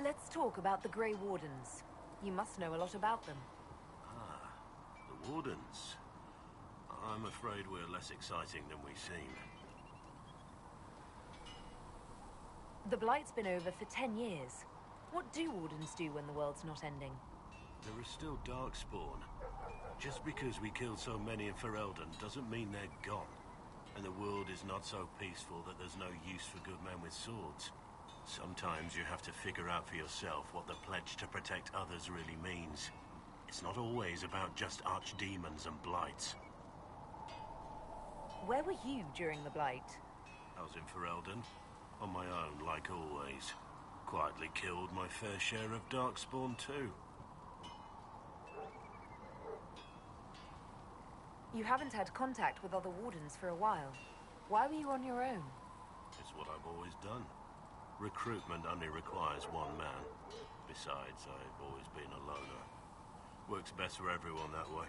Let's talk about the Grey Wardens. You must know a lot about them. Ah, the Wardens. I'm afraid we're less exciting than we seem. The Blight's been over for 10 years. What do Wardens do when the world's not ending? There is still Darkspawn. Just because we killed so many in Ferelden doesn't mean they're gone. And the world is not so peaceful that there's no use for good men with swords. Sometimes you have to figure out for yourself what the pledge to protect others really means. It's not always about just archdemons and blights. Where were you during the Blight? I was in Ferelden, on my own like always. Quietly killed my fair share of Darkspawn too. You haven't had contact with other Wardens for a while. Why were you on your own? It's what I've always done. Recruitment only requires one man. Besides, I've always been a loner. Works best for everyone that way.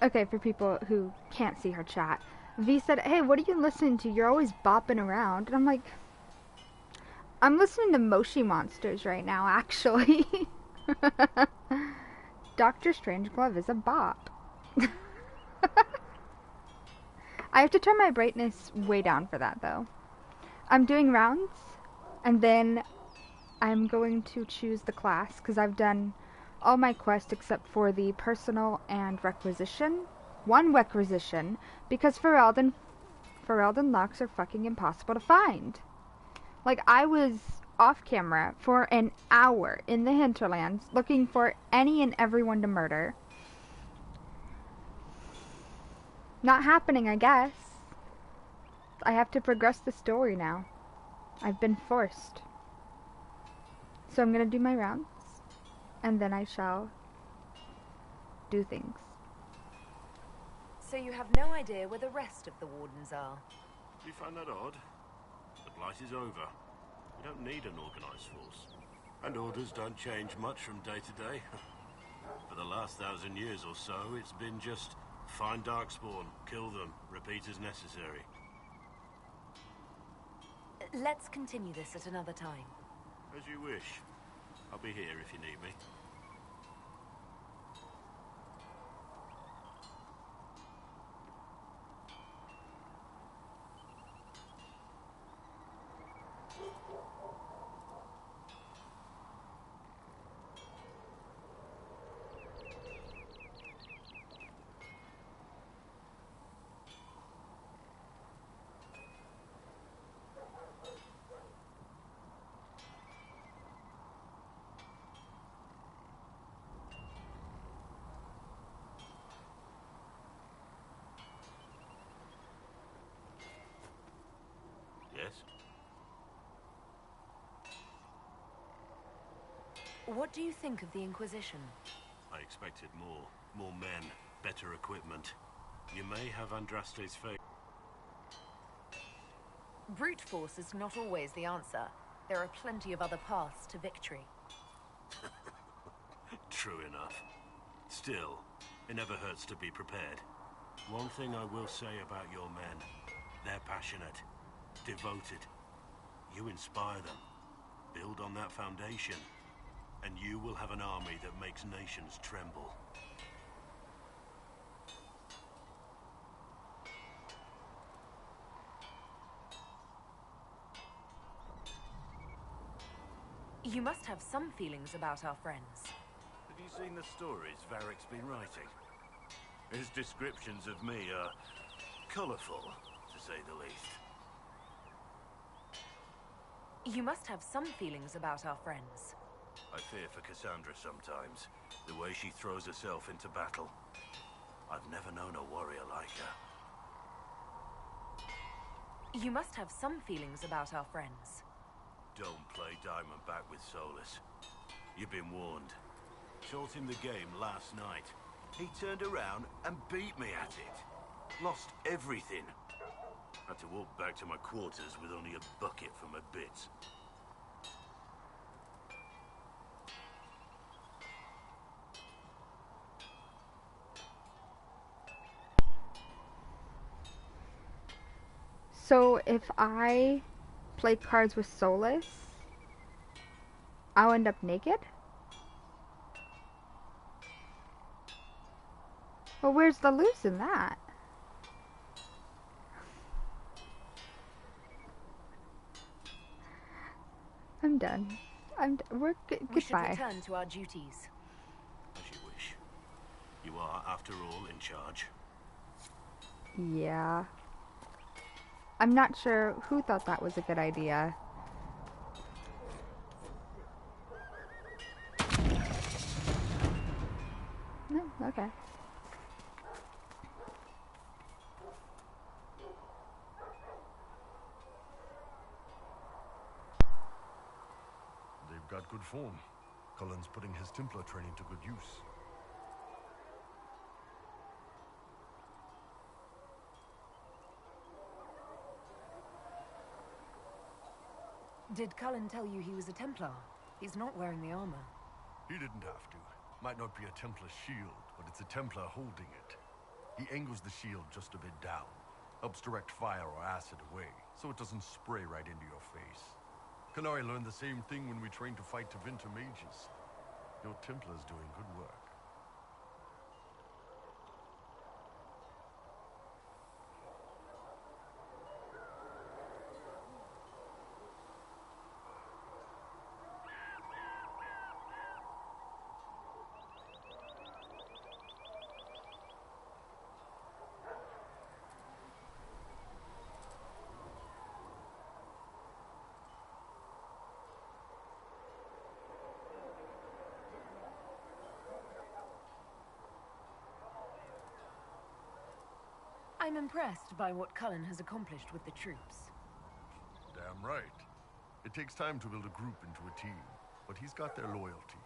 Okay, for people who can't see her chat, V said, hey, what are you listening to? You're always bopping around. And I'm like, I'm listening to Moshi Monsters right now, actually. Dr. Strangeglove is a bop. I have to turn my brightness way down for that, though. I'm doing rounds, and then I'm going to choose the class, because I've done all my quests except for the personal and requisition. One requisition, because Ferelden locks are fucking impossible to find. Like, I was off camera for an hour in the hinterlands looking for any and everyone to murder. Not happening, I guess. I have to progress the story now. I've been forced. So I'm gonna do my rounds, and then I shall do things. So you have no idea where the rest of the Wardens are? Do you find that odd? The Blight is over. We don't need an organized force. And orders don't change much from day to day. For the last 1,000 years or so, it's been just find Darkspawn, kill them, repeat as necessary. Let's continue this at another time. As you wish. I'll be here if you need me. Yes? What do you think of the Inquisition? I expected more. More men, better equipment. You may have Andraste's fate. Brute force is not always the answer. There are plenty of other paths to victory. True enough. Still, it never hurts to be prepared. One thing I will say about your men. They're passionate. Devoted. You inspire them. Build on that foundation. And you will have an army that makes nations tremble. You must have some feelings about our friends. Have you seen the stories Varric's been writing? His descriptions of me are colourful, to say the least. You must have some feelings about our friends. I fear for Cassandra sometimes, the way she throws herself into battle. I've never known a warrior like her. You must have some feelings about our friends. Don't play Diamondback with Solas. You've been warned. Showed him the game last night. He turned around and beat me at it. Lost everything. Had to walk back to my quarters with only a bucket for my bits. So if I play cards with Solas, I'll end up naked? Well, where's the loose in that? I'm done. We should goodbye. return to our duties. As you wish. You are, after all, in charge. Yeah. I'm not sure who thought that was a good idea. No, okay. They've got good form. Cullen's putting his Templar training to good use. Did Cullen tell you he was a Templar? He's not wearing the armor. He didn't have to. Might not be a Templar shield, but it's a Templar holding it. He angles the shield just a bit down. Helps direct fire or acid away, so it doesn't spray right into your face. Canary learned the same thing when we trained to fight to Vinter mages. Your Templar's doing good work. I'm impressed by what Cullen has accomplished with the troops. Damn right. It takes time to build a group into a team, but he's got their loyalty.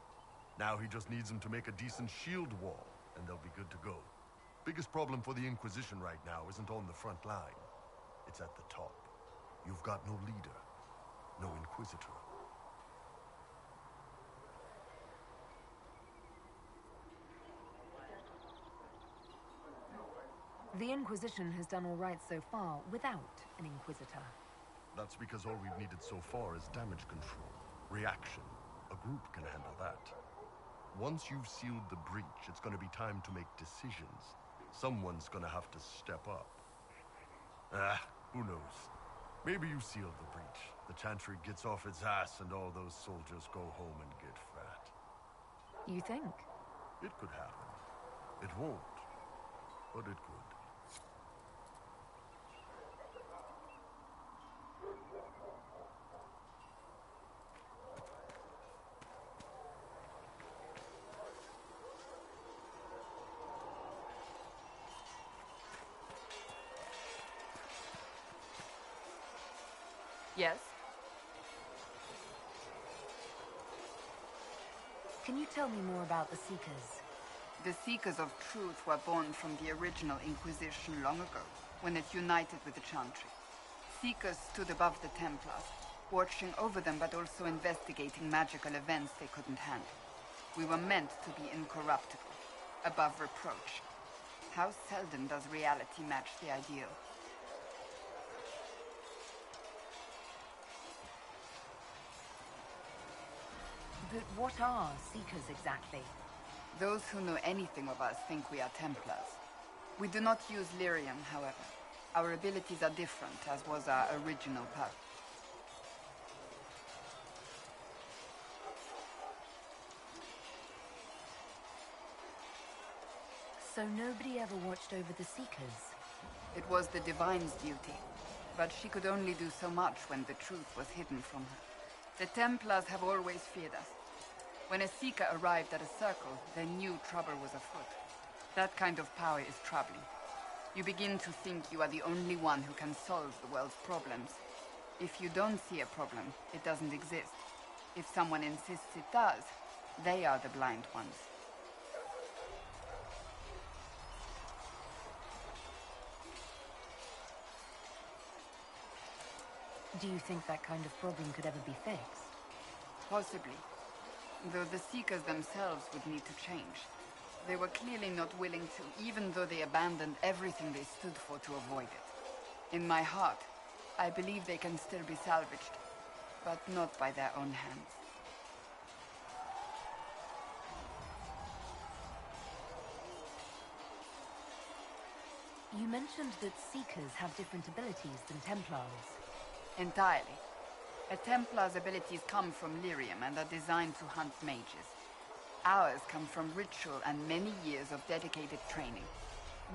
Now he just needs them to make a decent shield wall, and they'll be good to go. Biggest problem for the Inquisition right now isn't on the front line. It's at the top. You've got no leader, no Inquisitor. The Inquisition has done all right so far without an Inquisitor. That's because all we've needed so far is damage control, reaction. A group can handle that. Once you've sealed the breach, it's gonna be time to make decisions. Someone's gonna have to step up. Who knows? Maybe you sealed the breach. The Chantry gets off its ass and all those soldiers go home and get fat. You think? It could happen. It won't, but it could. Yes? Can you tell me more about the Seekers? The Seekers of Truth were born from the original Inquisition long ago, when it united with the Chantry. Seekers stood above the Templars, watching over them but also investigating magical events they couldn't handle. We were meant to be incorruptible, above reproach. How seldom does reality match the ideal? But what are Seekers exactly? Those who know anything of us think we are Templars. We do not use lyrium, however. Our abilities are different, as was our original purpose. So nobody ever watched over the Seekers? It was the Divine's duty, but she could only do so much when the truth was hidden from her. The Templars have always feared us. When a Seeker arrived at a circle, they knew trouble was afoot. That kind of power is troubling. You begin to think you are the only one who can solve the world's problems. If you don't see a problem, it doesn't exist. If someone insists it does, They are the blind ones. Do you think that kind of problem could ever be fixed? Possibly. Though the Seekers themselves would need to change. They were clearly not willing to, even though they abandoned everything they stood for to avoid it. In my heart, I believe they can still be salvaged, but not by their own hands. You mentioned that Seekers have different abilities than Templars. Entirely. A Templar's abilities come from lyrium and are designed to hunt mages. Ours come from ritual and many years of dedicated training.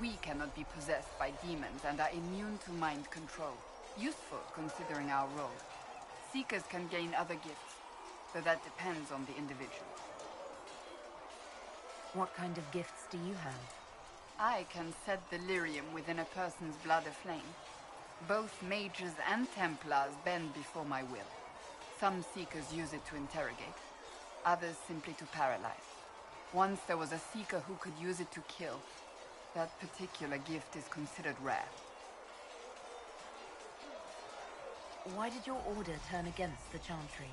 We cannot be possessed by demons and are immune to mind control. Useful considering our role. Seekers can gain other gifts, though that depends on the individual. What kind of gifts do you have? I can set the lyrium within a person's blood aflame. Both mages and Templars bend before my will. Some Seekers use it to interrogate, others simply to paralyze. Once there was a Seeker who could use it to kill. That particular gift is considered rare. Why did your order turn against the Chantry?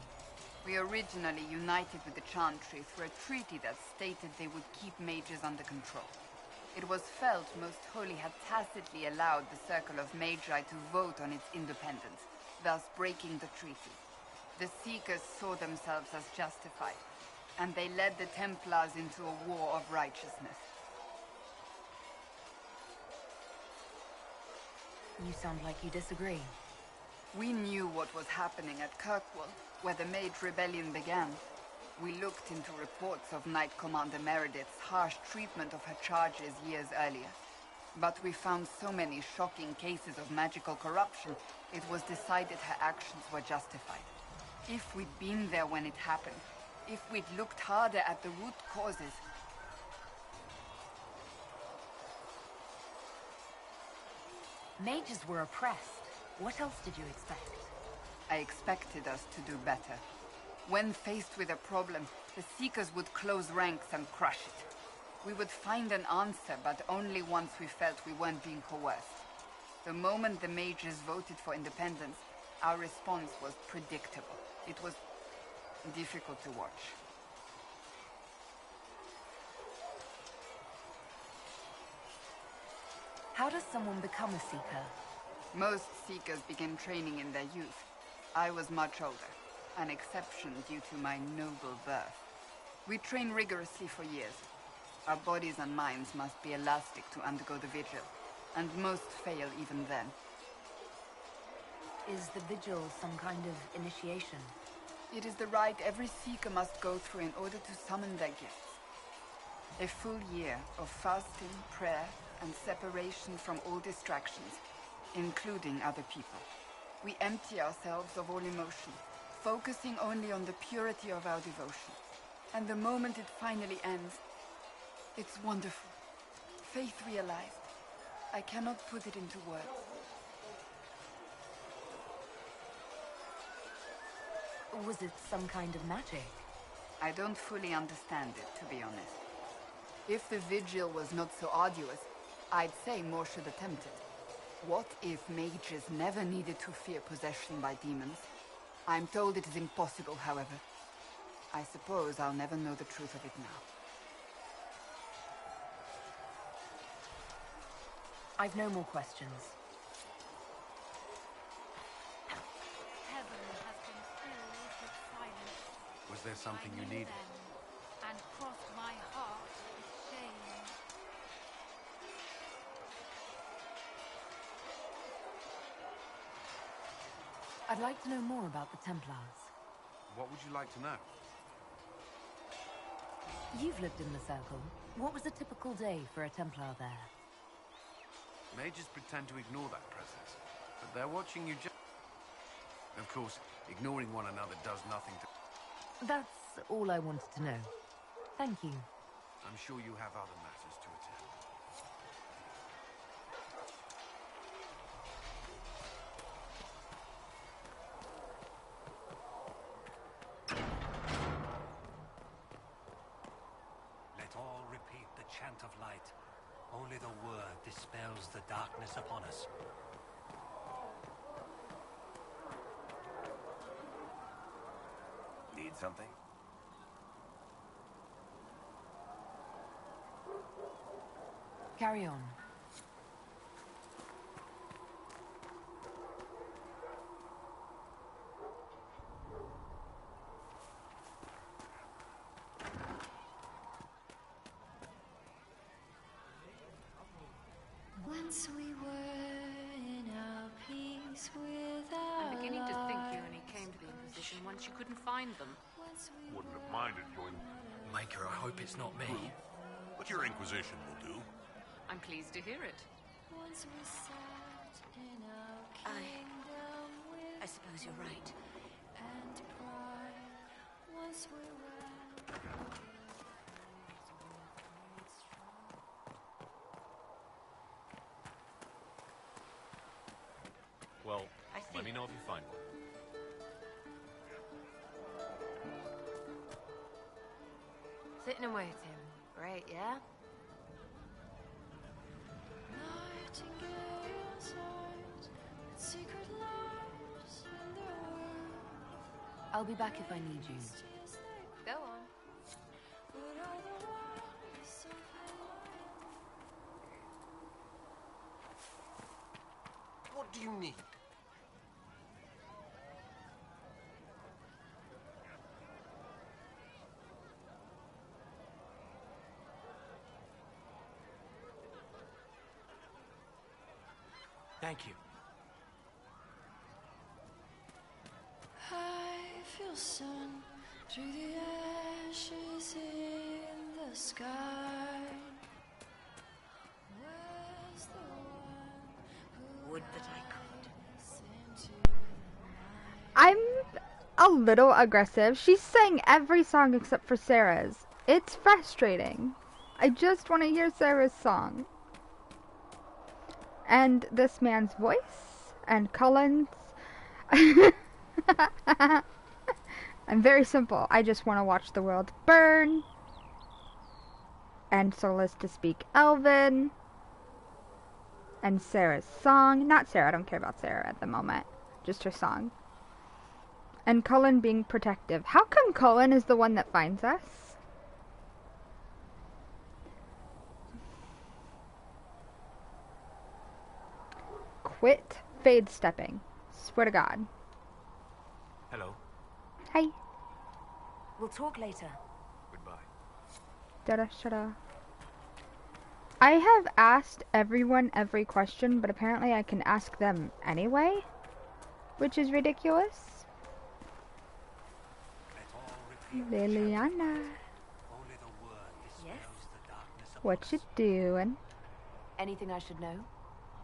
We originally united with the Chantry through a treaty that stated they would keep mages under control. It was felt Most Holy had tacitly allowed the Circle of Magi to vote on its independence, thus breaking the treaty. The Seekers saw themselves as justified, and they led the Templars into a war of righteousness. You sound like you disagree. We knew what was happening at Kirkwall, where the Mage Rebellion began. We looked into reports of Knight Commander Meredith's harsh treatment of her charges years earlier. But we found so many shocking cases of magical corruption, it was decided her actions were justified. If we'd been there when it happened, if we'd looked harder at the root causes... Mages were oppressed. What else did you expect? I expected us to do better. When faced with a problem, the Seekers would close ranks and crush it. We would find an answer, but only once we felt we weren't being coerced. The moment the mages voted for independence, our response was predictable. It was difficult to watch. How does someone become a Seeker? Most Seekers begin training in their youth. I was much older, an exception due to my noble birth. We train rigorously for years. Our bodies and minds must be elastic to undergo the vigil, and most fail even then. Is the vigil some kind of initiation? It is the rite every Seeker must go through in order to summon their gifts. A full year of fasting, prayer, and separation from all distractions, including other people. We empty ourselves of all emotion, focusing only on the purity of our devotion. And the moment it finally ends, it's wonderful. Faith realized. I cannot put it into words. Was it some kind of magic? I don't fully understand it, to be honest. If the vigil was not so arduous, I'd say more should attempt it. What if mages never needed to fear possession by demons? I'm told it is impossible, however. I suppose I'll never know the truth of it now. I've no more questions. Heaven has been filled with silence. Was there something you needed? And crossed my heart with shame. I'd like to know more about the Templars. What would you like to know? You've lived in the Circle. What was a typical day for a Templar there? Mages pretend to ignore that presence, but they're watching you just... Of course, ignoring one another does nothing to... That's all I wanted to know. Thank you. I'm sure you have other matters to attend. chant of light. Only the word dispels the darkness upon us. Need something? Carry on. Once we were in our peace without. I'm beginning to think you only came to the Inquisition once you couldn't find them. Wouldn't have minded joining. Maker, I hope it's not me. But your Inquisition will do. I'm pleased to hear it. Once we sat in our kingdom I suppose you're right. and pride. Once we were. Well, I see. let me know if you find one. Sitting and waiting. Great, yeah? Nightingale's eyes, secret lives in the world. I'll be back if I need you. As Go they on. but otherwise of What do you need? Thank you. I feel sun through the ashes in the sky. Where's the one who Would that I could. listened to I'm a little aggressive. She sang every song except for Sera's. It's frustrating. I just want to hear Sera's song. And this man's voice, and Cullen's. I'm very simple. I just want to watch the world burn. And Solas to speak Elven. And Sera's song. Not Sera, I don't care about Sera at the moment. Just her song. And Cullen being protective. How come Cullen is the one that finds us? Quit fade stepping. Swear to God. Hello. Hi. We'll talk later. Goodbye. Dada shada. I have asked everyone every question, but apparently I can ask them anyway, which is ridiculous. Let all repeat Leliana, only the word dispels Yes? the darkness upon what us. you doing? Anything I should know?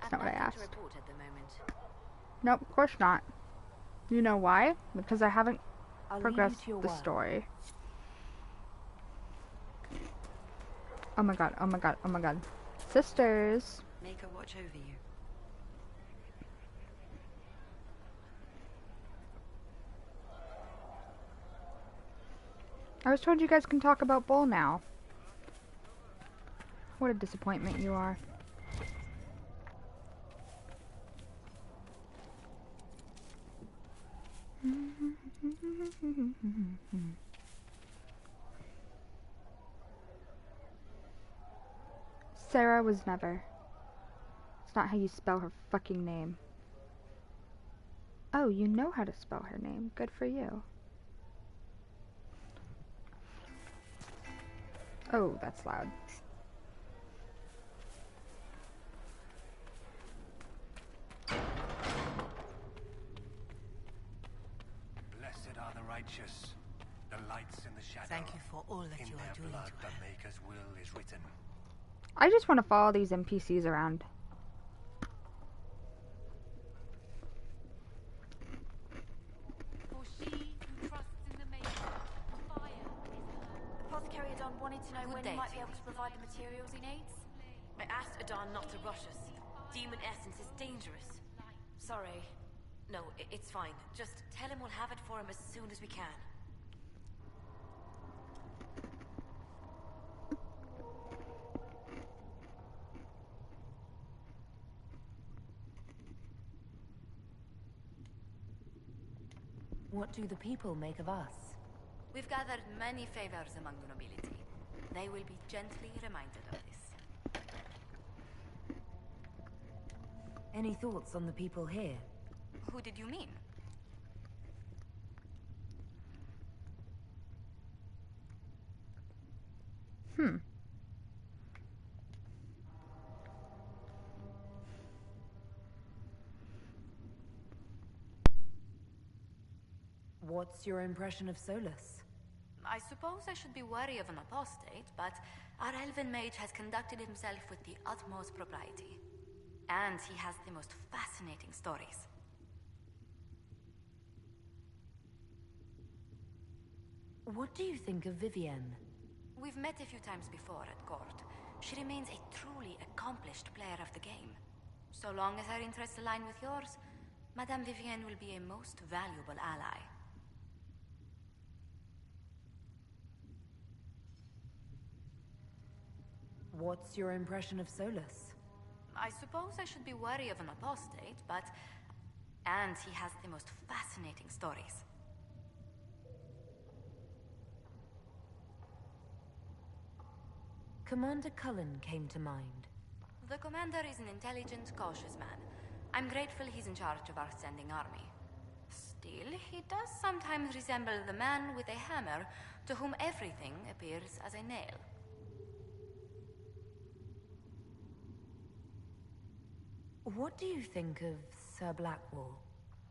That's not what I Nothing asked. to report at the moment. Nope, of course not. You know why? Because I haven't I'll leave progressed you to your the work. story. Oh my god, oh my god, oh my god. Sisters. Make her watch over you. I was told you guys can talk about Bull now. What a disappointment you are. Sera was never. It's not how you spell her fucking name. Oh, you know how to spell her name. Good for you. Oh, that's loud. Blessed are the righteous, the lights in the shadow. Thank you for all that In you their are doing blood, to the her. Maker's will is written. I just want to follow these NPCs around. For she who trusts in the Mage, fire is her. Apothecary Adon wanted to know Good when day he might to be you. able to provide the materials he needs. I asked Adon not to rush us. Demon essence is dangerous. Sorry. No, it's fine. Just tell him we'll have it for him as soon as we can. What do the people make of us? We've gathered many favors among the nobility. They will be gently reminded of this. Any thoughts on the people here? Who did you mean? What's your impression of Solas? I suppose I should be wary of an apostate, but our elven mage has conducted himself with the utmost propriety. And he has the most fascinating stories. What do you think of Vivienne? We've met a few times before at court. She remains a truly accomplished player of the game. So long as her interests align with yours, Madame Vivienne will be a most valuable ally. What's your impression of Solas? I suppose I should be wary of an apostate, but... And he has the most fascinating stories. Commander Cullen came to mind. The commander is an intelligent, cautious man. I'm grateful he's in charge of our standing army. Still, he does sometimes resemble the man with a hammer to whom everything appears as a nail. What do you think of Sir Blackwall?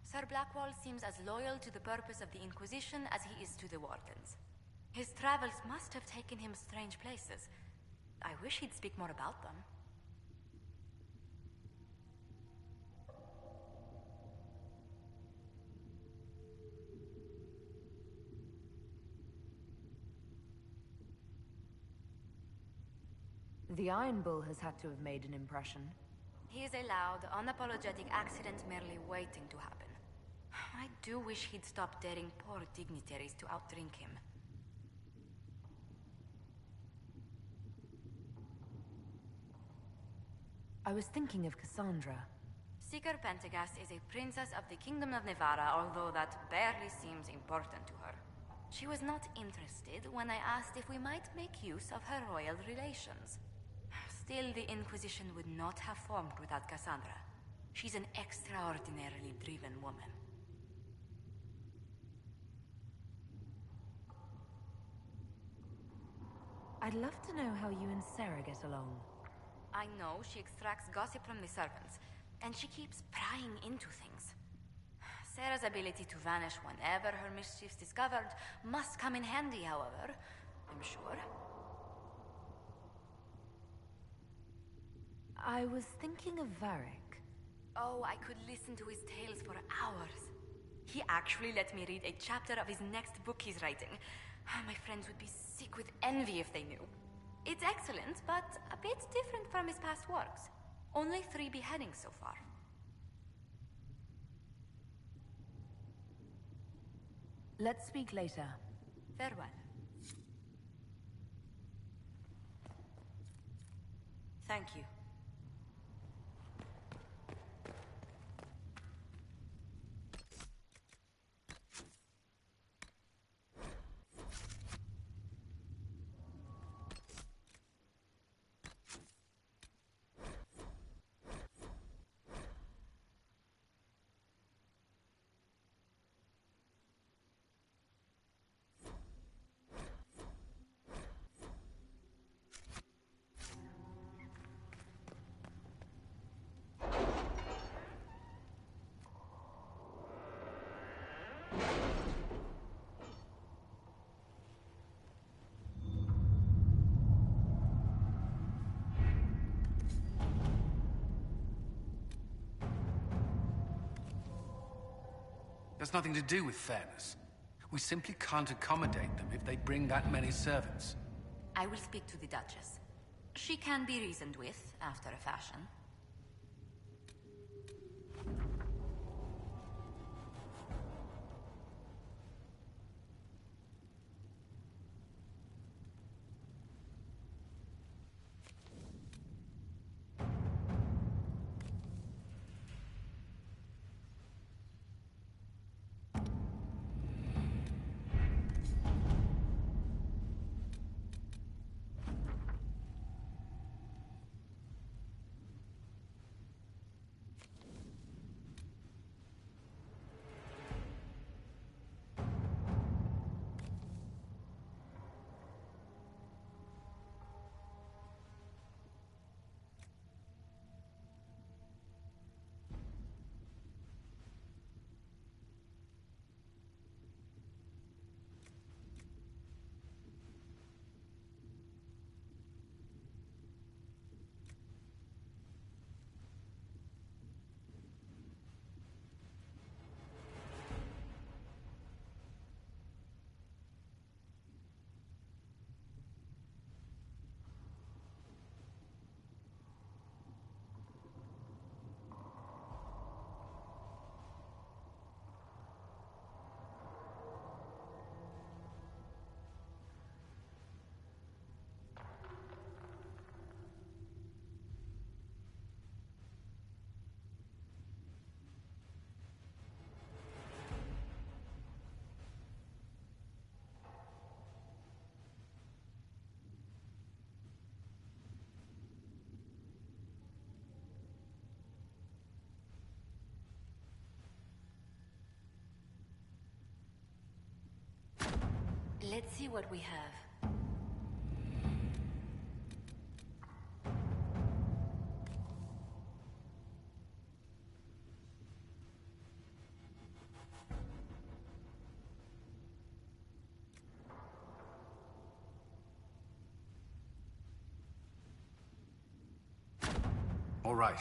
Sir Blackwall seems as loyal to the purpose of the Inquisition as he is to the Wardens. His travels must have taken him strange places. I wish he'd speak more about them. The Iron Bull has had to have made an impression. He is a loud, unapologetic accident merely waiting to happen. I do wish he'd stop daring poor dignitaries to outdrink him. I was thinking of Cassandra. Seeker Pentagast is a princess of the Kingdom of Nevarra, although that barely seems important to her. She was not interested when I asked if we might make use of her royal relations. Still, the Inquisition would not have formed without Cassandra. She's an extraordinarily driven woman. I'd love to know how you and Sera get along. I know she extracts gossip from the servants, and she keeps prying into things. Sera's ability to vanish whenever her mischief's discovered must come in handy, however, I'm sure. I was thinking of Varric. Oh, I could listen to his tales for hours. He actually let me read a chapter of his next book he's writing. My friends would be sick with envy if they knew. It's excellent, but a bit different from his past works. Only 3 beheadings so far. Let's speak later. Farewell. Thank you. That's nothing to do with fairness. We simply can't accommodate them if they bring that many servants. I will speak to the Duchess. She can be reasoned with, after a fashion. Let's see what we have. All right.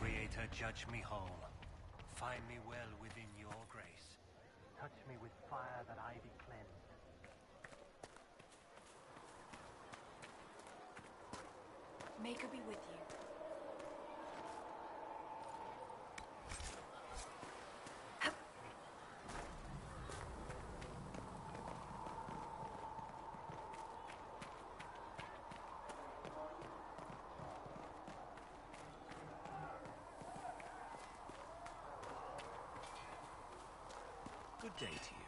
Creator, judge me whole. Find me well within your grace. Touch me with fire that I be cleansed. Maker be with you. Good day to you.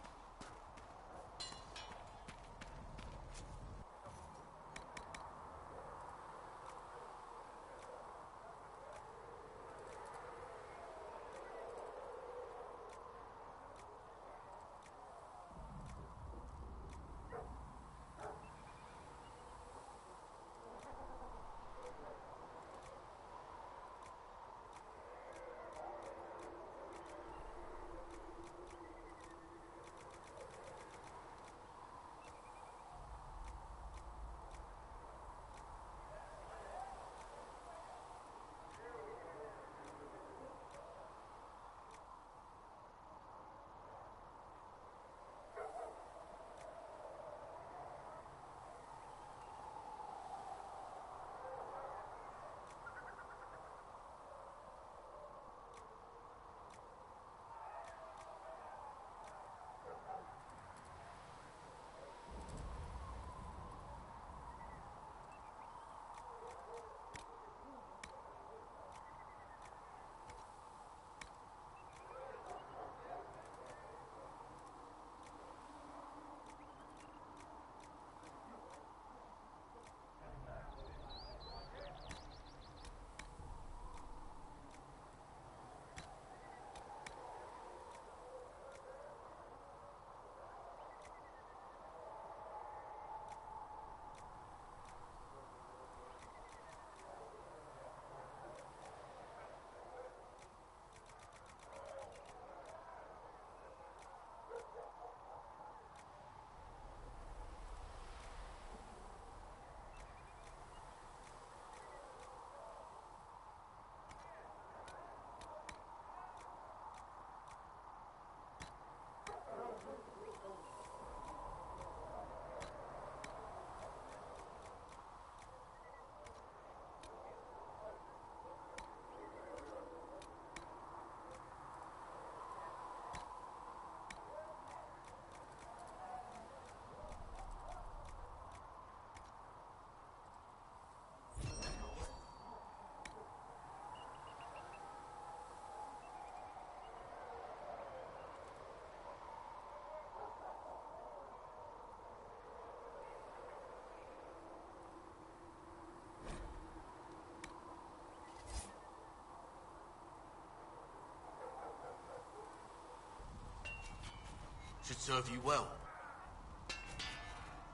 Should serve you well.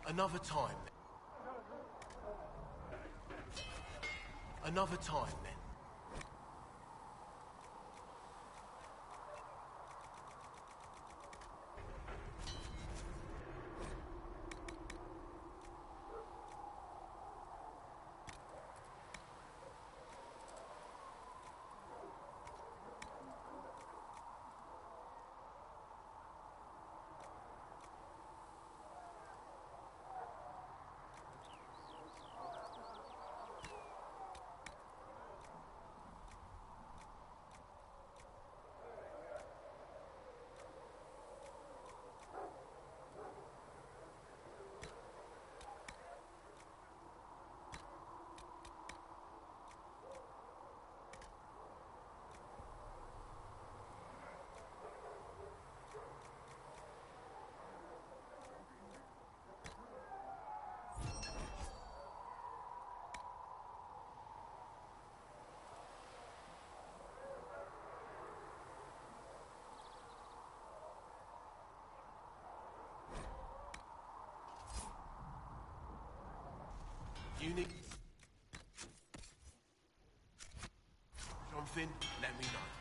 Another time. Another time, then. you need something, let me know.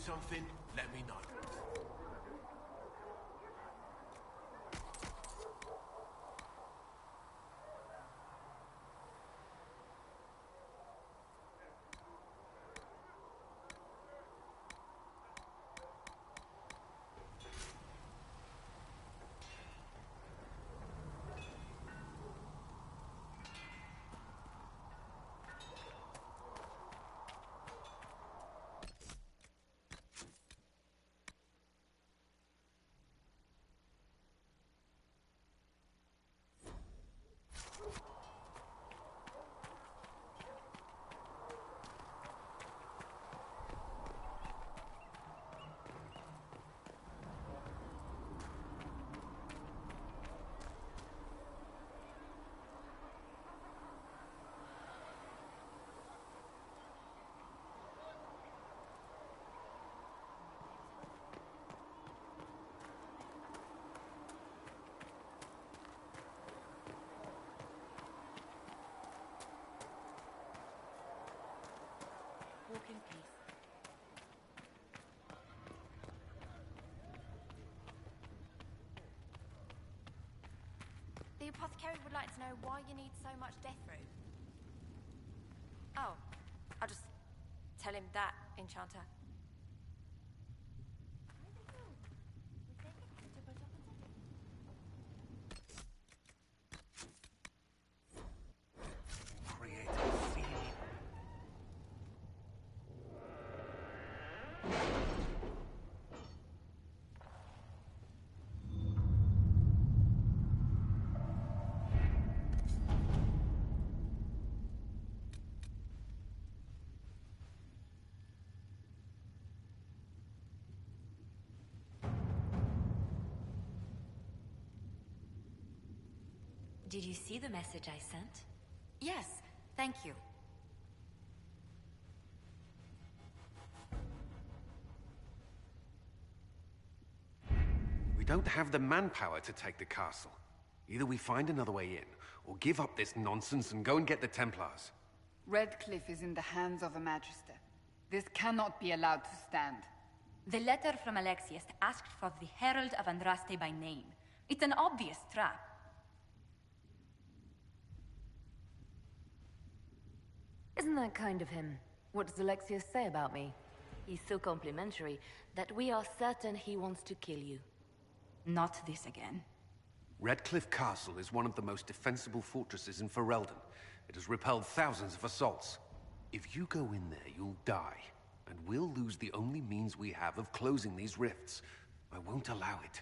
something, let me know. Walk in peace. The apothecary would like to know why you need so much death root. Oh, I'll just tell him that, Enchanter. Create a field. Did you see the message I sent? Yes, thank you. We don't have the manpower to take the castle. Either we find another way in, or give up this nonsense and go and get the Templars. Redcliffe is in the hands of a Magister. This cannot be allowed to stand. The letter from Alexius asked for the Herald of Andraste by name. It's an obvious trap. Isn't that kind of him? What does Alexius say about me? He's so complimentary that we are certain he wants to kill you. Not this again. Redcliffe Castle is one of the most defensible fortresses in Ferelden. It has repelled thousands of assaults. If you go in there, you'll die. And we'll lose the only means we have of closing these rifts. I won't allow it.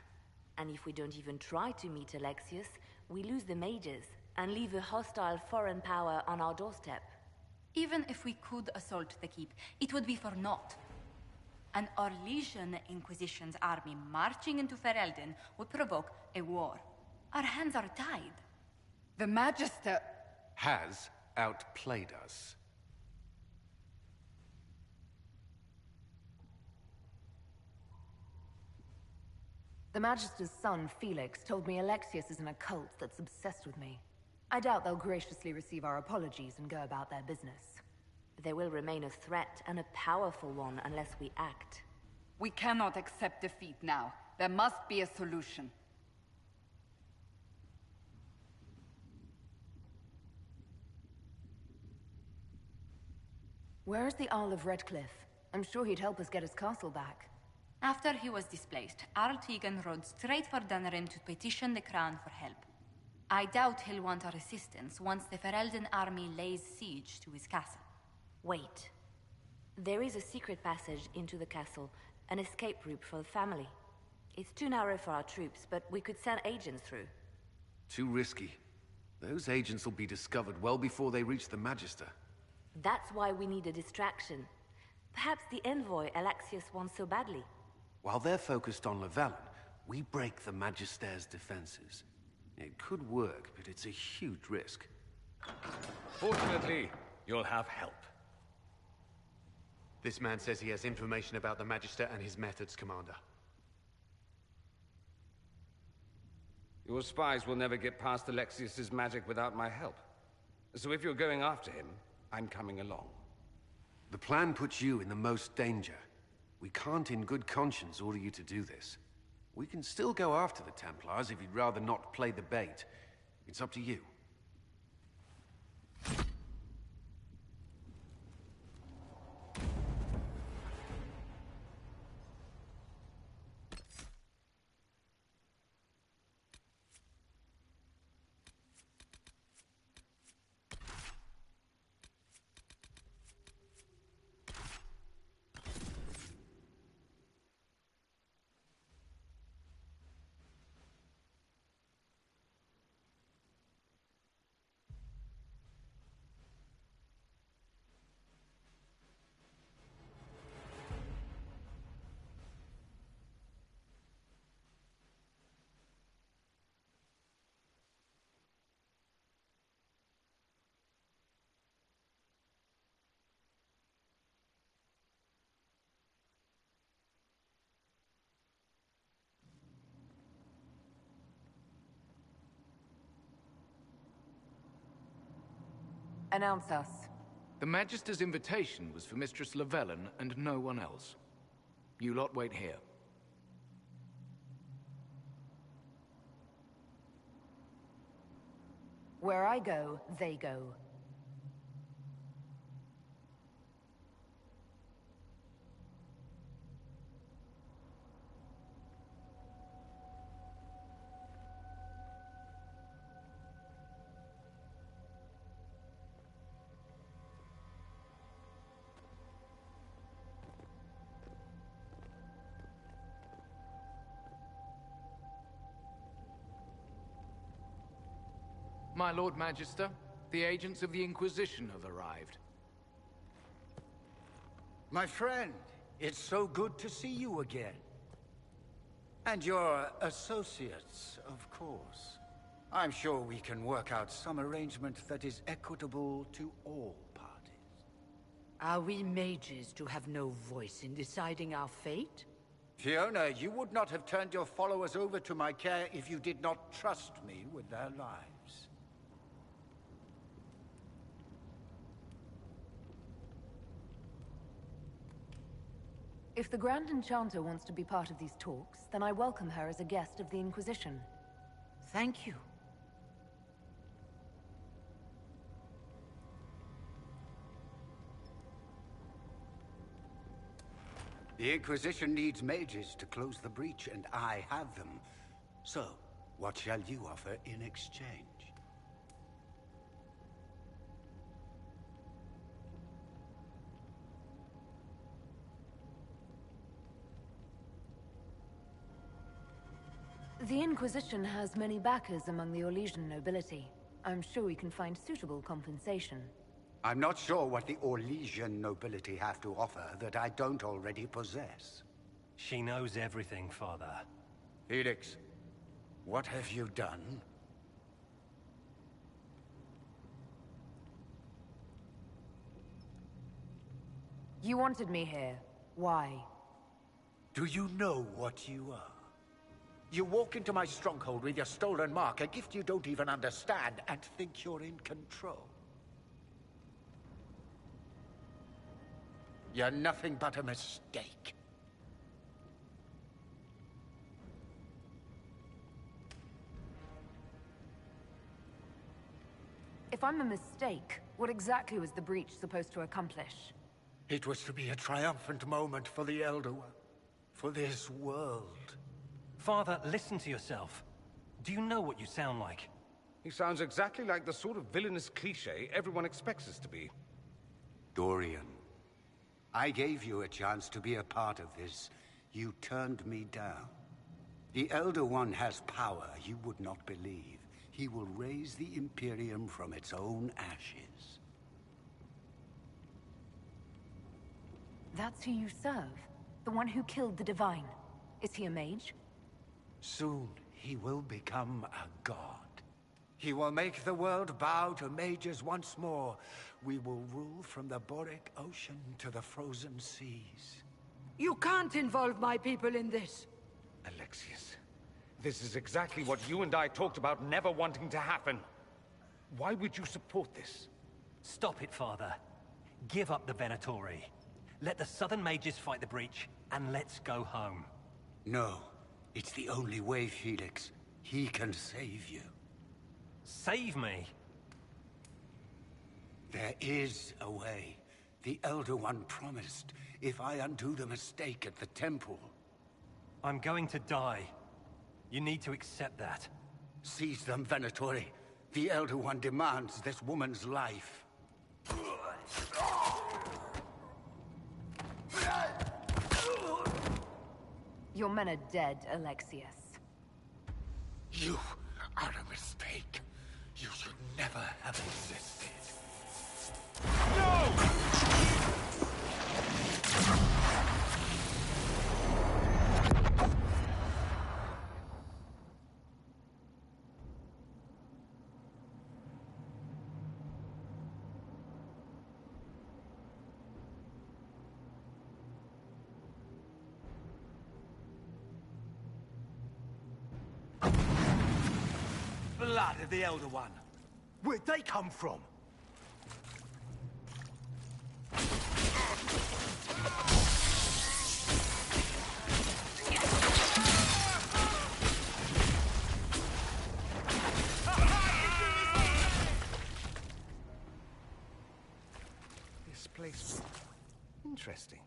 And if we don't even try to meet Alexius, we lose the mages and leave a hostile foreign power on our doorstep. Even if we could assault the keep, it would be for naught. An Orlesian Inquisition's army marching into Ferelden would provoke a war. Our hands are tied. The Magister has outplayed us. The Magister's son, Felix, told me Alexius is in a cult that's obsessed with me. I doubt they'll graciously receive our apologies and go about their business. There will remain a threat, and a powerful one, unless we act. We cannot accept defeat now. There must be a solution. Where's the Earl of Redcliffe? I'm sure he'd help us get his castle back. After he was displaced, Arl Tegan rode straight for Dunrim to petition the Crown for help. I doubt he'll want our assistance once the Ferelden army lays siege to his castle. Wait. There is a secret passage into the castle, an escape route for the family. It's too narrow for our troops, but we could send agents through. Too risky. Those agents will be discovered well before they reach the Magister. That's why we need a distraction. Perhaps the envoy Alexius wants so badly. While they're focused on Leliana, we break the Magister's defenses. It could work, but it's a huge risk. Fortunately, you'll have help. This man says he has information about the Magister and his methods, Commander. Your spies will never get past Alexius's magic without my help. So if you're going after him, I'm coming along. The plan puts you in the most danger. We can't in good conscience order you to do this. We can still go after the Templars if you'd rather not play the bait. It's up to you. Announce us. The Magister's invitation was for Mistress Llewellyn and no one else. You lot wait here. Where I go, they go. My Lord Magister, the agents of the Inquisition have arrived. My friend, it's so good to see you again. And your associates, of course. I'm sure we can work out some arrangement that is equitable to all parties. Are we mages to have no voice in deciding our fate? Fiona, you would not have turned your followers over to my care if you did not trust me with their lives. If the Grand Enchanter wants to be part of these talks, then I welcome her as a guest of the Inquisition. Thank you. The Inquisition needs mages to close the breach, and I have them. So, what shall you offer in exchange? The Inquisition has many backers among the Orlesian nobility. I'm sure we can find suitable compensation. I'm not sure what the Orlesian nobility have to offer that I don't already possess. She knows everything, Father. Felix, what have you done? You wanted me here. Why? Do you know what you are? You walk into my stronghold with your stolen mark, a gift you don't even understand, and think you're in control. You're nothing but a mistake. If I'm a mistake, what exactly was the breach supposed to accomplish? It was to be a triumphant moment for the Elder One, for this world. Father, listen to yourself. Do you know what you sound like? He sounds exactly like the sort of villainous cliché everyone expects us to be. Dorian, I gave you a chance to be a part of this. You turned me down. The Elder One has power you would not believe. He will raise the Imperium from its own ashes. That's who you serve? The one who killed the Divine? Is he a mage? Soon, he will become a god. He will make the world bow to mages once more. We will rule from the Boric Ocean to the frozen seas. You can't involve my people in this. Alexius, this is exactly what you and I talked about never wanting to happen. Why would you support this? Stop it, Father. Give up the Venatori. Let the Southern Mages fight the breach, and let's go home. No. It's the only way, Felix. He can save you. Save me? There is a way. The Elder One promised, if I undo the mistake at the temple. I'm going to die. You need to accept that. Seize them, Venatori. The Elder One demands this woman's life. Your men are dead, Alexius. You are a mistake. You should never have existed. No! Blood of the Elder One. Where'd they come from? This place... interesting.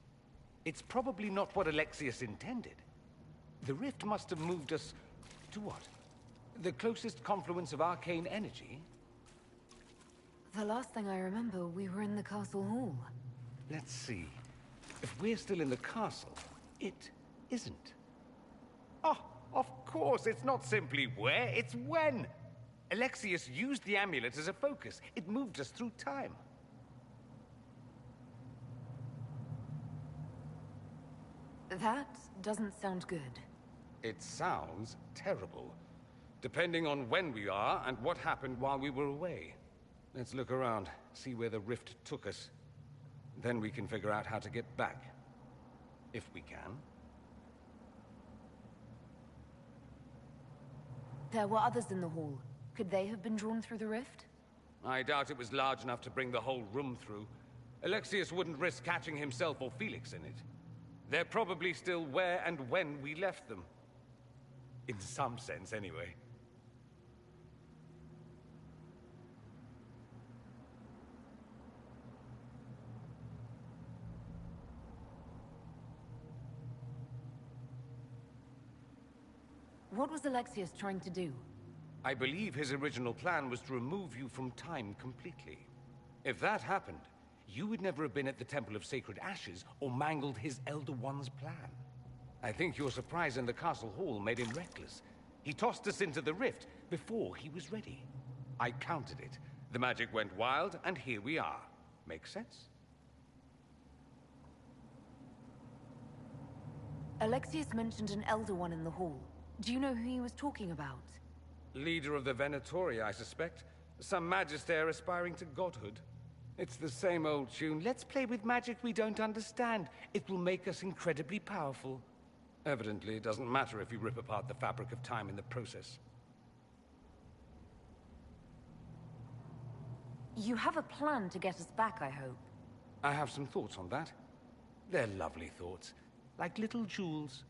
It's probably not what Alexius intended. The rift must have moved us... to what? The closest confluence of arcane energy? The last thing I remember, we were in the castle hall. Let's see. If we're still in the castle, it isn't. Oh, of course, it's not simply where, it's when! Alexius used the amulet as a focus. It moved us through time. That doesn't sound good. It sounds terrible. Depending on when we are and what happened while we were away. Let's look around, see where the rift took us. Then we can figure out how to get back. If we can. There were others in the hall. Could they have been drawn through the rift? I doubt it was large enough to bring the whole room through. Alexius wouldn't risk catching himself or Felix in it. They're probably still where and when we left them. In some sense, anyway. What was Alexius trying to do? I believe his original plan was to remove you from time completely. If that happened, you would never have been at the Temple of Sacred Ashes or mangled his Elder One's plan. I think your surprise in the castle hall made him reckless. He tossed us into the rift before he was ready. I counted it. The magic went wild, and here we are. Make sense? Alexius mentioned an Elder One in the hall. Do you know who he was talking about? Leader of the Venatori, I suspect. Some magister aspiring to godhood. It's the same old tune. Let's play with magic we don't understand. It will make us incredibly powerful. Evidently, it doesn't matter if you rip apart the fabric of time in the process. You have a plan to get us back, I hope. I have some thoughts on that. They're lovely thoughts, like little jewels.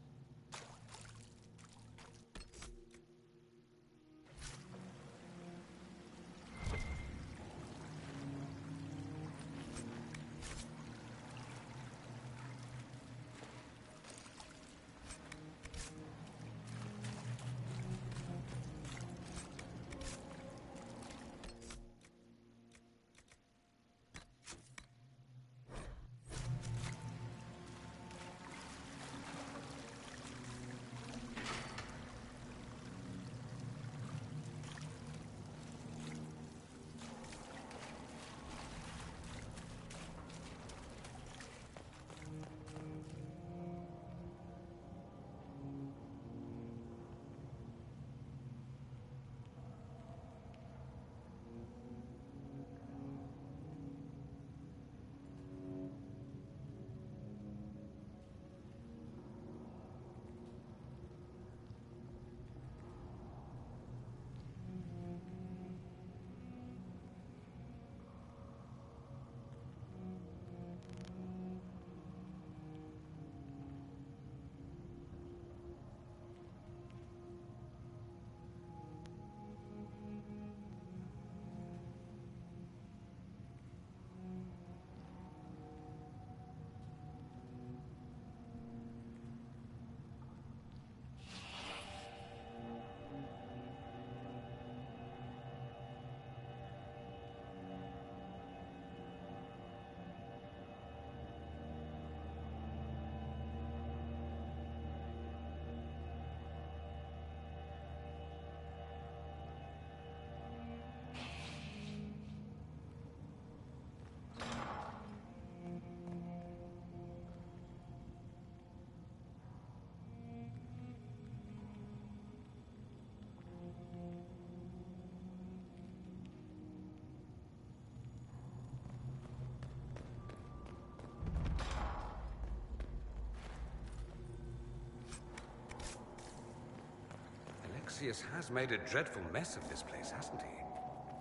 Alexius has made a dreadful mess of this place, hasn't he?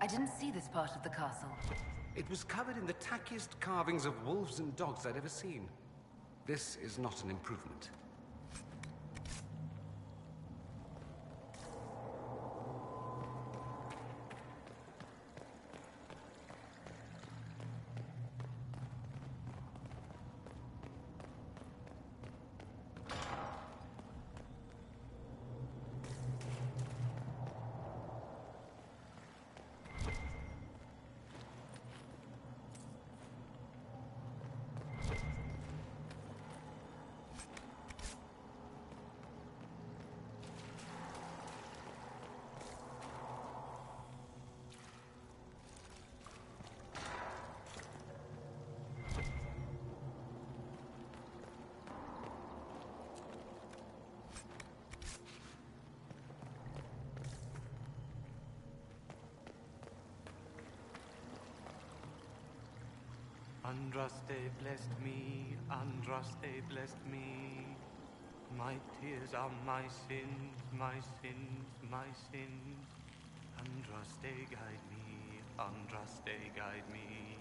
I didn't see this part of the castle. It was covered in the tackiest carvings of wolves and dogs I'd ever seen. This is not an improvement. Andraste blessed me, Andraste blessed me. My tears are my sins, my sins, my sins. Andraste guide me, Andraste guide me.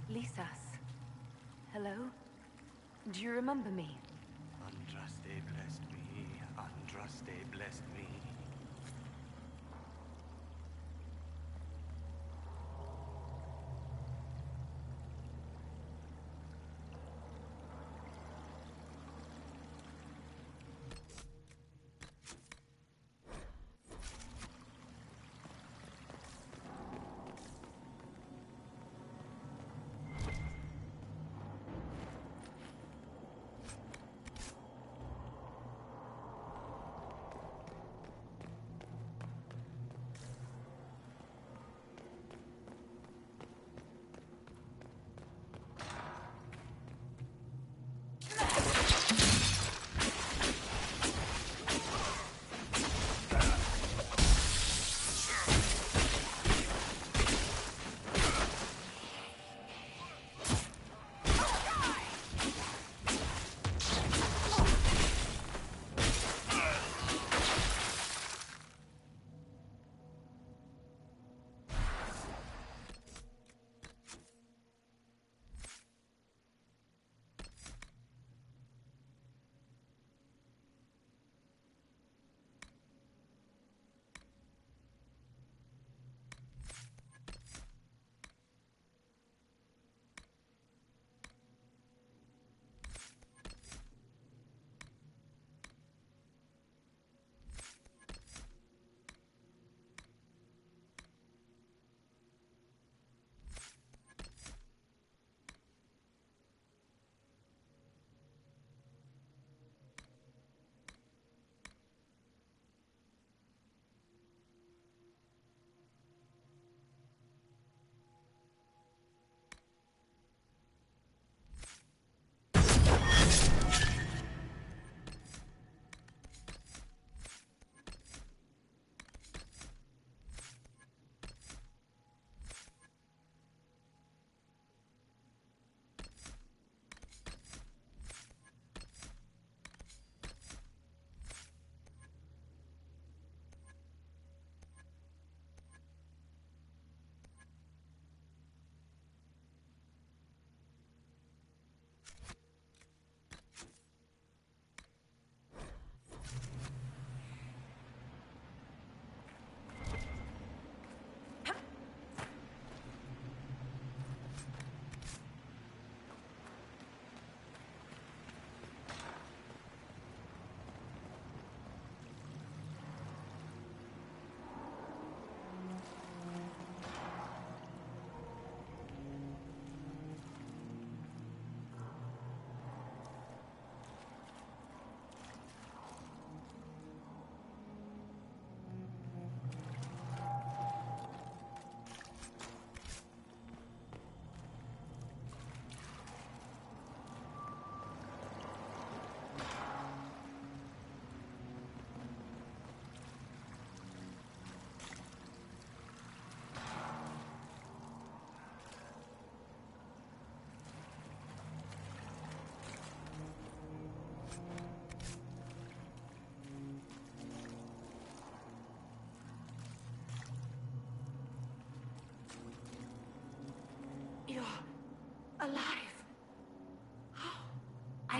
Lisas. Hello? Do you remember me? Andraste blessed me, Andraste blessed me.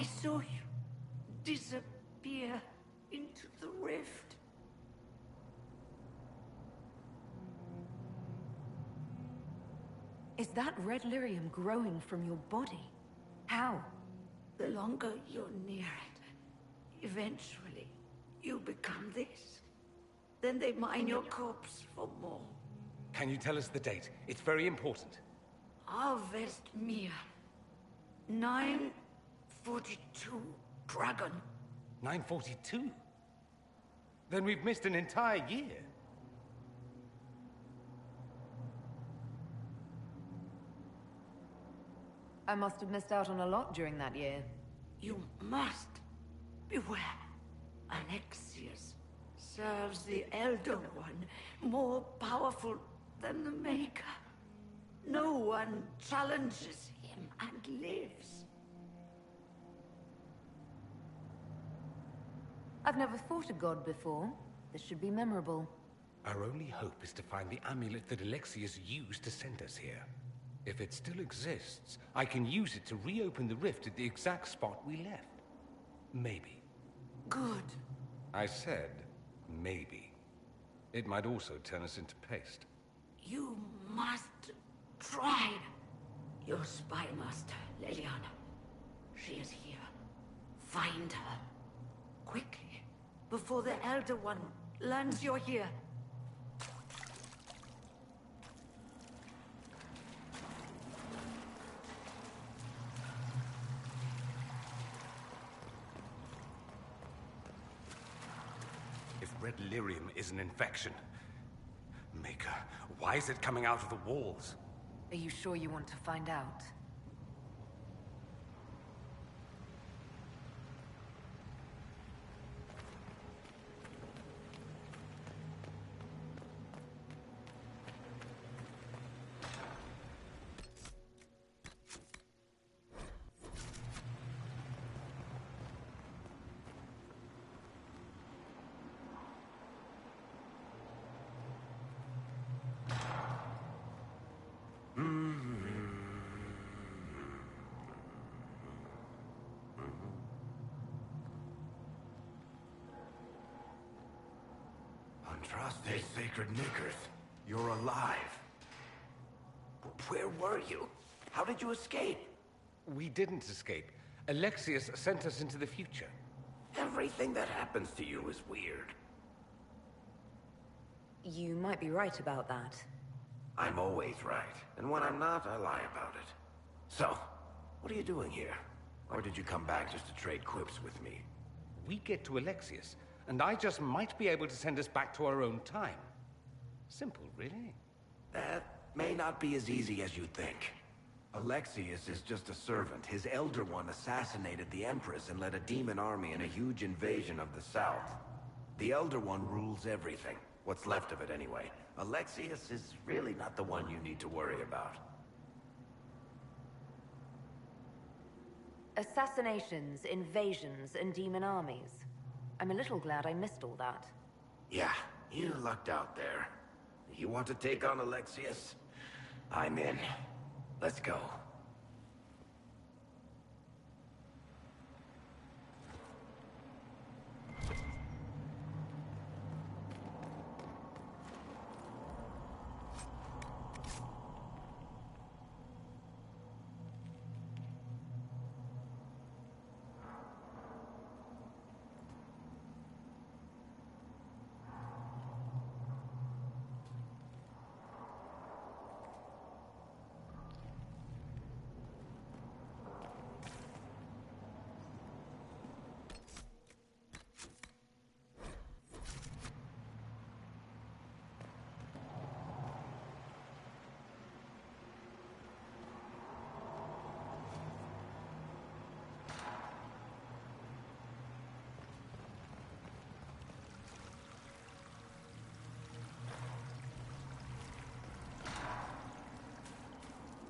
I saw you disappear into the rift. Is that red lyrium growing from your body? How? The longer you're near it, eventually you become this. Then they mine your corpse for more. Can you tell us the date? It's very important. Harvest Mir. 942 Dragon. 942? Then we've missed an entire year. I must have missed out on a lot during that year. You must beware. Alexius serves the Elder One, more powerful than the Maker. No one challenges him and lives. I've never fought a god before. This should be memorable. Our only hope is to find the amulet that Alexius used to send us here. If it still exists, I can use it to reopen the rift at the exact spot we left. Maybe. Good. I said, maybe. It might also turn us into paste. You must try. Your spy master, Leliana. She is here. Find her. Quickly. Before the Elder One learns you're here. Red lyrium is an infection. Maker, why is it coming out of the walls? Are you sure you want to find out? Andraste Sacred Knickers, you're alive. Where were you? How did you escape? We didn't escape. Alexius sent us into the future. Everything that happens to you is weird. You might be right about that. I'm always right, and when I'm not, I lie about it. So, what are you doing here? Or did you come back just to trade quips with me? We get to Alexius, and I just might be able to send us back to our own time. Simple, really. That may not be as easy as you think. Alexius is just a servant. His Elder One assassinated the Empress and led a demon army in a huge invasion of the South. The Elder One rules everything. What's left of it, anyway. Alexius is really not the one you need to worry about. Assassinations, invasions, and demon armies. I'm a little glad I missed all that. Yeah, you lucked out there. You want to take on Alexius? I'm in. Let's go.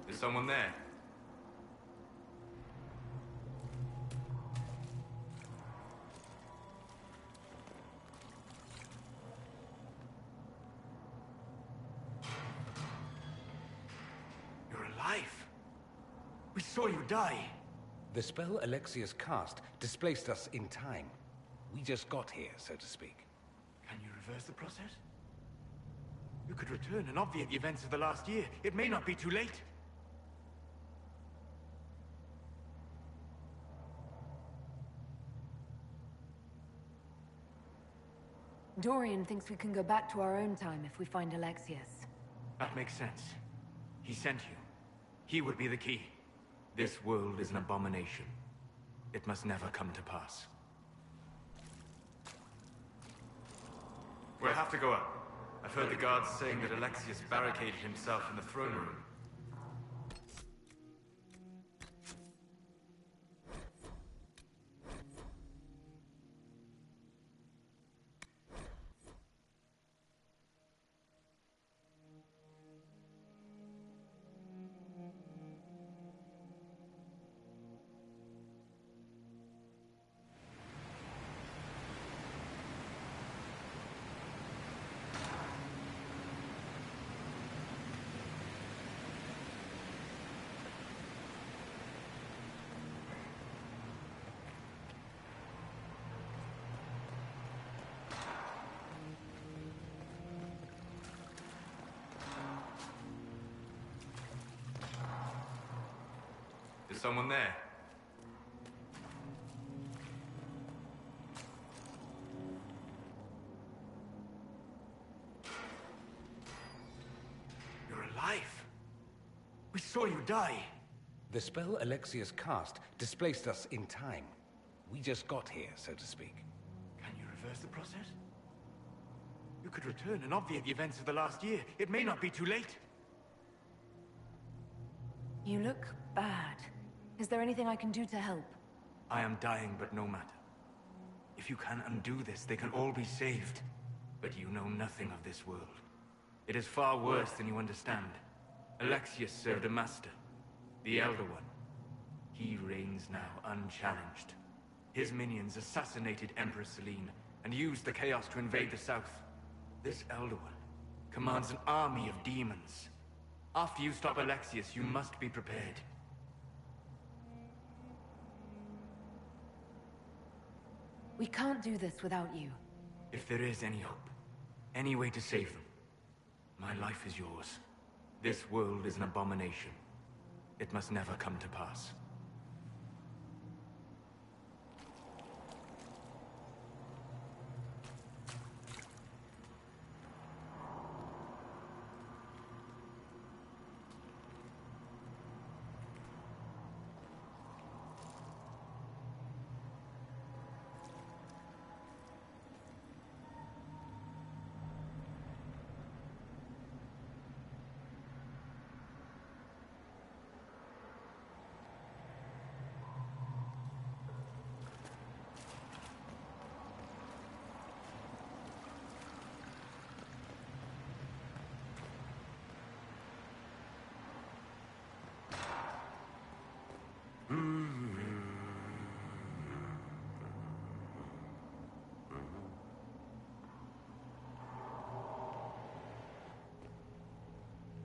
Is someone there? You're alive. We saw you die. The spell Alexius cast displaced us in time. We just got here, so to speak. Can you reverse the process? You could return and obviate the events of the last year. It may not be too late. Dorian thinks we can go back to our own time if we find Alexius. That makes sense. He sent you. He would be the key. This world is an abomination. It must never come to pass. We'll have to go up. I've heard the guards saying that Alexius barricaded himself in the throne room. Is someone there? You're alive. We saw you die. The spell Alexius cast displaced us in time. We just got here, so to speak. Can you reverse the process? You could return and obviate the events of the last year. It may not be too late. You look bad. Is there anything I can do to help? I am dying, but no matter. If you can undo this, they can all be saved. But you know nothing of this world. It is far worse than you understand. Alexius served a master, the Elder One. He reigns now unchallenged. His minions assassinated Empress Selene and used the chaos to invade the south. This Elder One commands an army of demons. After you stop Alexius, you must be prepared. We can't do this without you. If there is any hope, any way to save them, my life is yours. This world is an abomination. It must never come to pass.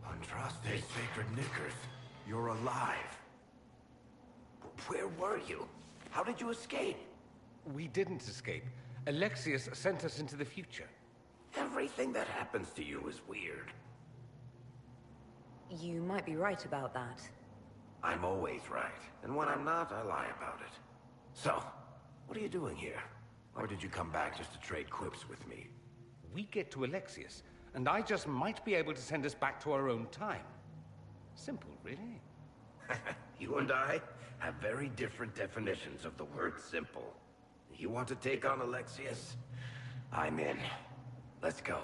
Andraste sacred knickers. You're alive. Where were you? How did you escape? We didn't escape. Alexius sent us into the future. Everything that happens to you is weird. You might be right about that. I'm always right. And when I'm not, I lie about it. So, what are you doing here? Or did you come back just to trade quips with me? We get to Alexius, and I just might be able to send us back to our own time. Simple, really. You and I have very different definitions of the word simple. You want to take on Alexius? I'm in. Let's go.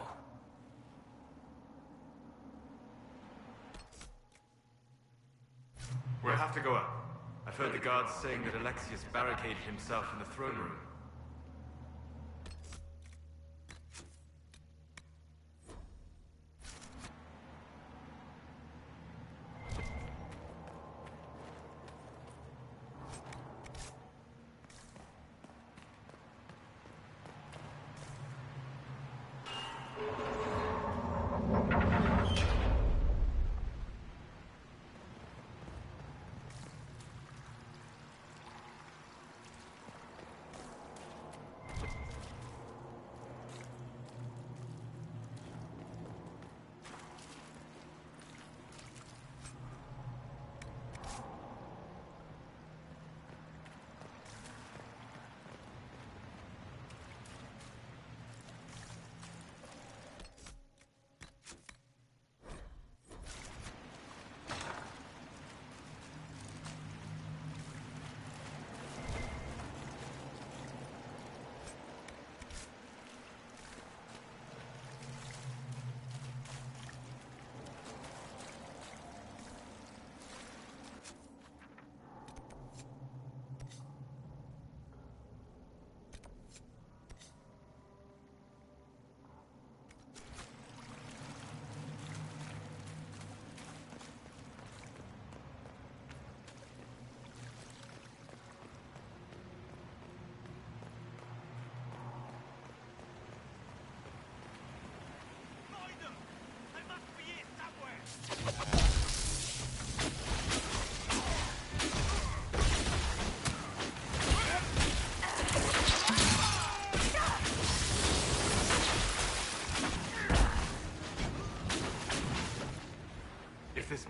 We'll have to go up. I've heard the guards saying that Alexius barricaded himself in the throne room.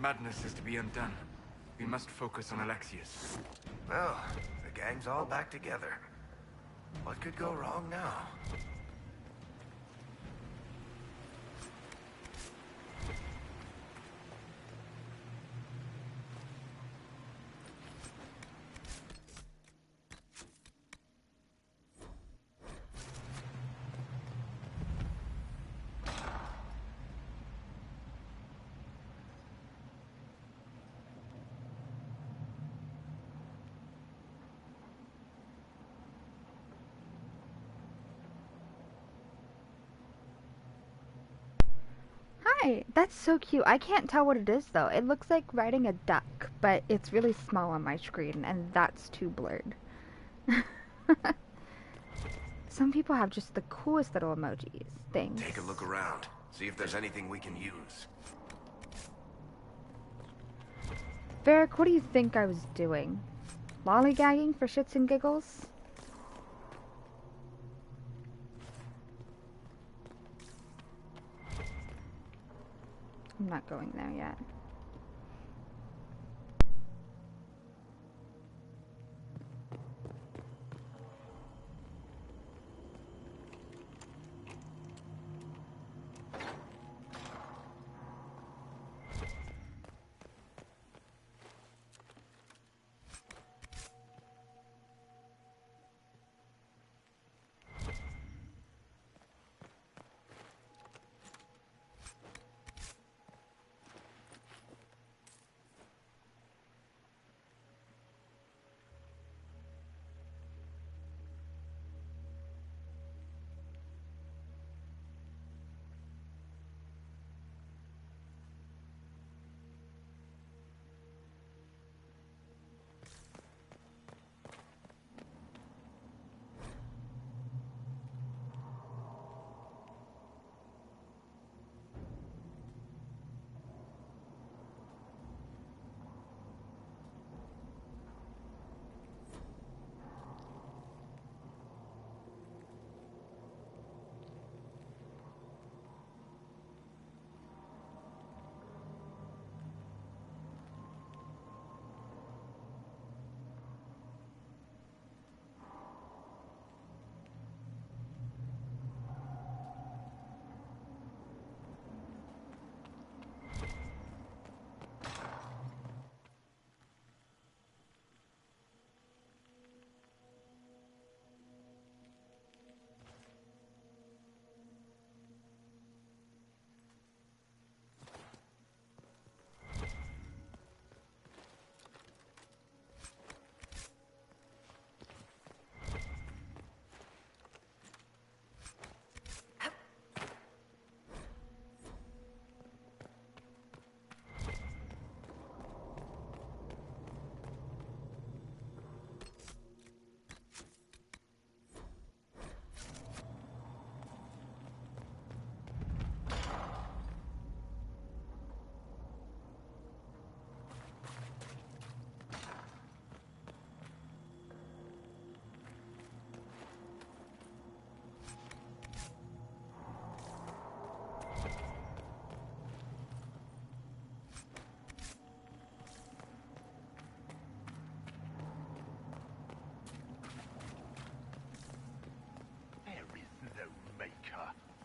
madness is to be undone, we must focus on Alexius. Well, the gang's all back together. What could go wrong now? Hi, that's so cute. I can't tell what it is though. It looks like riding a duck, but it's really small on my screen and that's too blurred. Some people have just the coolest little emojis. Things. Take a look around. See if there's anything we can use. Varric, what do you think I was doing? Lollygagging for shits and giggles? I'm not going there yet.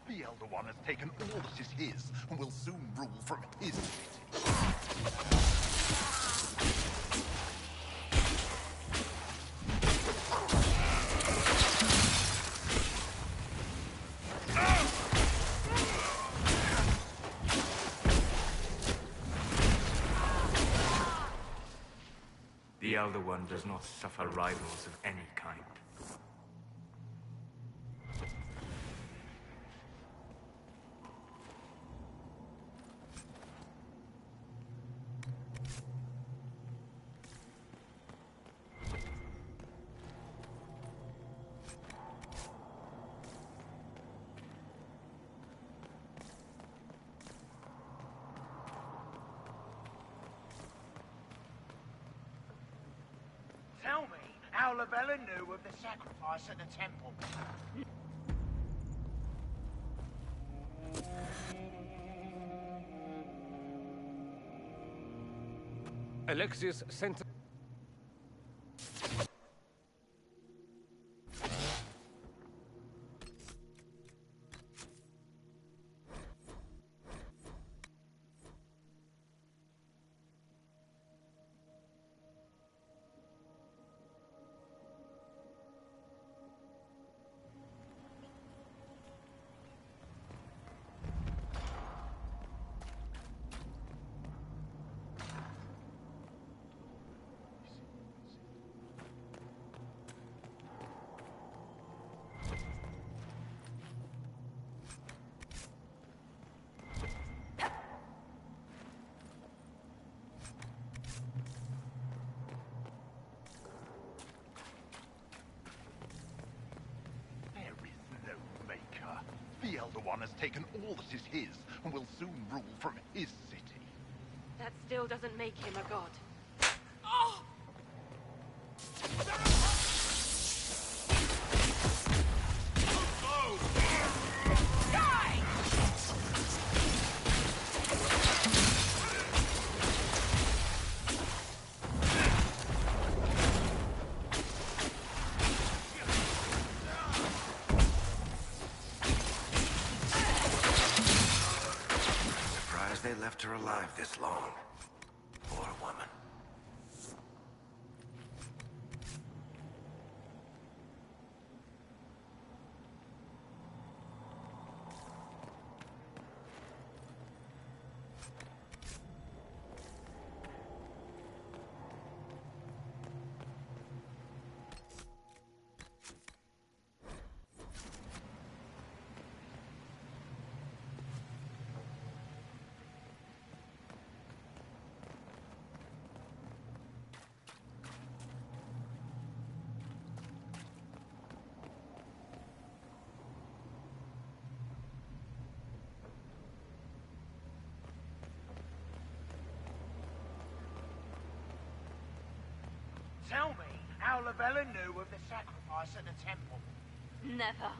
The Elder One has taken all that is his, and will soon rule from his city. The Elder One does not suffer rivals of any kind. Tell me how Labella knew of the sacrifice at the temple. Alexius sent... The Elder One has taken all that is his, and will soon rule from his city. That still doesn't make him a god. They left her alive this long. Poor woman. Tell me how Lavella knew of the sacrifice at the temple. Never.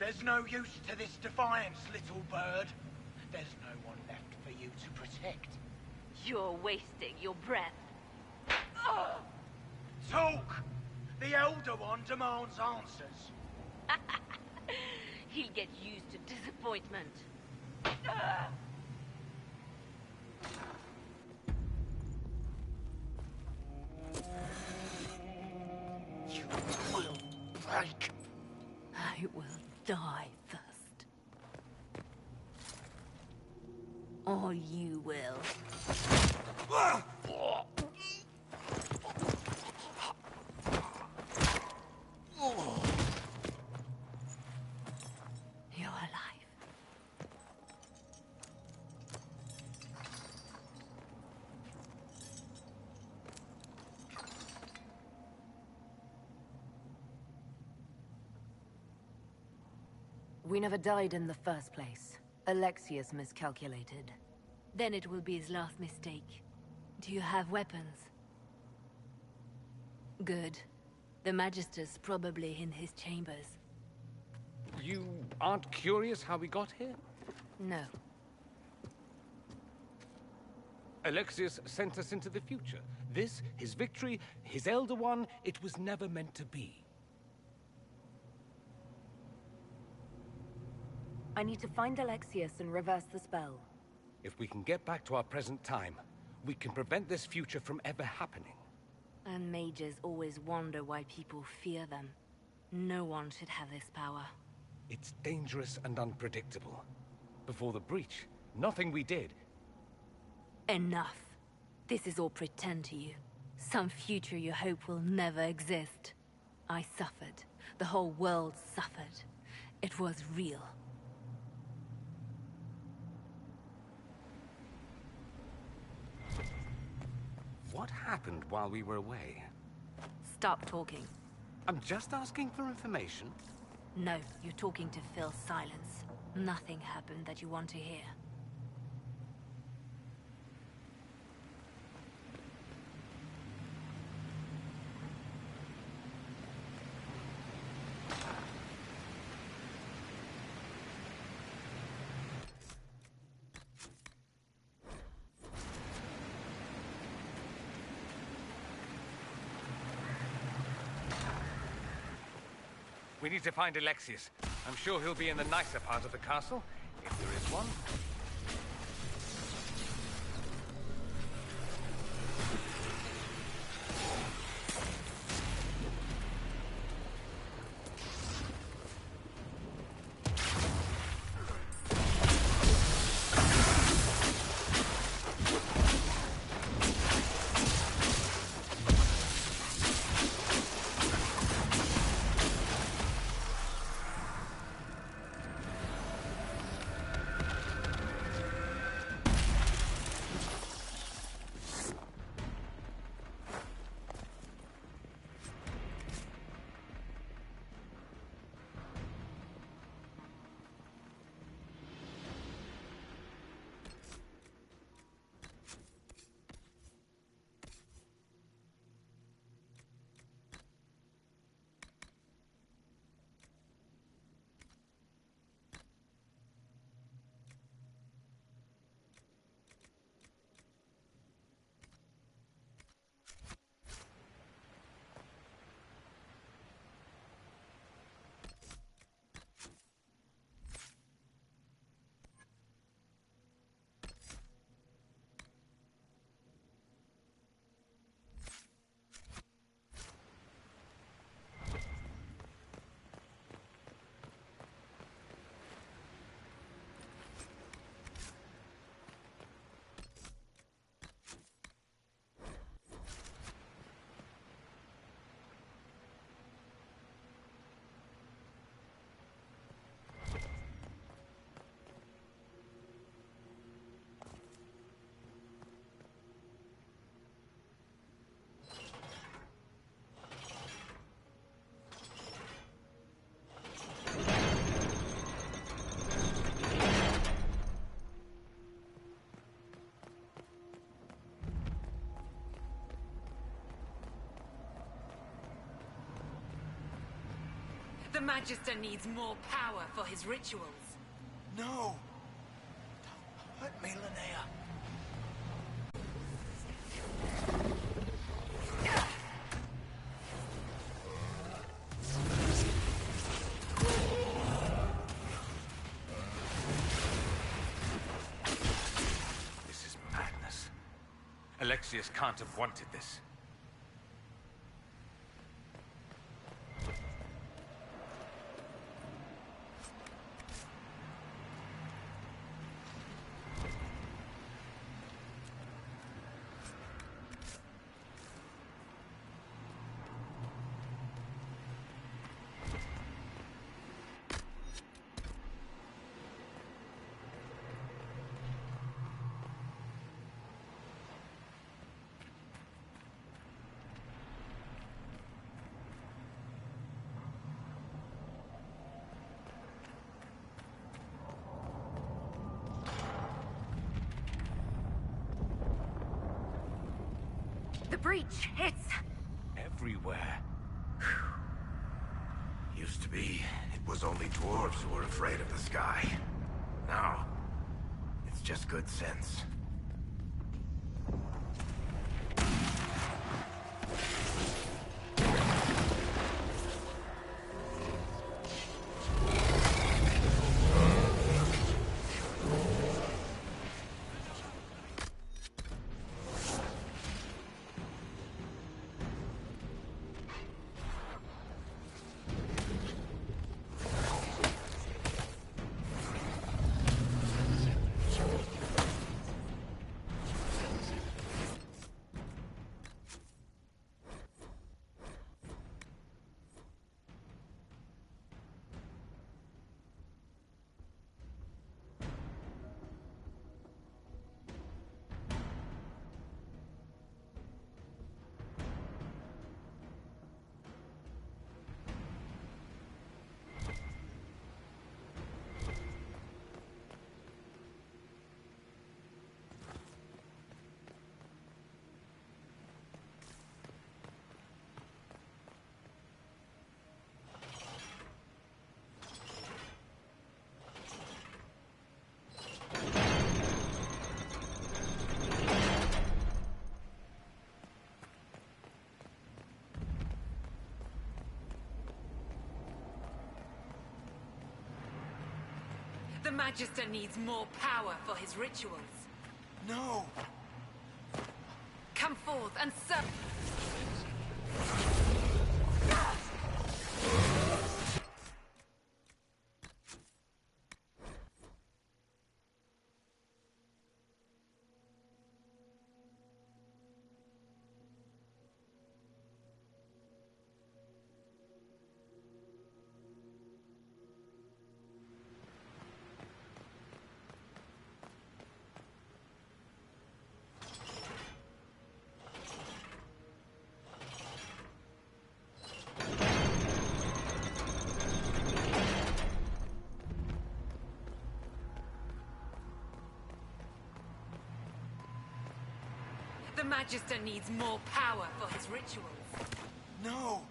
There's no use to this defiance, little bird. There's no one left for you to protect. You're wasting your breath. Talk! The Elder One demands answers. He'll get used to disappointment. You will break. I will die first. Or you will. You're alive. We never died in the first place. Alexius miscalculated. Then it will be his last mistake. Do you have weapons? Good. The Magister's probably in his chambers. You aren't curious how we got here? No. Alexius sent us into the future. This, his victory, his Elder One, it was never meant to be. I need to find Alexius and reverse the spell. If we can get back to our present time, we can prevent this future from ever happening. And mages always wonder why people fear them. No one should have this power. It's dangerous and unpredictable. Before the breach, nothing we did. Enough. This is all pretend to you. Some future you hope will never exist. I suffered. The whole world suffered. It was real. What happened while we were away? Stop talking. I'm just asking for information. No, you're talking to fill silence. Nothing happened that you want to hear. We need to find Alexius. I'm sure he'll be in the nicer part of the castle, if there is one. The Magister needs more power for his rituals. No! Don't hurt me, Linnea. This is madness. Alexius can't have wanted this. The breach, it's... everywhere. Used to be, it was only dwarves who were afraid of the sky. Now, it's just good sense. The Magister needs more power for his rituals. No! Come forth and serve. The Magister needs more power for his rituals. No!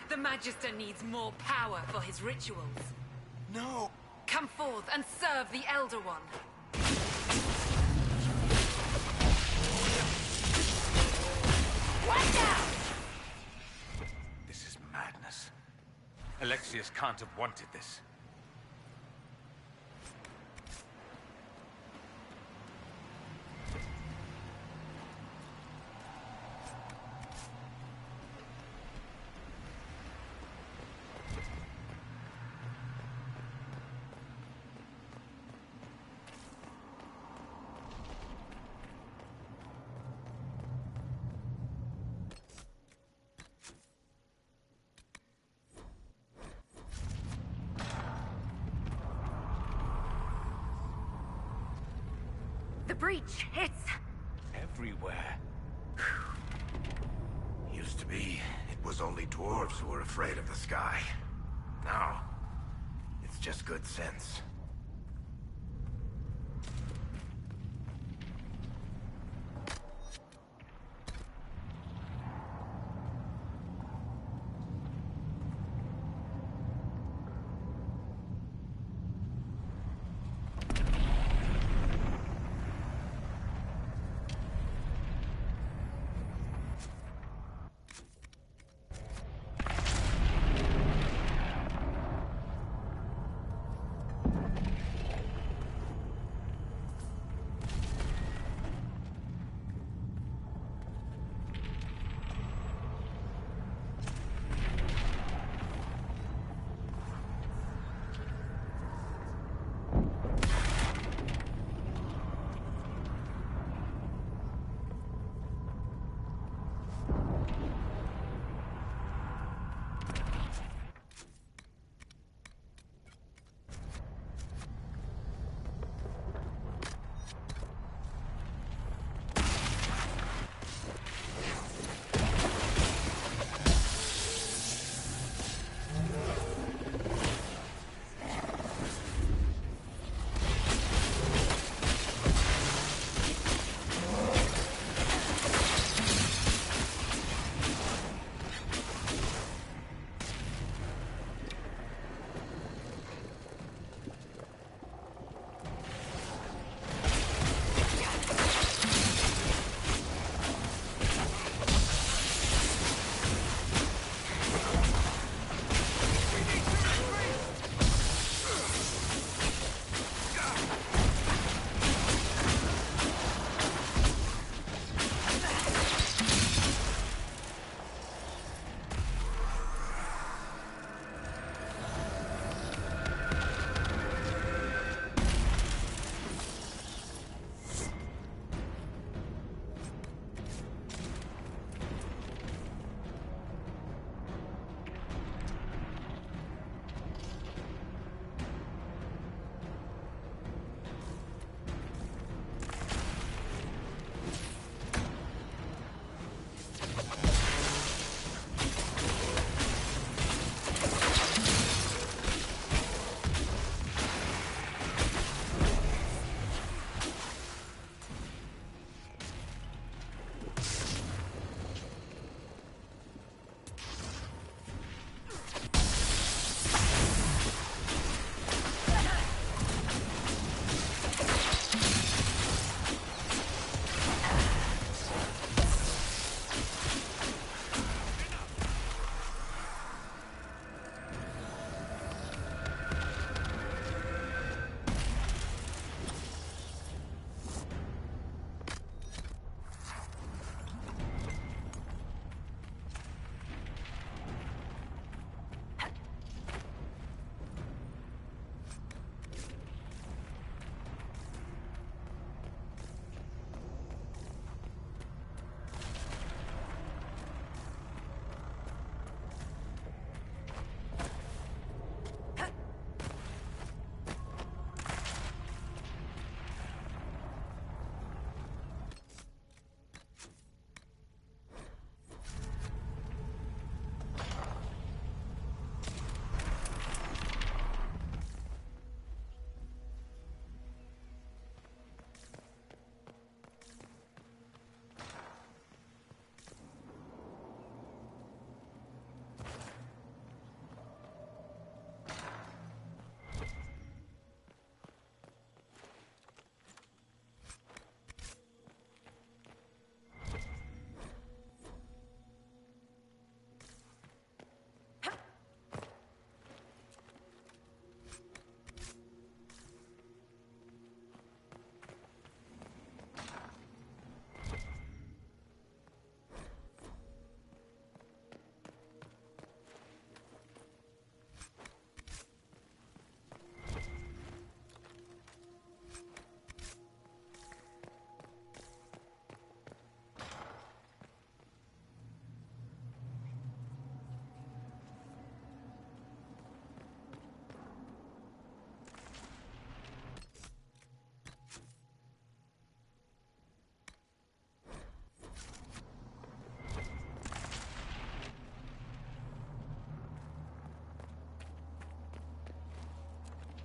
The Magister needs more power for his rituals. No! Come forth and serve the Elder One. Watch out! This is madness. Alexius can't have wanted this. The breach, it's... everywhere. Used to be, it was only dwarves who were afraid of the sky. Now, it's just good sense.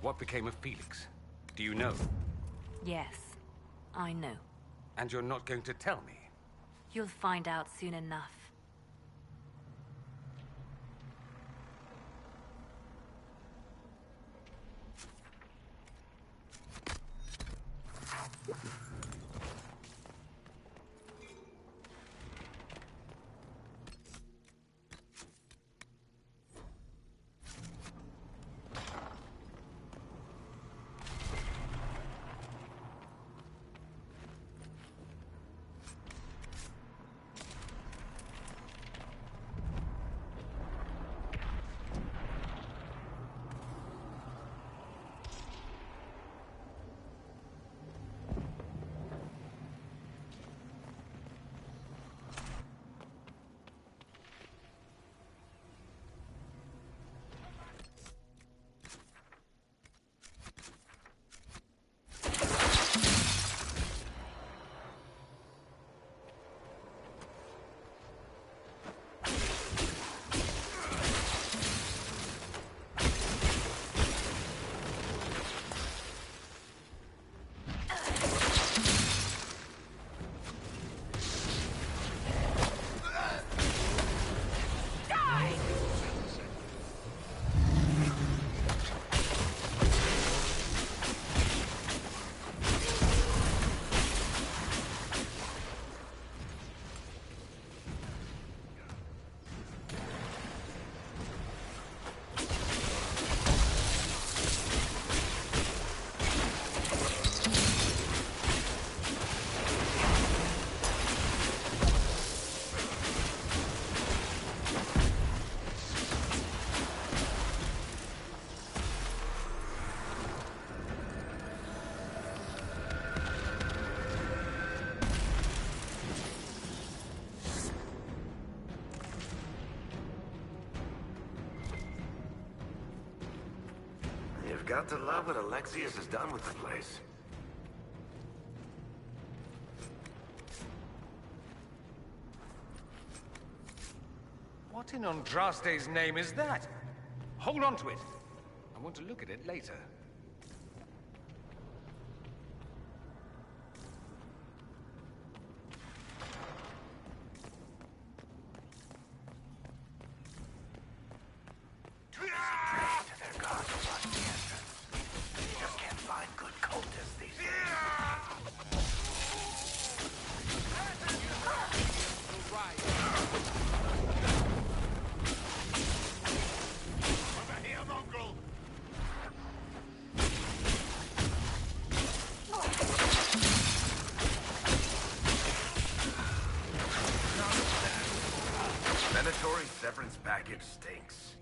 What became of Felix? Do you know? Yes, I know. And you're not going to tell me? You'll find out soon enough. Got to love what Alexius has done with the place. What in Andraste's name is that? Hold on to it. I want to look at it later. Severance package stinks.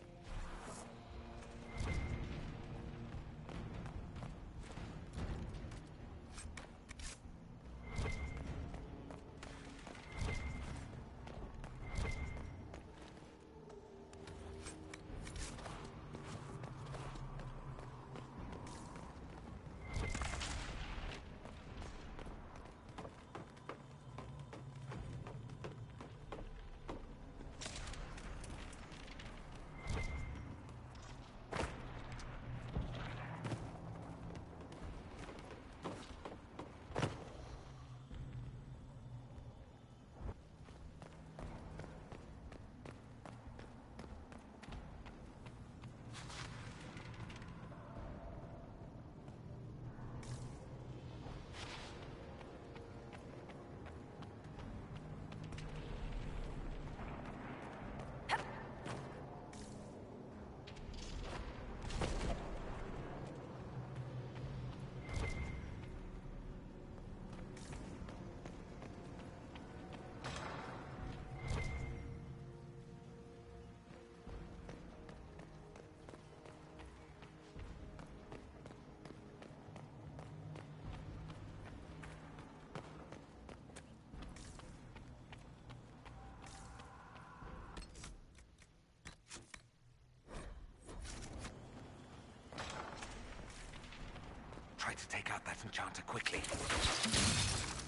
Try to take out that enchanter quickly.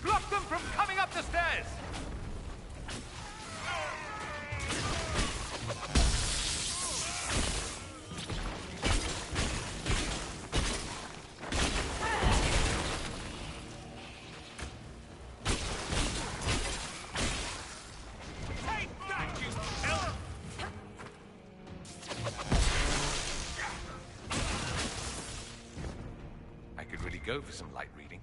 Block them from coming up the stairs! go for some light reading.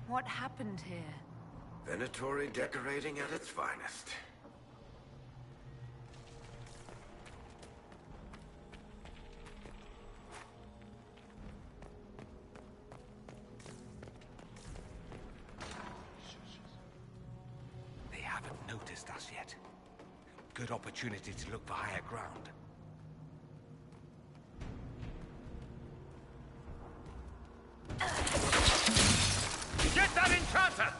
What happened here? Venatori decorating at its finest. They haven't noticed us yet. Good opportunity to look for higher ground. Get that enchanter!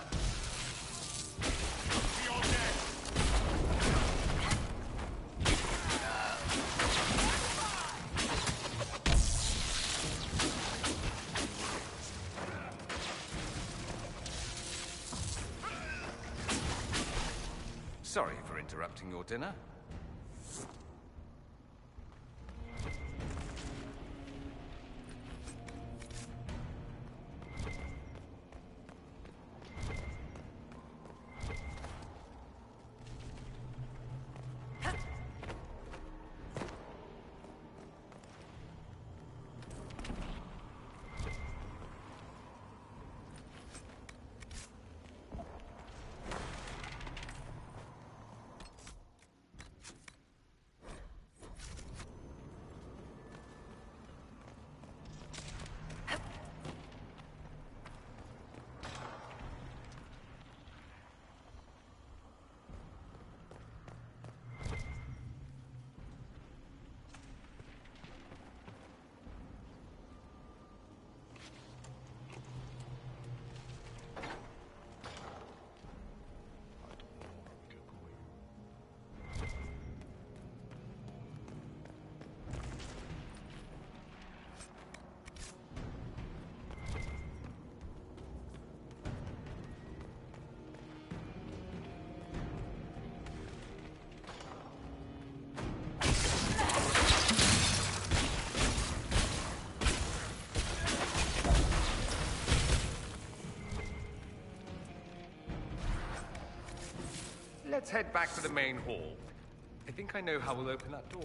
Sorry for interrupting your dinner. Let's head back to the main hall. I think I know how we'll open that door.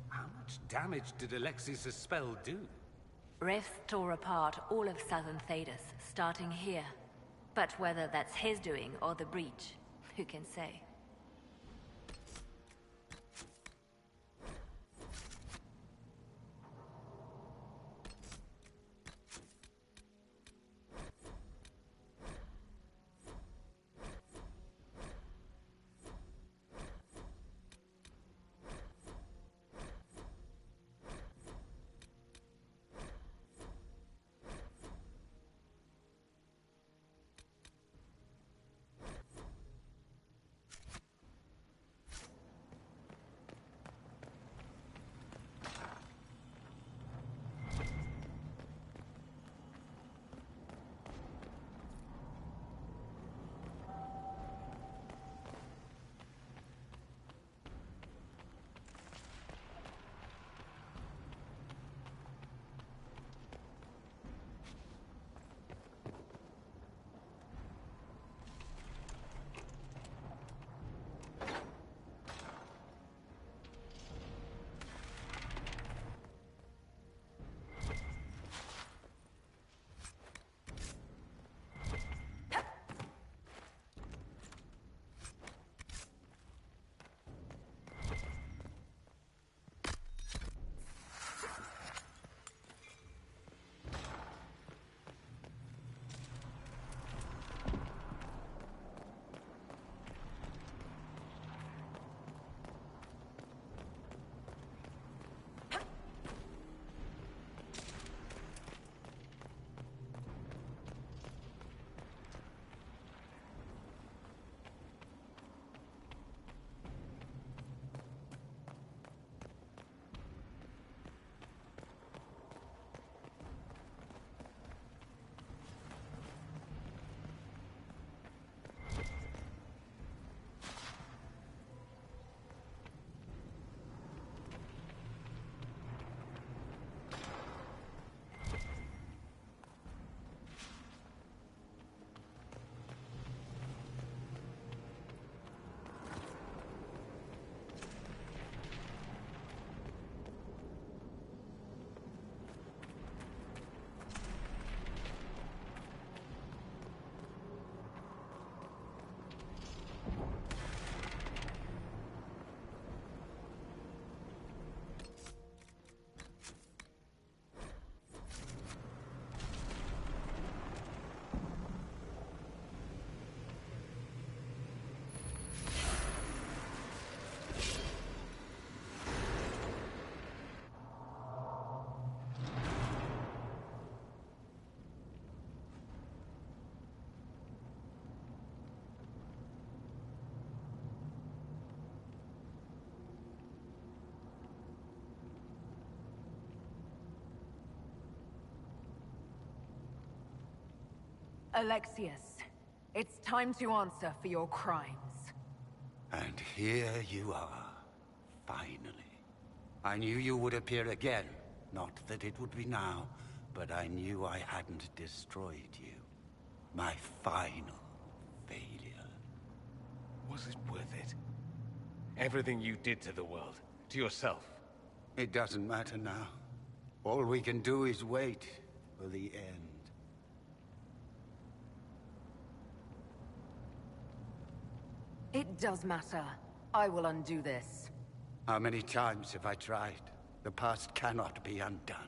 How much damage did Alexius' spell do? Rifts tore apart all of southern Thedas, starting here. But whether that's his doing or the breach, who can say? Alexius, it's time to answer for your crimes. And here you are, finally. I knew you would appear again. Not that it would be now, but I knew I hadn't destroyed you. My final failure. Was it worth it? Everything you did to the world, to yourself. It doesn't matter now. All we can do is wait for the end. It does matter. I will undo this. How many times have I tried? The past cannot be undone.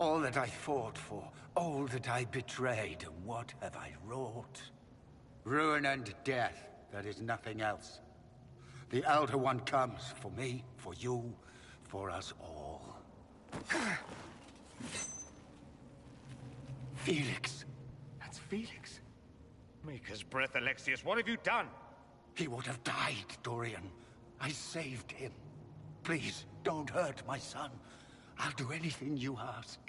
All that I fought for, all that I betrayed, and what have I wrought? Ruin and death, there is nothing else. The Elder One comes for me, for you, for us all. Felix. That's Felix. Maker's breath, Alexius, what have you done? He would have died, Dorian. I saved him. Please, don't hurt my son. I'll do anything you ask.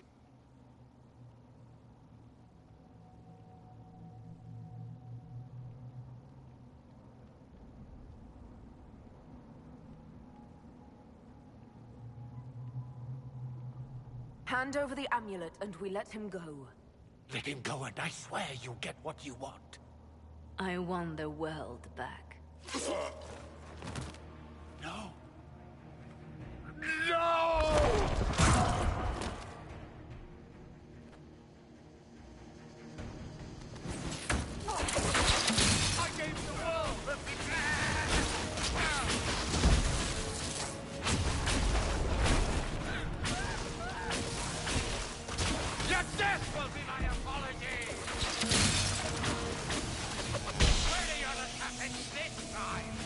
Hand over the amulet and we let him go. Let him go and I swear you'll get what you want. I want the world back. No. No! I gave the world the Your death will be my apology! Where are your assassins this time?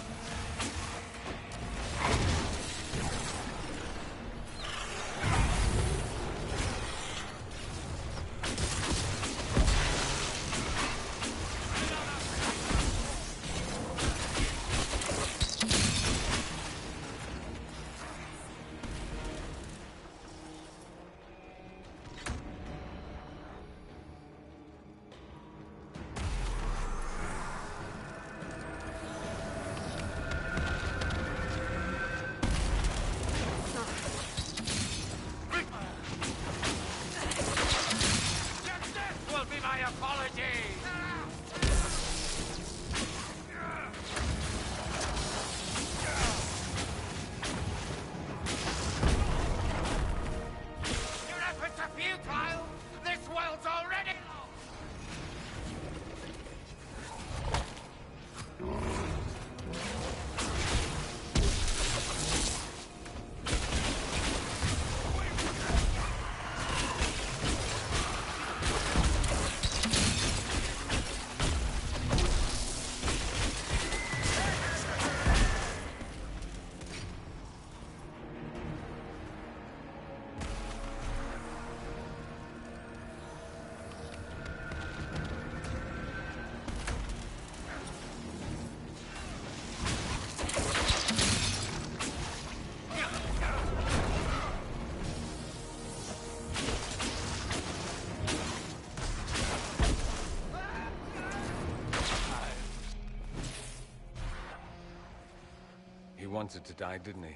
He wanted to die, didn't he?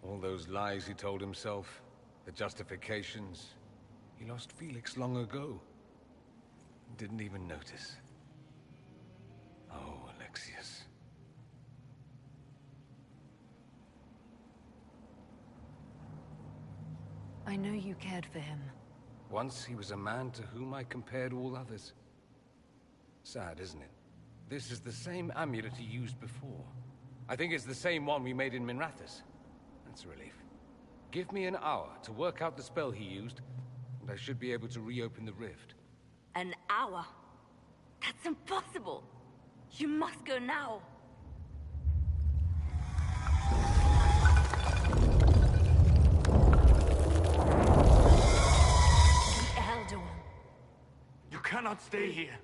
All those lies he told himself, the justifications. He lost Felix long ago. Didn't even notice. Oh, Alexius. I know you cared for him. Once he was a man to whom I compared all others. Sad, isn't it? This is the same amulet he used before. I think it's the same one we made in Minrathous. That's a relief. Give me an hour to work out the spell he used, and I should be able to reopen the rift. An hour? That's impossible! You must go now! The Elder One. You cannot stay here.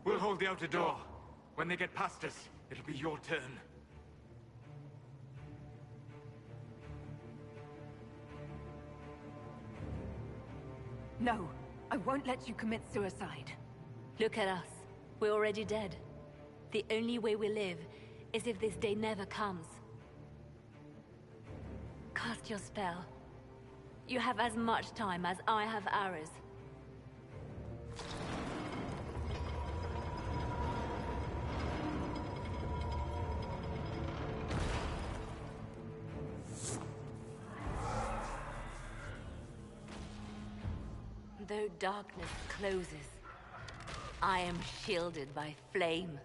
We'll hold the outer door. When they get past us, it'll be your turn. No, I won't let you commit suicide. Look at us. We're already dead. The only way we live is if this day never comes. Cast your spell. You have as much time as I have hours. Though darkness closes, I am shielded by flame.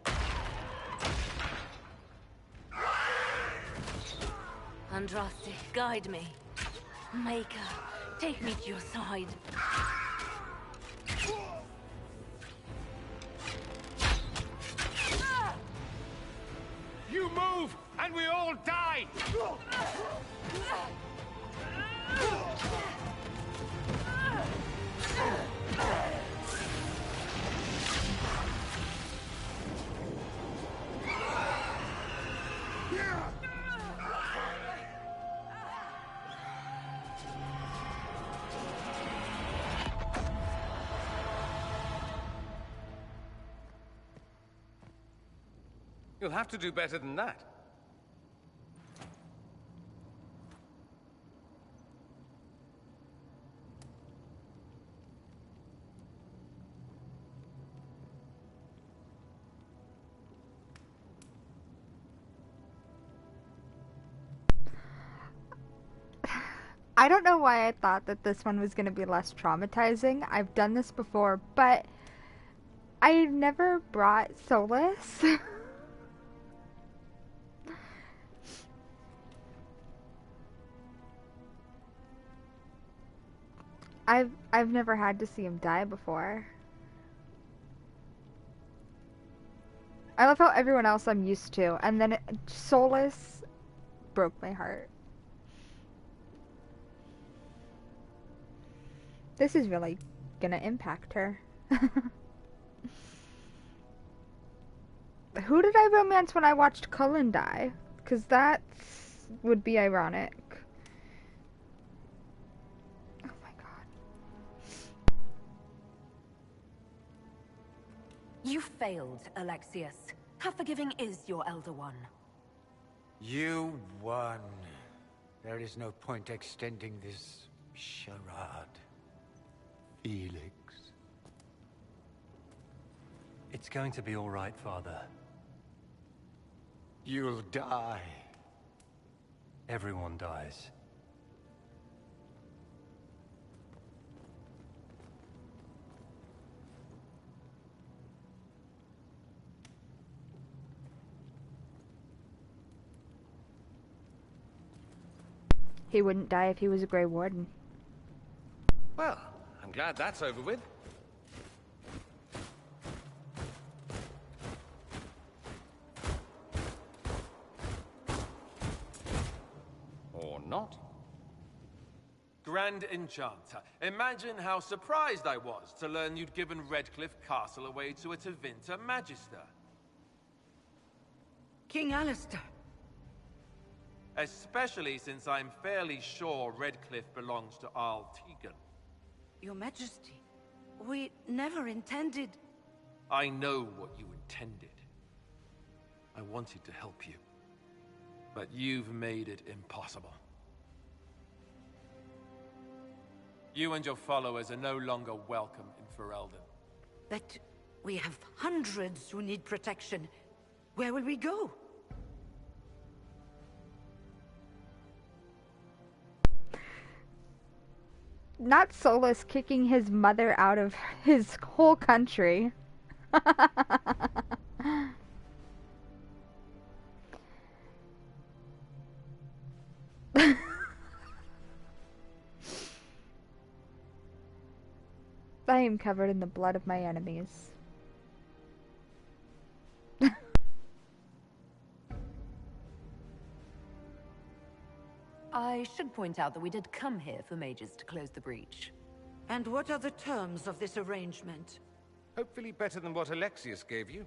Andraste, guide me. Maker, take me to your side. You move, and we all die! You'll have to do better than that. I don't know why I thought that this one was going to be less traumatizing. I've done this before, but I never brought Solas. I've never had to see him die before. I love how everyone else I'm used to, and then Solas broke my heart. This is really gonna impact her. Who did I romance when I watched Cullen die? Because that would be ironic. Oh my god. You failed, Alexius. How forgiving is your Elder One? You won. There is no point extending this charade. Felix. It's going to be all right, Father. You'll die. Everyone dies. He wouldn't die if he was a Grey Warden. Well, I'm glad that's over with. Or not. Grand Enchanter, imagine how surprised I was to learn you'd given Redcliffe Castle away to a Tevinter Magister. King Alistair. Especially since I'm fairly sure Redcliffe belongs to Arl Tegan. Your Majesty, we never intended... I know what you intended. I wanted to help you. But you've made it impossible. You and your followers are no longer welcome in Ferelden. But we have hundreds who need protection. Where will we go? Not Solas kicking his mother out of his whole country. I am covered in the blood of my enemies. I should point out that we did come here for mages to close the breach. And what are the terms of this arrangement? Hopefully better than what Alexius gave you.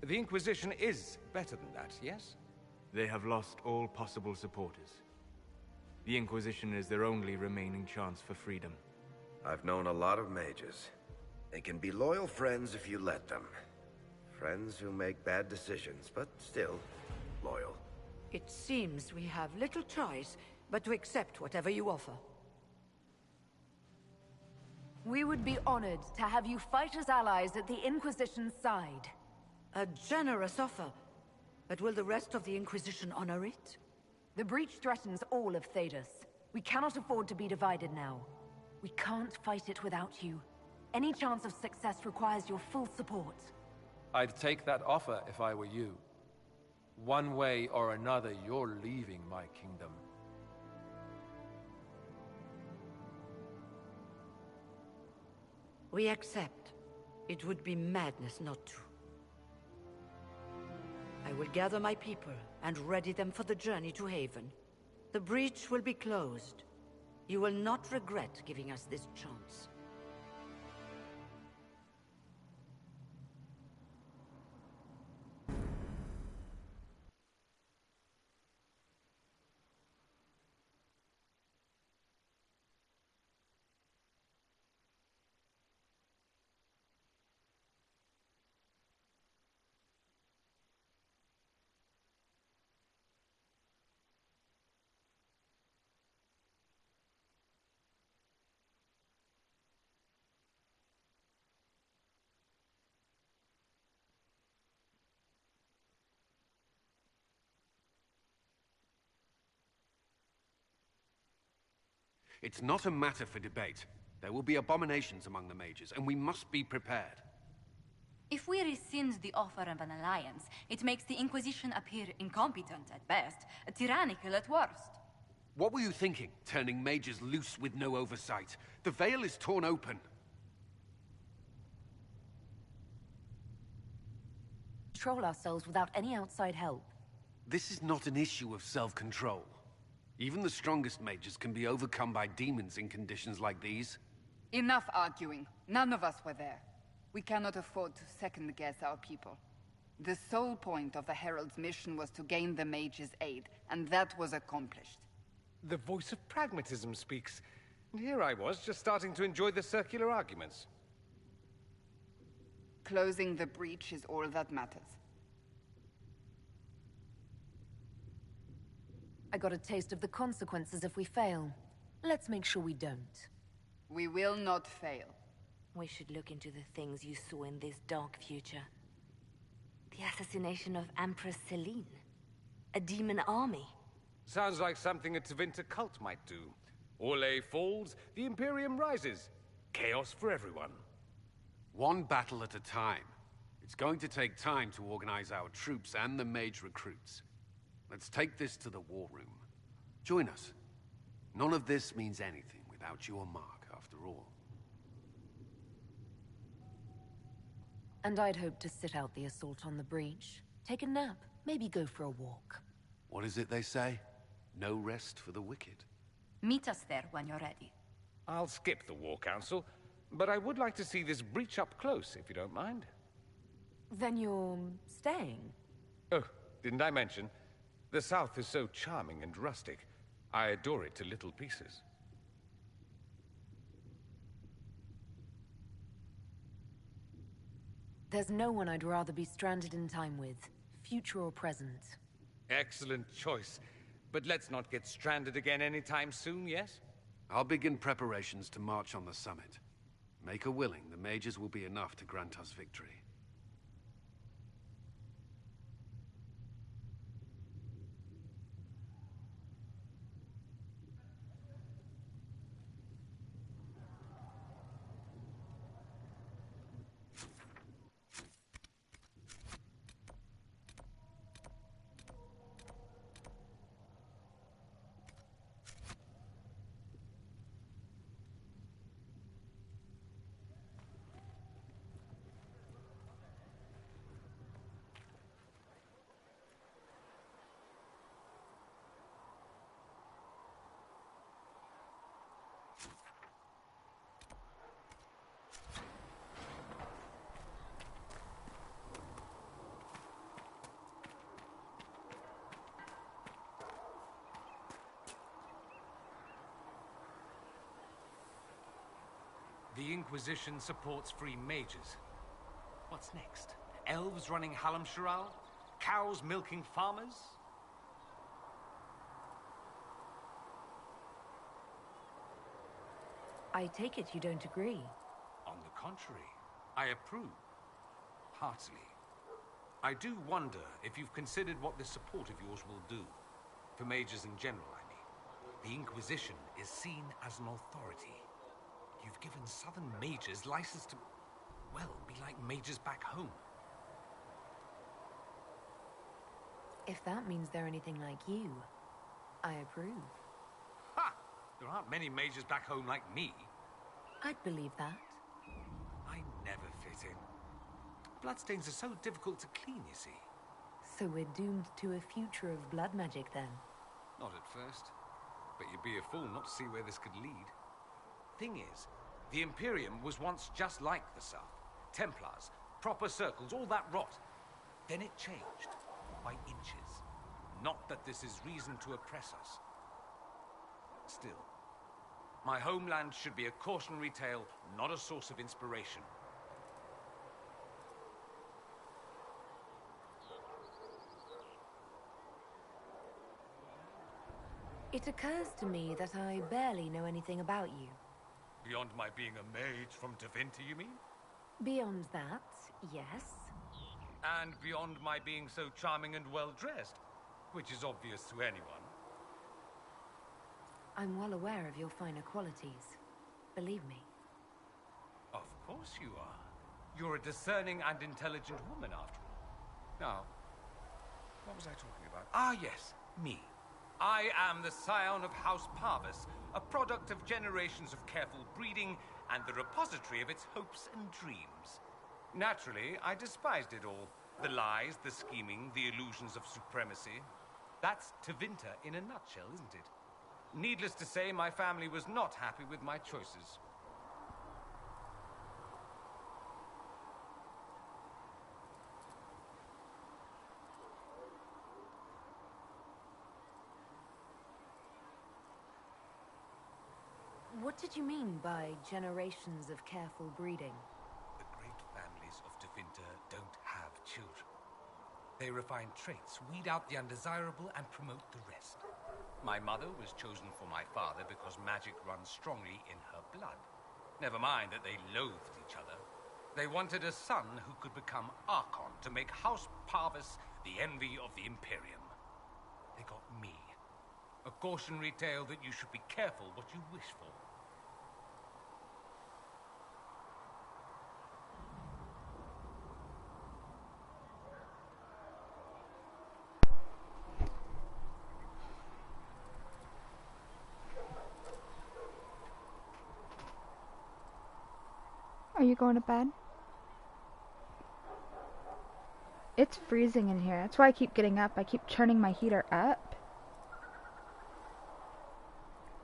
The Inquisition is better than that, yes? They have lost all possible supporters. The Inquisition is their only remaining chance for freedom. I've known a lot of mages. They can be loyal friends if you let them. Friends who make bad decisions, but still loyal. It seems we have little choice but to accept whatever you offer. We would be honored to have you fight as allies at the Inquisition's side. A generous offer. But will the rest of the Inquisition honor it? The breach threatens all of Thedas. We cannot afford to be divided now. We can't fight it without you. Any chance of success requires your full support. I'd take that offer if I were you. One way or another, you're leaving my kingdom. We accept. It would be madness not to. I will gather my people and ready them for the journey to Haven. The breach will be closed. You will not regret giving us this chance. It's not a matter for debate. There will be abominations among the mages, and we must be prepared. If we rescind the offer of an alliance, it makes the Inquisition appear incompetent at best, tyrannical at worst. What were you thinking, turning mages loose with no oversight? The veil is torn open. Control ourselves without any outside help. This is not an issue of self-control. Even the strongest mages can be overcome by demons in conditions like these. Enough arguing. None of us were there. We cannot afford to second-guess our people. The sole point of the Herald's mission was to gain the mage's aid, and that was accomplished. The voice of pragmatism speaks. And here I was, just starting to enjoy the circular arguments. Closing the breach is all that matters. I got a taste of the consequences if we fail. Let's make sure we don't. We will not fail. We should look into the things you saw in this dark future. The assassination of Empress Celine. A demon army. Sounds like something a Tevinter cult might do. Orlais falls, the Imperium rises. Chaos for everyone. One battle at a time. It's going to take time to organize our troops and the mage recruits. Let's take this to the war room. Join us. None of this means anything without your mark, after all. And I'd hoped to sit out the assault on the breach. Take a nap, maybe go for a walk. What is it they say? No rest for the wicked. Meet us there when you're ready. I'll skip the War Council, but I would like to see this breach up close, if you don't mind. Then you're staying? Oh, didn't I mention? The South is so charming and rustic. I adore it to little pieces. There's no one I'd rather be stranded in time with, future or present. Excellent choice. But let's not get stranded again anytime soon, yes? I'll begin preparations to march on the summit. Make her willing, the mages will be enough to grant us victory. The Inquisition supports free mages. What's next? Elves running Halamsharal? Cows milking farmers? I take it you don't agree. On the contrary, I approve. Heartily. I do wonder if you've considered what this support of yours will do. For mages in general, I mean. The Inquisition is seen as an authority. You've given southern mages license to, well, be like mages back home. If that means they're anything like you, I approve. Ha! There aren't many mages back home like me. I'd believe that. I never fit in. Bloodstains are so difficult to clean, you see. So we're doomed to a future of blood magic, then? Not at first. But you'd be a fool not to see where this could lead. Thing is, the Imperium was once just like the South. Templars, proper circles, all that rot. Then it changed. By inches. Not that this is reason to oppress us. Still, my homeland should be a cautionary tale, not a source of inspiration. It occurs to me that I barely know anything about you. Beyond my being a mage from Tevinter, you mean? Beyond that, yes. And beyond my being so charming and well-dressed, which is obvious to anyone. I'm well aware of your finer qualities. Believe me. Of course you are. You're a discerning and intelligent woman, after all. Now, what was I talking about? Ah, yes, me. I am the scion of House Parvis, a product of generations of careful breeding and the repository of its hopes and dreams. Naturally, I despised it all. The lies, the scheming, the illusions of supremacy. That's Tevinter in a nutshell, isn't it? Needless to say, my family was not happy with my choices. What did you mean by generations of careful breeding? The great families of Tevinter don't have children. They refine traits, weed out the undesirable, and promote the rest. My mother was chosen for my father because magic runs strongly in her blood. Never mind that they loathed each other. They wanted a son who could become Archon to make House Parvis the envy of the Imperium. They got me. A cautionary tale that you should be careful what you wish for. Are you going to bed? It's freezing in here. That's why I keep getting up. I keep turning my heater up.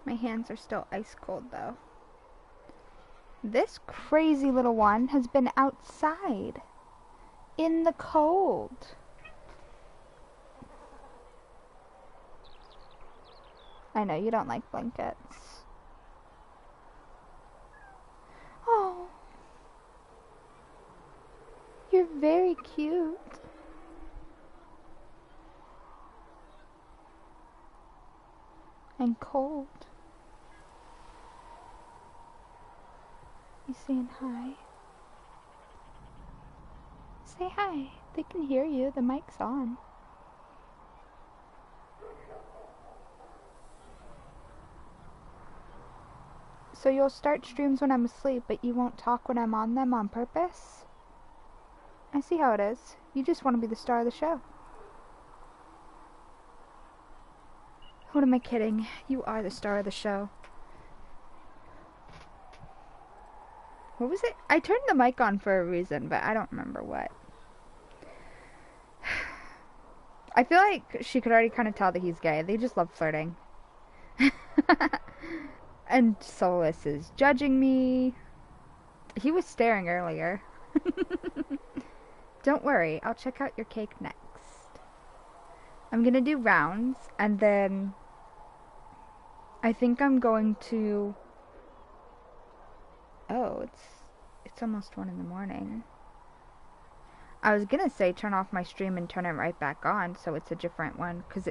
My hands are still ice cold though. This crazy little one has been outside in the cold. I know you don't like blankets. Oh. You're very cute. And cold. You saying hi? Say hi. They can hear you. The mic's on. So you'll start streams when I'm asleep, but you won't talk when I'm on them on purpose? I see how it is. You just want to be the star of the show. What am I kidding? You are the star of the show. What was it? I turned the mic on for a reason, but I don't remember what. I feel like she could already kind of tell that he's gay. They just love flirting. And Solas is judging me. He was staring earlier. Don't worry, I'll check out your cake next. I'm gonna do rounds, and then I think I'm going to... Oh, it's almost 1 in the morning. I was gonna say turn off my stream and turn it right back on so it's a different one, because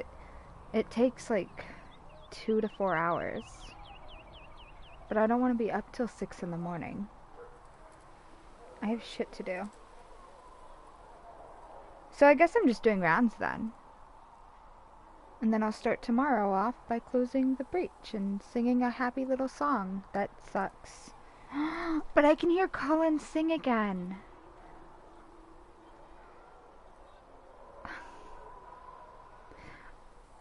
it takes like 2 to 4 hours. But I don't want to be up till 6 in the morning. I have shit to do. So I guess I'm just doing rounds then. And then I'll start tomorrow off by closing the breach and singing a happy little song that sucks. But I can hear Cullen sing again.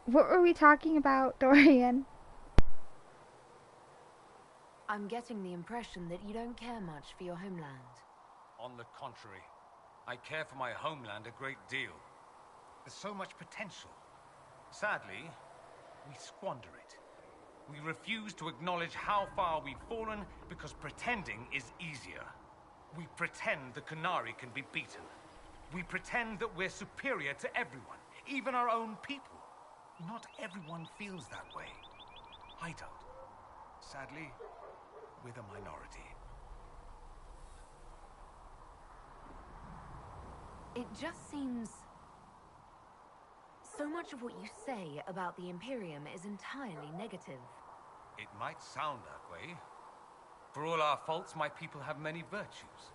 What were we talking about, Dorian? I'm getting the impression that you don't care much for your homeland. On the contrary, I care for my homeland a great deal. There's so much potential. Sadly, we squander it. We refuse to acknowledge how far we've fallen because pretending is easier. We pretend the Qunari can be beaten. We pretend that we're superior to everyone, even our own people. Not everyone feels that way. I don't. Sadly, we're the minority. It just seems... so much of what you say about the Imperium is entirely negative. It might sound that way. For all our faults, my people have many virtues.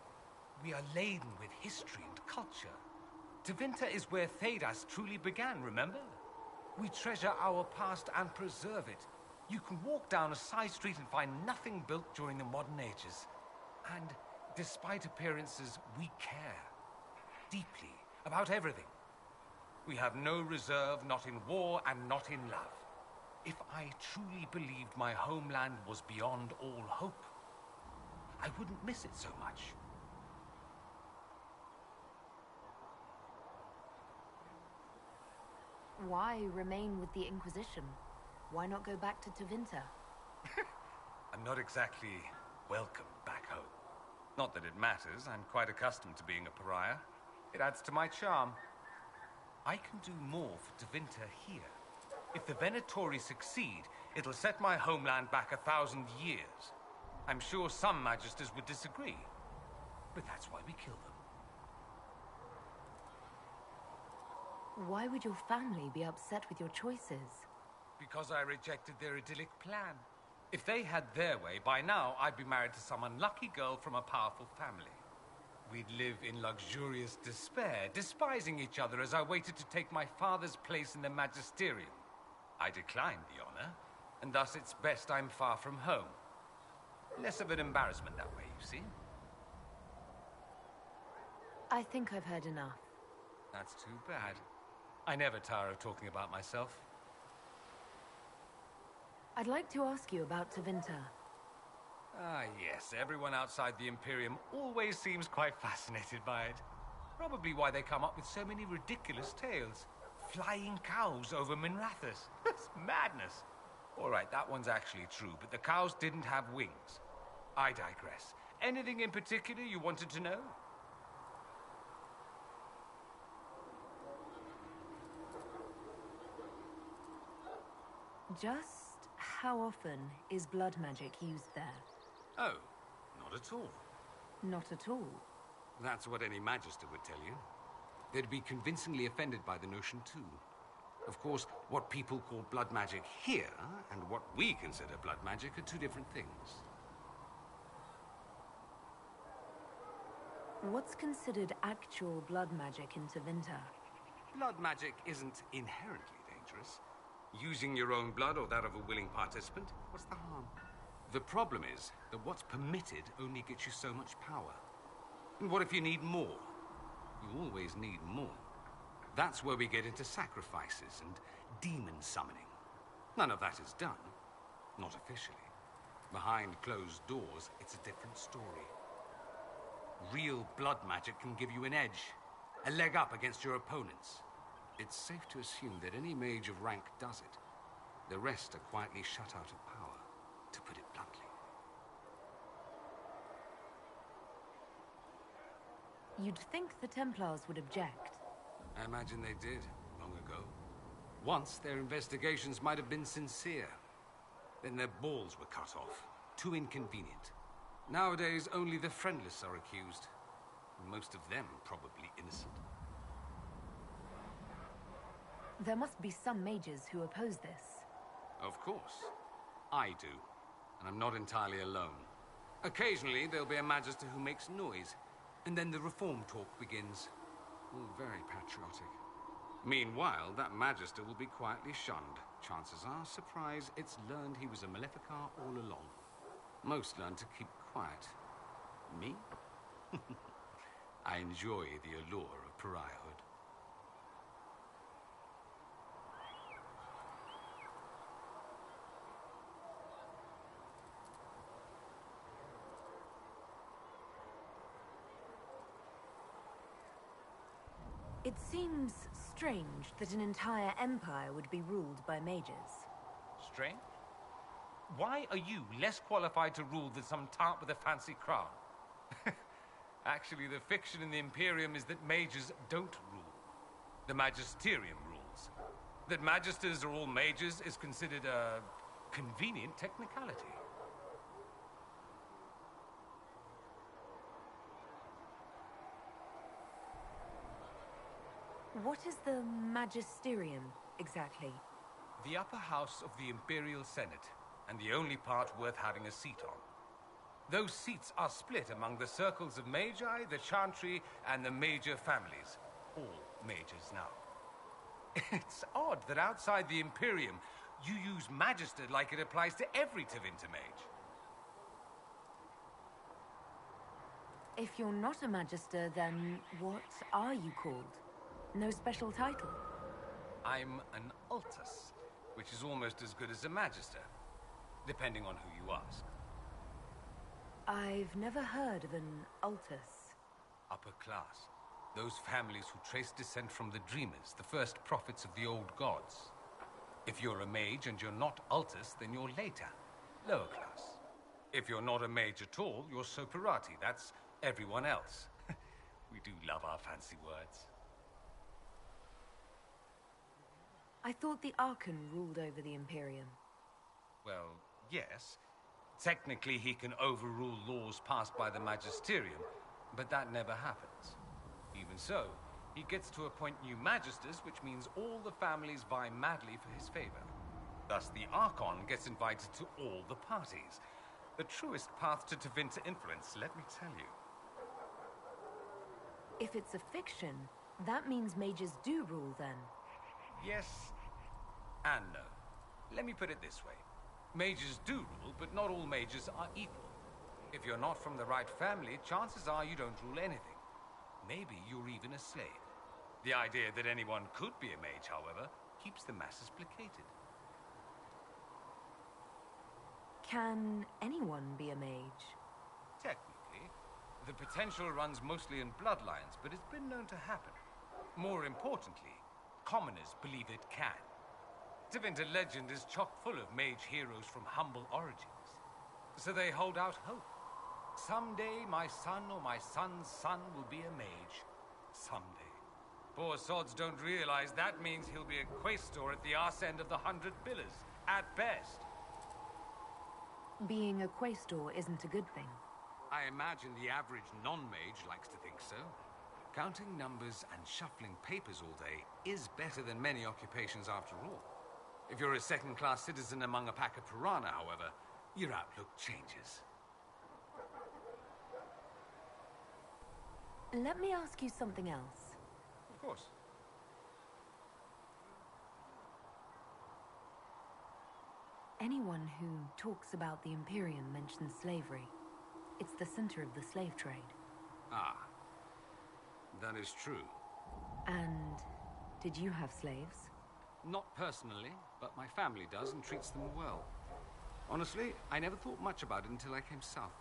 We are laden with history and culture. Tevinter is where Thedas truly began, remember? We treasure our past and preserve it. You can walk down a side street and find nothing built during the modern ages. And despite appearances, we care. Deeply. About everything. We have no reserve, not in war and not in love. If I truly believed my homeland was beyond all hope, I wouldn't miss it so much. Why remain with the Inquisition? Why not go back to Tevinter? I'm not exactly welcome back home. Not that it matters, I'm quite accustomed to being a pariah. It adds to my charm. I can do more for Tevinter here. If the Venatori succeed, it'll set my homeland back 1,000 years. I'm sure some magisters would disagree, but that's why we kill them. Why would your family be upset with your choices? Because I rejected their idyllic plan. If they had their way, by now I'd be married to some unlucky girl from a powerful family. We'd live in luxurious despair, despising each other as I waited to take my father's place in the magisterium. I declined the honor, and thus it's best I'm far from home. Less of an embarrassment that way, you see? I think I've heard enough. That's too bad. I never tire of talking about myself. I'd like to ask you about Tevinter. Ah, yes. Everyone outside the Imperium always seems quite fascinated by it. Probably why they come up with so many ridiculous tales. Flying cows over Minrathous. That's madness. All right, that one's actually true, but the cows didn't have wings. I digress. Anything in particular you wanted to know? Just how often is blood magic used there? Oh, not at all. Not at all. That's what any Magister would tell you. They'd be convincingly offended by the notion too. Of course, what people call blood magic here, and what we consider blood magic, are two different things. What's considered actual blood magic in Tevinter? Blood magic isn't inherently dangerous. Using your own blood or that of a willing participant, what's the harm? The problem is that what's permitted only gets you so much power. And what if you need more? You always need more. That's where we get into sacrifices and demon summoning. None of that is done. Not officially. Behind closed doors, it's a different story. Real blood magic can give you an edge, a leg up against your opponents. It's safe to assume that any mage of rank does it. The rest are quietly shut out of power, to put it bluntly. You'd think the Templars would object. I imagine they did, long ago. Once, their investigations might have been sincere. Then their balls were cut off. Too inconvenient. Nowadays, only the friendless are accused. And most of them probably innocent. There must be some mages who oppose this. Of course. I do. And I'm not entirely alone. Occasionally, there'll be a magister who makes noise. And then the reform talk begins. All very patriotic. Meanwhile, that magister will be quietly shunned. Chances are, surprise, it's learned he was a Maleficar all along. Most learn to keep quiet. Me? I enjoy the allure of pariahhood. It seems strange that an entire empire would be ruled by mages. Strange? Why are you less qualified to rule than some tart with a fancy crown? Actually, the fiction in the Imperium is that mages don't rule. The Magisterium rules. That magisters are all mages is considered a convenient technicality. What is the Magisterium, exactly? The upper house of the Imperial Senate, and the only part worth having a seat on. Those seats are split among the circles of Magi, the Chantry, and the major families. All mages now. It's odd that outside the Imperium, you use Magister like it applies to every Tevinter mage. If you're not a Magister, then what are you called? No special title? I'm an Altus, which is almost as good as a Magister, depending on who you ask. I've never heard of an Altus. Upper class. Those families who trace descent from the Dreamers, the first prophets of the old gods. If you're a mage and you're not Altus, then you're later, lower class. If you're not a mage at all, you're Soperati. That's everyone else. We do love our fancy words. I thought the Archon ruled over the Imperium. Well, yes. Technically, he can overrule laws passed by the Magisterium, but that never happens. Even so, he gets to appoint new Magisters, which means all the families vie madly for his favor. Thus, the Archon gets invited to all the parties. The truest path to Tevinter influence, let me tell you. If it's a fiction, that means mages do rule then. Yes and no. Let me put it this way. Mages do rule, but not all mages are equal. If you're not from the right family, chances are you don't rule anything. Maybe you're even a slave. The idea that anyone could be a mage, however, keeps the masses placated. Can anyone be a mage? Technically. The potential runs mostly in bloodlines, but it's been known to happen. More importantly, commoners believe it can. Tevinter legend is chock full of mage heroes from humble origins. So they hold out hope. Someday my son or my son's son will be a mage. Someday. Poor sods don't realize that means he'll be a quaestor at the arse end of the 100 Pillars, at best. Being a quaestor isn't a good thing. I imagine the average non-mage likes to think so. Counting numbers and shuffling papers all day is better than many occupations after all. If you're a second-class citizen among a pack of piranha, however, your outlook changes. Let me ask you something else. Of course. Anyone who talks about the Imperium mentions slavery. It's the center of the slave trade. Ah. That is true. And did you have slaves? Not personally, but my family does and treats them well. Honestly, I never thought much about it until I came south.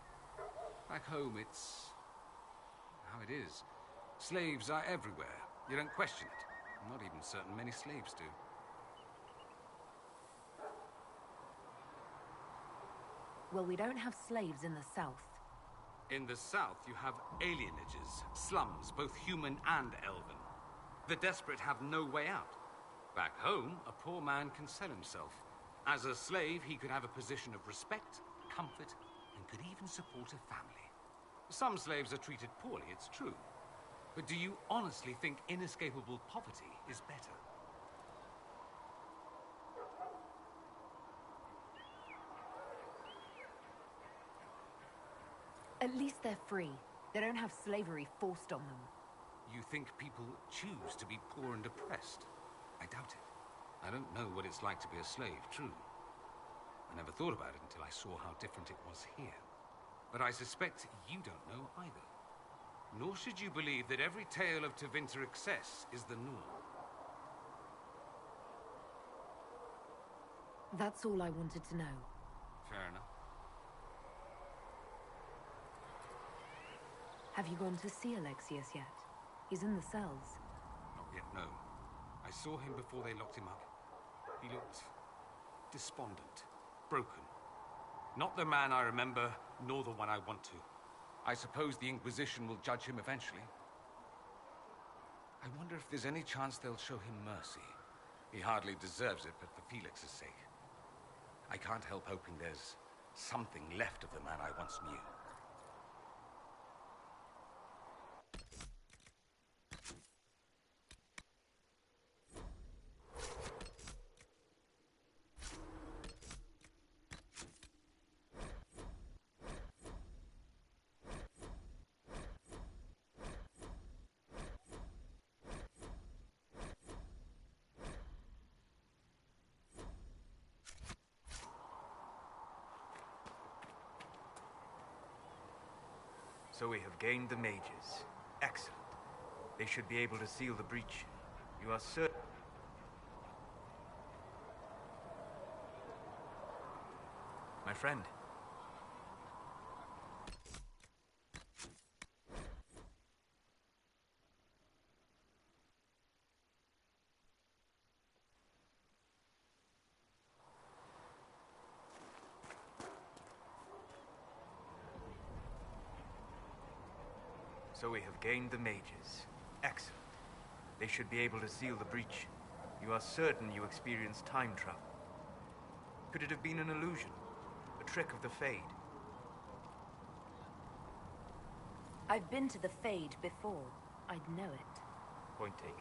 Back home, it's how it is. Slaves are everywhere. You don't question it. I'm not even certain many slaves do. Well, we don't have slaves in the south. In the south, you have alienages, slums, both human and elven. The desperate have no way out. Back home, a poor man can sell himself. As a slave, he could have a position of respect, comfort, and could even support a family. Some slaves are treated poorly, it's true. But do you honestly think inescapable poverty is better? At least they're free. They don't have slavery forced on them. You think people choose to be poor and oppressed? I doubt it. I don't know what it's like to be a slave, true. I never thought about it until I saw how different it was here. But I suspect you don't know either. Nor should you believe that every tale of Tevinter excess is the norm. That's all I wanted to know. Fair enough. Have you gone to see Alexius yet? He's in the cells. Not yet, no. I saw him before they locked him up. He looked despondent, broken. Not the man I remember, nor the one I want to. I suppose the Inquisition will judge him eventually. I wonder if there's any chance they'll show him mercy. He hardly deserves it, but for Felix's sake. I can't help hoping there's something left of the man I once knew. So we have gained the mages. Excellent. They should be able to seal the breach. You are certain... My friend. So we have gained the mages. Excellent. They should be able to seal the breach. You are certain you experienced time travel. Could it have been an illusion? A trick of the Fade? I've been to the Fade before. I'd know it. Point taken.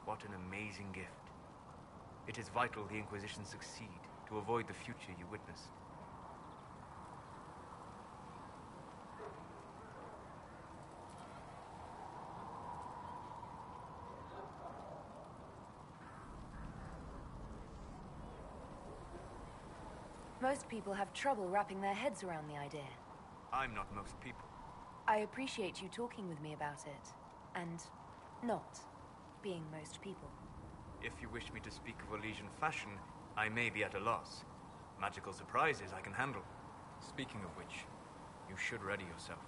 What an amazing gift. It is vital the Inquisition succeed to avoid the future you witnessed. Most people have trouble wrapping their heads around the idea. I'm not most people. I appreciate you talking with me about it, and not being most people. If you wish me to speak of Elysian fashion, I may be at a loss. Magical surprises I can handle. Speaking of which, you should ready yourself.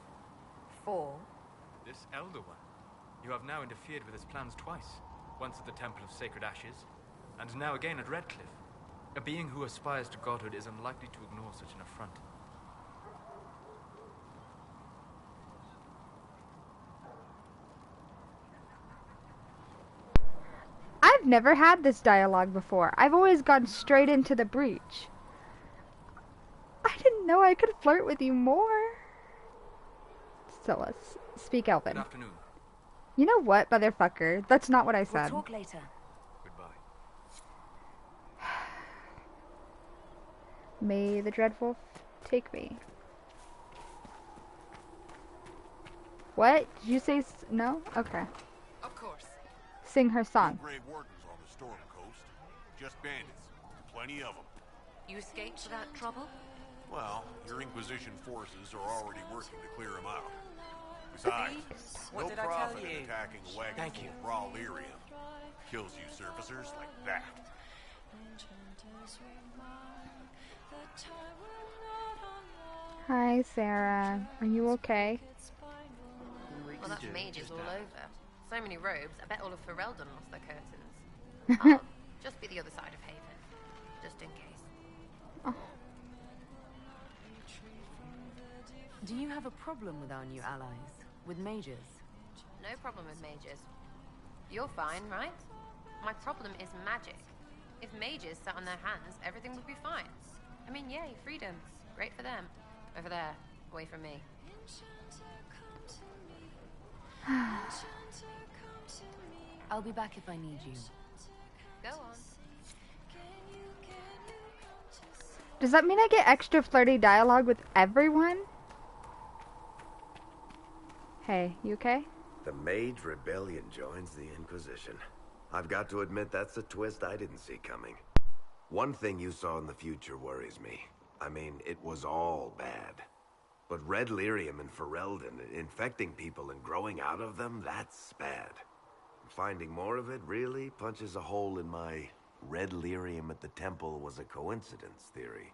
For? This Elder One. You have now interfered with his plans twice. Once at the Temple of Sacred Ashes, and now again at Redcliffe. A being who aspires to godhood is unlikely to ignore such an affront. I've never had this dialogue before. I've always gone straight into the breach. I didn't know I could flirt with you more. Solas, speak Elven. Good afternoon. You know what, motherfucker? That's not what I said. We'll talk later. May the Dreadwolf take me. What? Did you say no? Okay. Of course. Sing her song. No Grey Wardens on the Storm Coast. Just bandits. Plenty of them. You escaped that trouble? Well, your Inquisition forces are already working to clear them out. Besides, What no did I profit tell in you? attacking a wagon Thank full you. of raw lyrium. Kills you surfacers like that. Hi, Sera. Are you okay? Well, that's mages all over. So many robes, I bet all of Ferelden lost their curtains. I'll just be the other side of Haven, just in case. Oh. Do you have a problem with our new allies? With mages? No problem with mages. You're fine, right? My problem is magic. If mages sat on their hands, everything would be fine. I mean, yay, freedom. Great for them. Over there, away from me. I'll be back if I need you. Go on. Does that mean I get extra flirty dialogue with everyone? Hey, you okay? The Mage Rebellion joins the Inquisition. I've got to admit that's a twist I didn't see coming. One thing you saw in the future worries me. I mean, it was all bad. But red lyrium and Ferelden, infecting people and growing out of them, that's bad. Finding more of it really punches a hole in my red lyrium at the temple was a coincidence theory.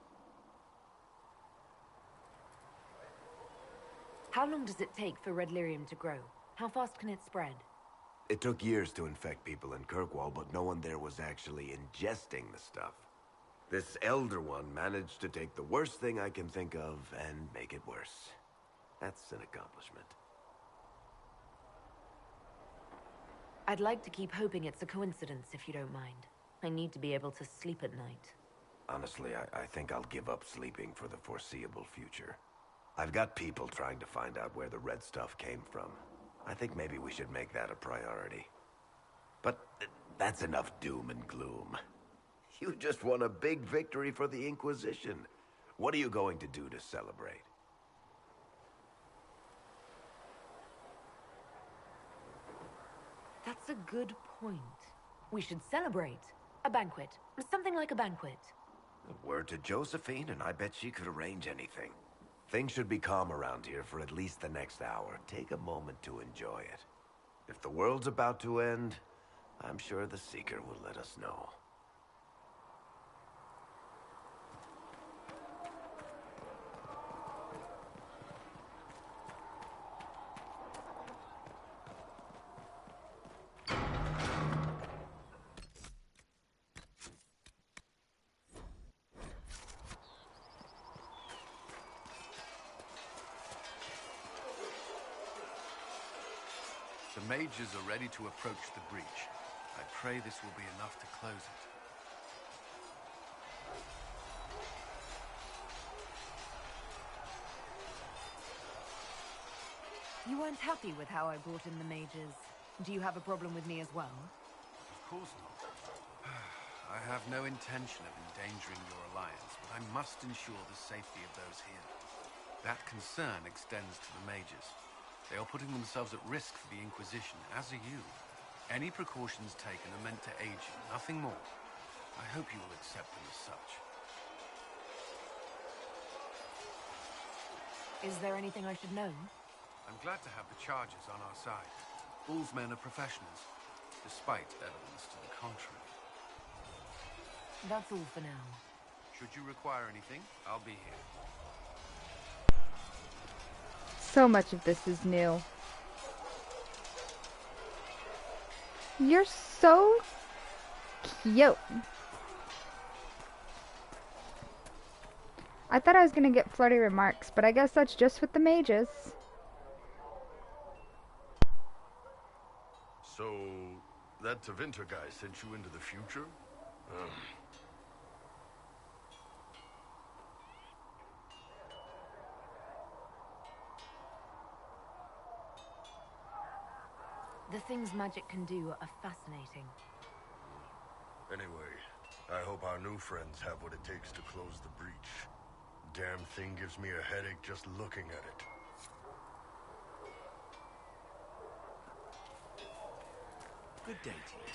How long does it take for red lyrium to grow? How fast can it spread? It took years to infect people in Kirkwall, but no one there was actually ingesting the stuff. This Elder One managed to take the worst thing I can think of and make it worse. That's an accomplishment. I'd like to keep hoping it's a coincidence, if you don't mind. I need to be able to sleep at night. Honestly, I think I'll give up sleeping for the foreseeable future. I've got people trying to find out where the red stuff came from. I think maybe we should make that a priority. But that's enough doom and gloom. You just won a big victory for the Inquisition. What are you going to do to celebrate? That's a good point. We should celebrate. A banquet. Something like a banquet. A word to Josephine, and I bet she could arrange anything. Things should be calm around here for at least the next hour. Take a moment to enjoy it. If the world's about to end, I'm sure the Seeker will let us know. The mages are ready to approach the breach. I pray this will be enough to close it. You weren't happy with how I brought in the mages. Do you have a problem with me as well? Of course not. I have no intention of endangering your alliance, but I must ensure the safety of those here. That concern extends to the mages. They are putting themselves at risk for the Inquisition, as are you. Any precautions taken are meant to aid you, nothing more. I hope you will accept them as such. Is there anything I should know? I'm glad to have the charges on our side. All's men are professionals, despite evidence to the contrary. That's all for now. Should you require anything, I'll be here. So much of this is new. You're so cute. I thought I was gonna get flirty remarks, but I guess that's just with the mages. So, that Tevinter guy sent you into the future? The things magic can do are fascinating. Anyway, I hope our new friends have what it takes to close the breach. Damn thing gives me a headache just looking at it. Good day to you.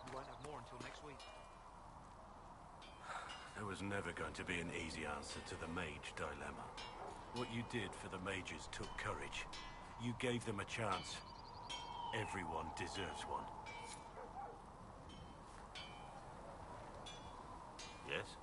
You won't have more until next week. There was never going to be an easy answer to the Mage dilemma. What you did for the mages took courage. You gave them a chance. Everyone deserves one. Yes?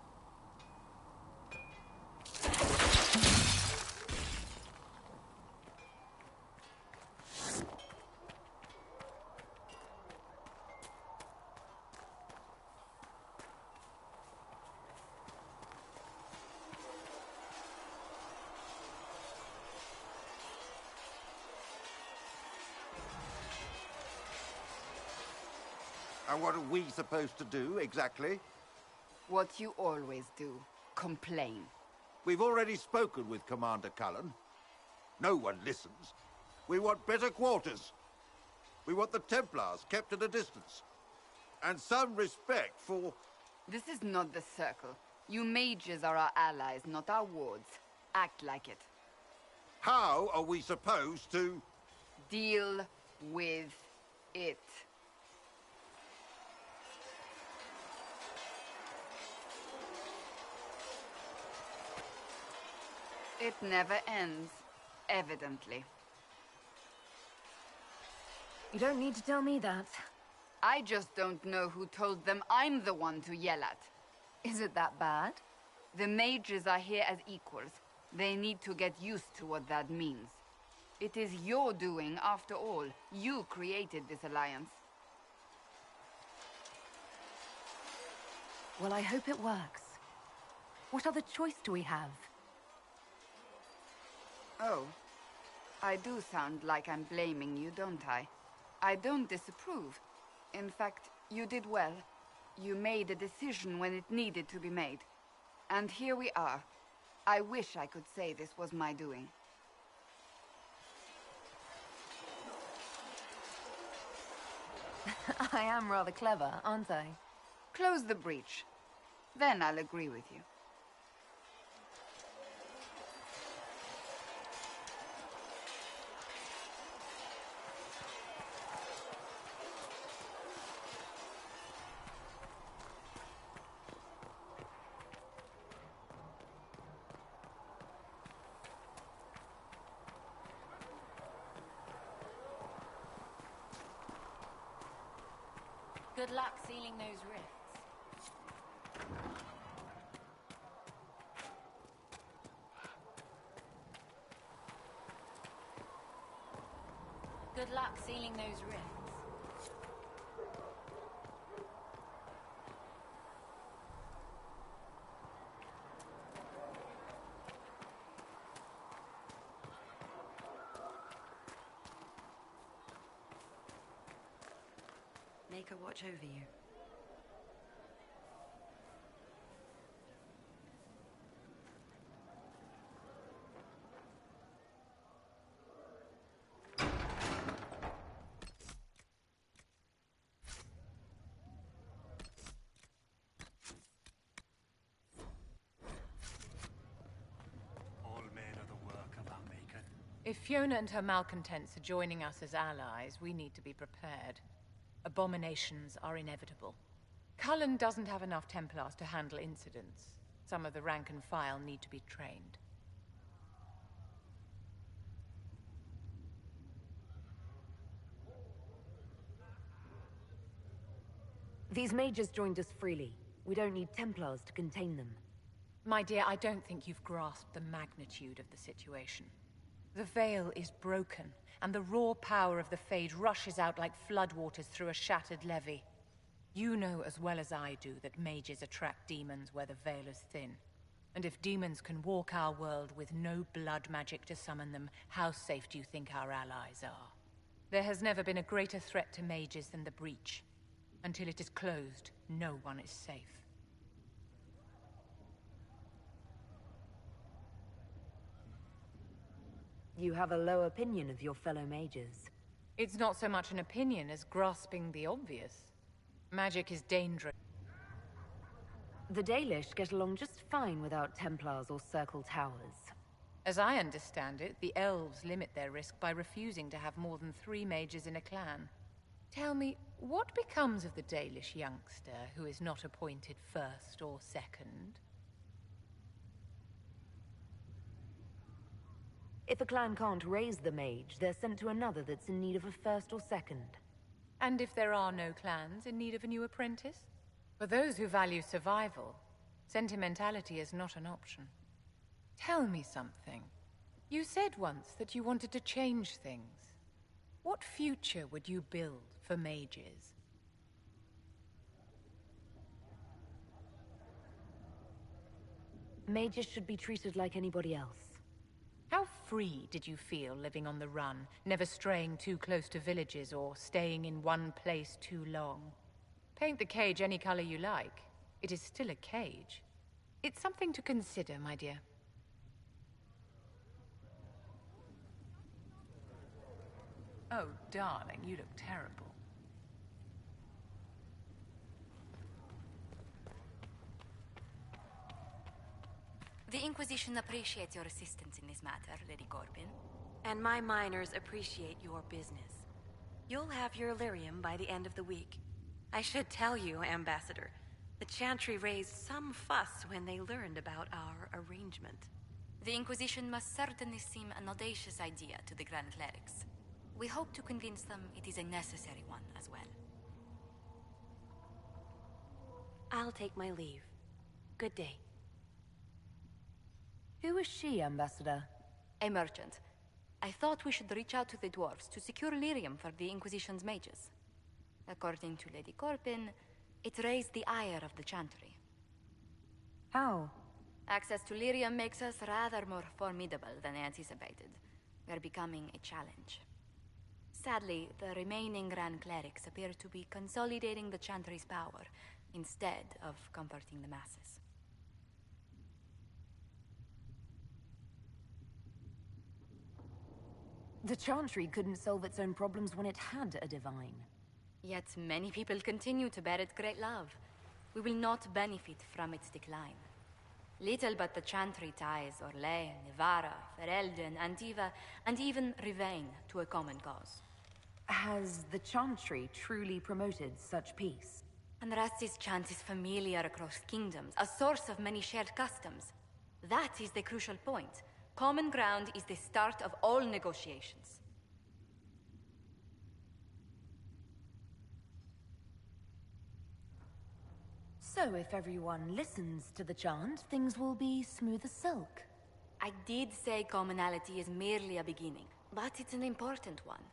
And what are we supposed to do, exactly? What you always do. complain. We've already spoken with Commander Cullen. No one listens. We want better quarters. We want the Templars kept at a distance. And some respect for... This is not the Circle. You mages are our allies, not our wards. Act like it. How are we supposed to... Deal with it. It never ends, evidently. You don't need to tell me that. I just don't know who told them I'm the one to yell at. Is it that bad? The mages are here as equals. They need to get used to what that means. It is your doing, after all. You created this alliance. Well, I hope it works. What other choice do we have? Oh. I do sound like I'm blaming you, don't I? I don't disapprove. In fact, you did well. You made a decision when it needed to be made. And here we are. I wish I could say this was my doing. I am rather clever, aren't I? Close the breach. Then I'll agree with you. Good luck sealing those rifts. Good luck sealing those rifts. Make her watch over you. All men are the work of our Maker. If Fiona and her malcontents are joining us as allies, we need to be prepared. Abominations are inevitable. Cullen doesn't have enough Templars to handle incidents. Some of the rank and file need to be trained. These mages joined us freely. We don't need Templars to contain them. My dear, I don't think you've grasped the magnitude of the situation. The veil is broken, and the raw power of the Fade rushes out like floodwaters through a shattered levee. You know as well as I do that mages attract demons where the veil is thin. And if demons can walk our world with no blood magic to summon them, how safe do you think our allies are? There has never been a greater threat to mages than the breach. Until it is closed, no one is safe. You have a low opinion of your fellow mages. It's not so much an opinion as grasping the obvious. Magic is dangerous. The Dalish get along just fine without Templars or Circle towers. As I understand it, the elves limit their risk by refusing to have more than 3 mages in a clan. Tell me, what becomes of the Dalish youngster who is not appointed first or second? If a clan can't raise the mage, they're sent to another that's in need of a first or second. And if there are no clans in need of a new apprentice? For those who value survival, sentimentality is not an option. Tell me something. You said once that you wanted to change things. What future would you build for mages? Mages should be treated like anybody else. How free did you feel living on the run, never straying too close to villages or staying in one place too long? Paint the cage any color you like. It is still a cage. It's something to consider, my dear. Oh, darling, you look terrible. The Inquisition appreciates your assistance in this matter, Lady Corbin. And my miners appreciate your business. You'll have your lyrium by the end of the week. I should tell you, Ambassador, the Chantry raised some fuss when they learned about our arrangement. The Inquisition must certainly seem an audacious idea to the Grand Clerics. We hope to convince them it is a necessary one as well. I'll take my leave. Good day. Who is she, Ambassador? A merchant. I thought we should reach out to the dwarves to secure lyrium for the Inquisition's mages. According to Lady Corbin, it raised the ire of the Chantry. How? Access to lyrium makes us rather more formidable than anticipated. We're becoming a challenge. Sadly, the remaining Grand Clerics appear to be consolidating the Chantry's power, instead of comforting the masses. The Chantry couldn't solve its own problems when it had a divine. Yet many people continue to bear it great love. We will not benefit from its decline. Little but the Chantry ties Orlais, Nevarra, Ferelden, Antiva, and even Rivain to a common cause. Has the Chantry truly promoted such peace? Andraste's chant is familiar across kingdoms, a source of many shared customs. That is the crucial point. Common ground is the start of all negotiations. So if everyone listens to the chant, things will be smooth as silk. I did say commonality is merely a beginning, but it's an important one.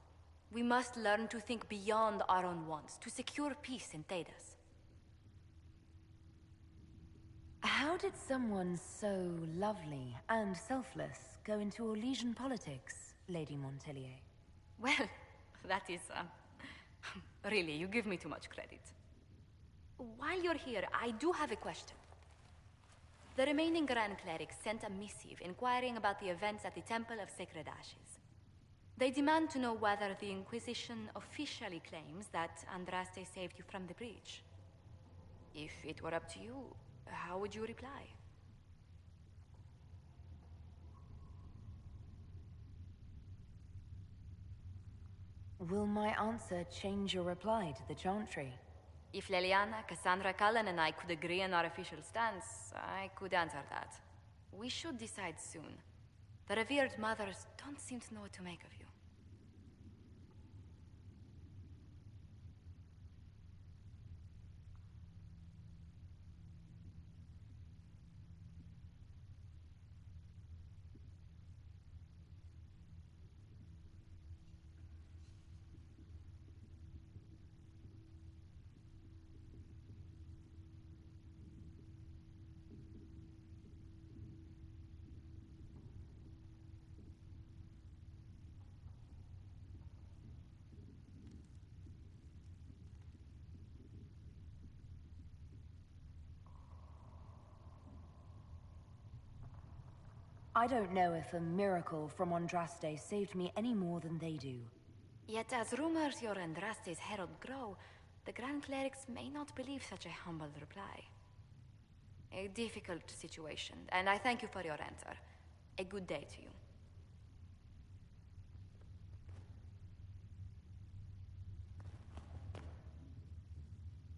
We must learn to think beyond our own wants, to secure peace in Thedas. How did someone so lovely and selfless go into Orlesian politics, Lady Montelier? Well, that is, really, you give me too much credit. While you're here, I do have a question. The remaining Grand Clerics sent a missive inquiring about the events at the Temple of Sacred Ashes. They demand to know whether the Inquisition officially claims that Andraste saved you from the breach. If it were up to you, how would you reply? Will my answer change your reply to the Chantry? If Leliana, Cassandra, Cullen, and I could agree on our official stance, I could answer that. We should decide soon. The revered mothers don't seem to know what to make of you. I don't know if a miracle from Andraste saved me any more than they do. Yet as rumors your Andraste's herald grow, the Grand Clerics may not believe such a humble reply. A difficult situation, and I thank you for your answer. A good day to you.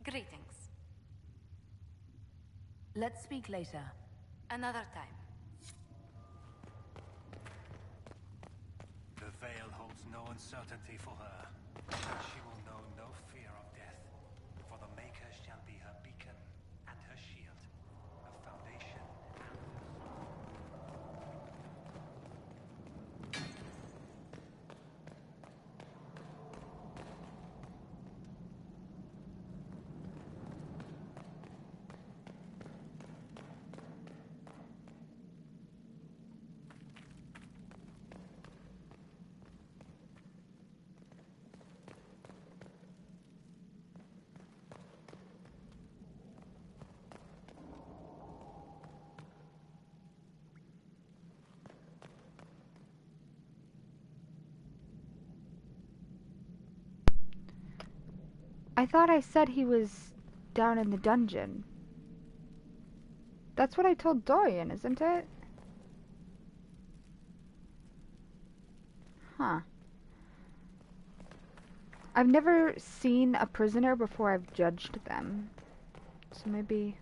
Greetings. Let's speak later. Another time. The veil holds no uncertainty for her. She will know no fear of death, for the Maker shall be her beacon and her shield, her foundation I thought I said he was down in the dungeon. That's what I told Dorian, isn't it? Huh. I've never seen a prisoner before I've judged them. So maybe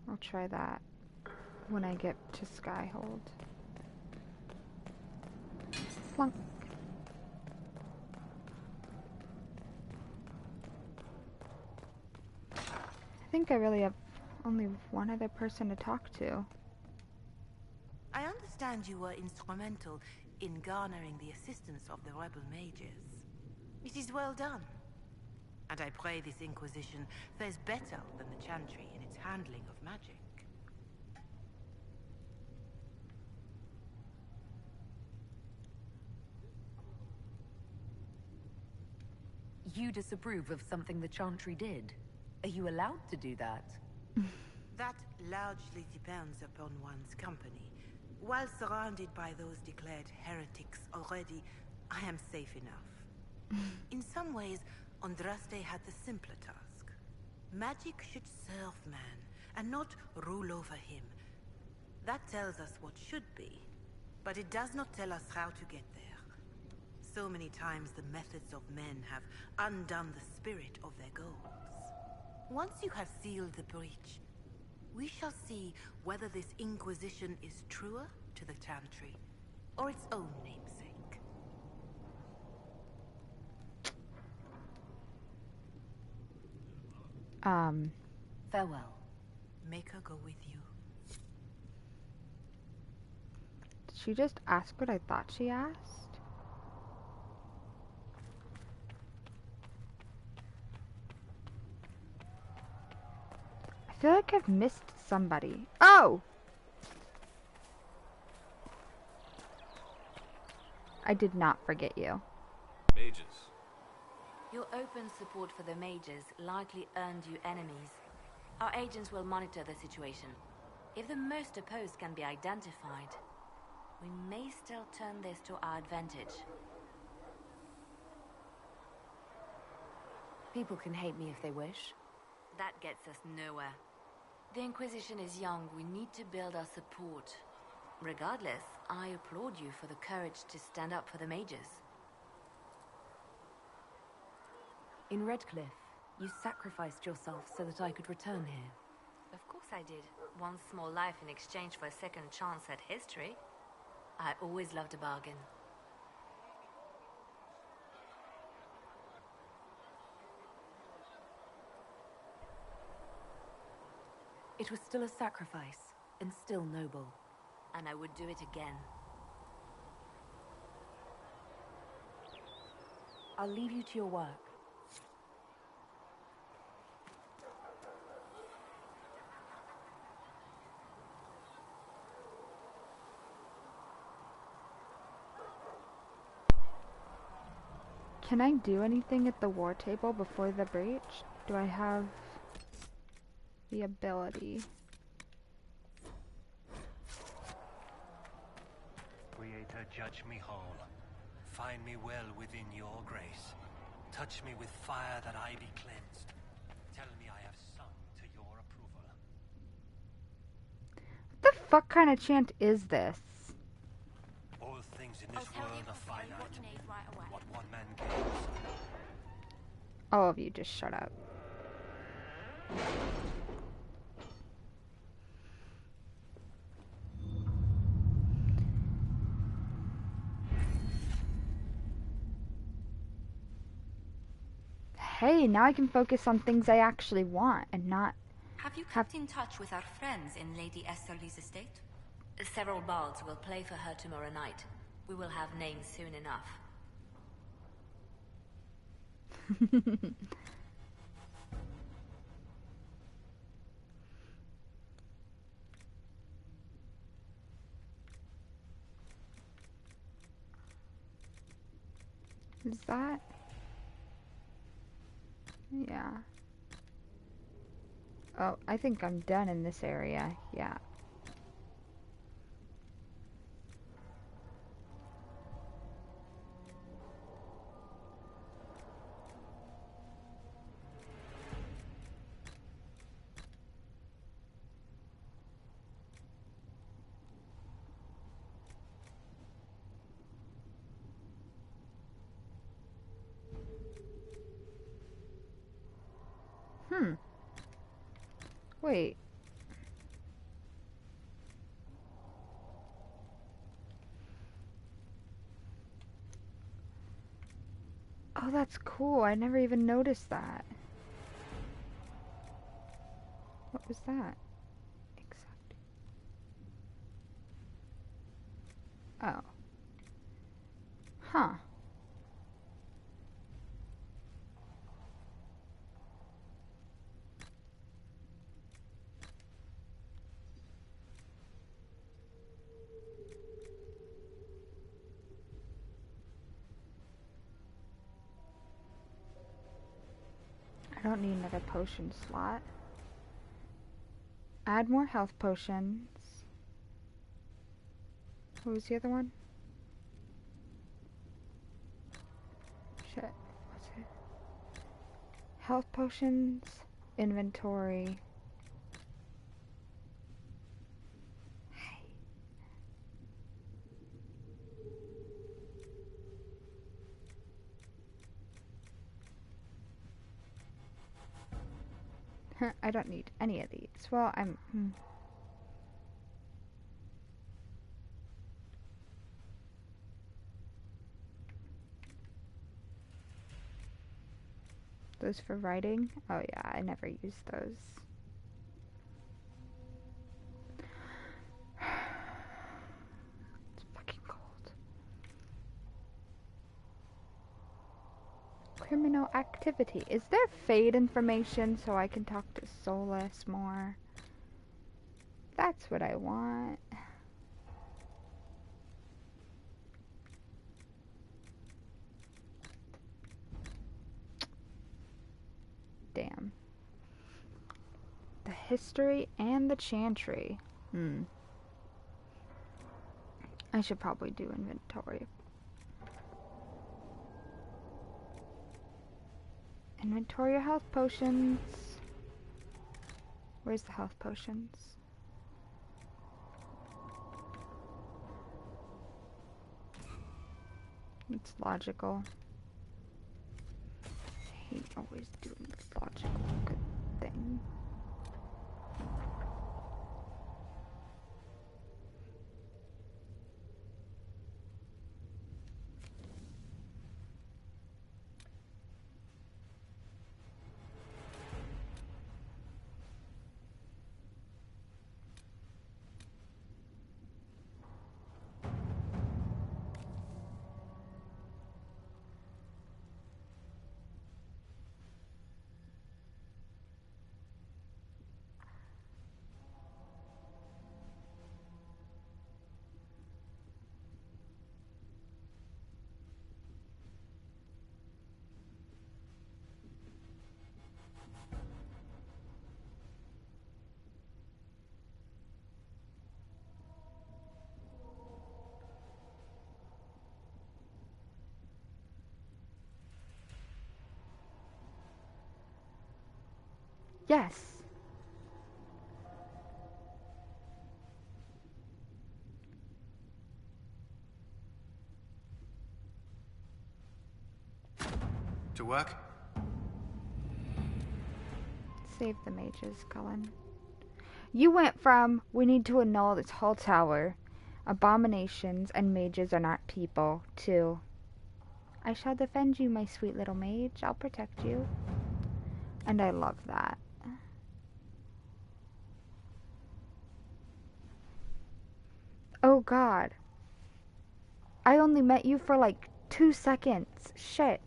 I'll try that when I get to Skyhold. Plunk. I think I really have only one other person to talk to. I understand you were instrumental in garnering the assistance of the rebel mages. It is well done. And I pray this Inquisition fares better than the Chantry in its handling of magic. You disapprove of something the Chantry did? Are you allowed to do that? That largely depends upon one's company. While surrounded by those declared heretics already, I am safe enough. In some ways, Andraste had the simpler task. Magic should serve man, and not rule over him. That tells us what should be, but it does not tell us how to get there. So many times the methods of men have undone the spirit of their goals. Once you have sealed the breach, we shall see whether this Inquisition is truer to the Chantry, or its own namesake. Farewell. Make her go with you. Did she just ask what I thought she asked? I feel like I've missed somebody. Oh! I did not forget you. Mages. Your open support for the mages likely earned you enemies. Our agents will monitor the situation. If the most opposed can be identified, we may still turn this to our advantage. People can hate me if they wish. That gets us nowhere. The Inquisition is young. We need to build our support. Regardless, I applaud you for the courage to stand up for the mages. In Redcliffe, you sacrificed yourself so that I could return here. Of course I did. One small life in exchange for a second chance at history. I always loved a bargain. It was still a sacrifice, and still noble. And I would do it again. I'll leave you to your work. Can I do anything at the war table before the breach? Do I have the ability? Creator, judge me whole. Find me well within your grace. Touch me with fire that I be cleansed. Tell me I have sung to your approval. What the fuck kind of chant is this? All things in this world are finite. What one man gains. All of you just shut up. Hey, now I can focus on things I actually want and not Have you kept in touch with our friends in Lady Esterly's estate? Several bards will play for her tomorrow night. We will have names soon enough. Is that? Yeah. Oh, I think I'm done in this area. Yeah. Wait. Oh, that's cool. I never even noticed that. What was that? Exactly. Oh. Huh. I don't need another potion slot. Add more health potions. What was the other one? Shit. What's it? Health potions, inventory. I don't need any of these. Well, Those for writing? Oh yeah, I never use those. It's fucking cold. Criminal activity. Is there Fade information so I can talk to Solas more? That's what I want. Damn. The history and the Chantry. I should probably do inventory. Inventory of health potions. Where's the health potions? It's logical. I hate always doing this logical good thing. Yes. To work? Save the mages, Cullen. You went from, we need to annul this whole tower, abominations and mages are not people, to, I shall defend you, my sweet little mage. I'll protect you. And I love that. Oh god. I only met you for like 2 seconds. Shit.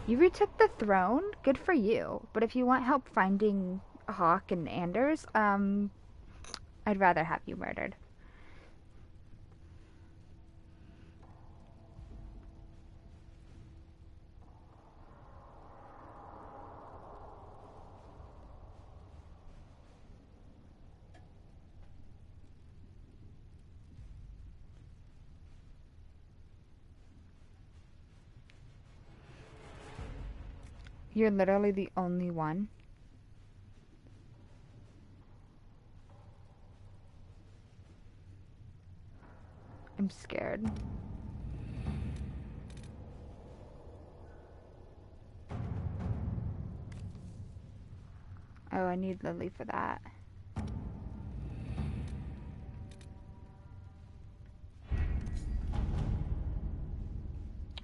You retook the throne? Good for you. But if you want help finding Hawk and Anders, I'd rather have you murdered. You're literally the only one. I'm scared. Oh, I need Lily for that.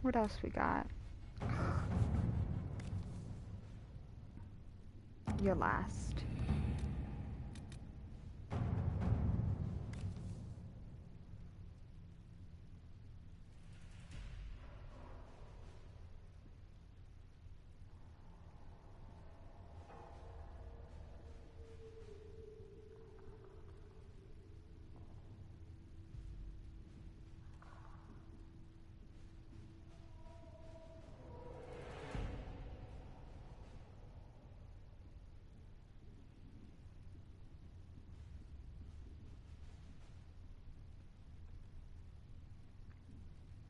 What else we got? You're last.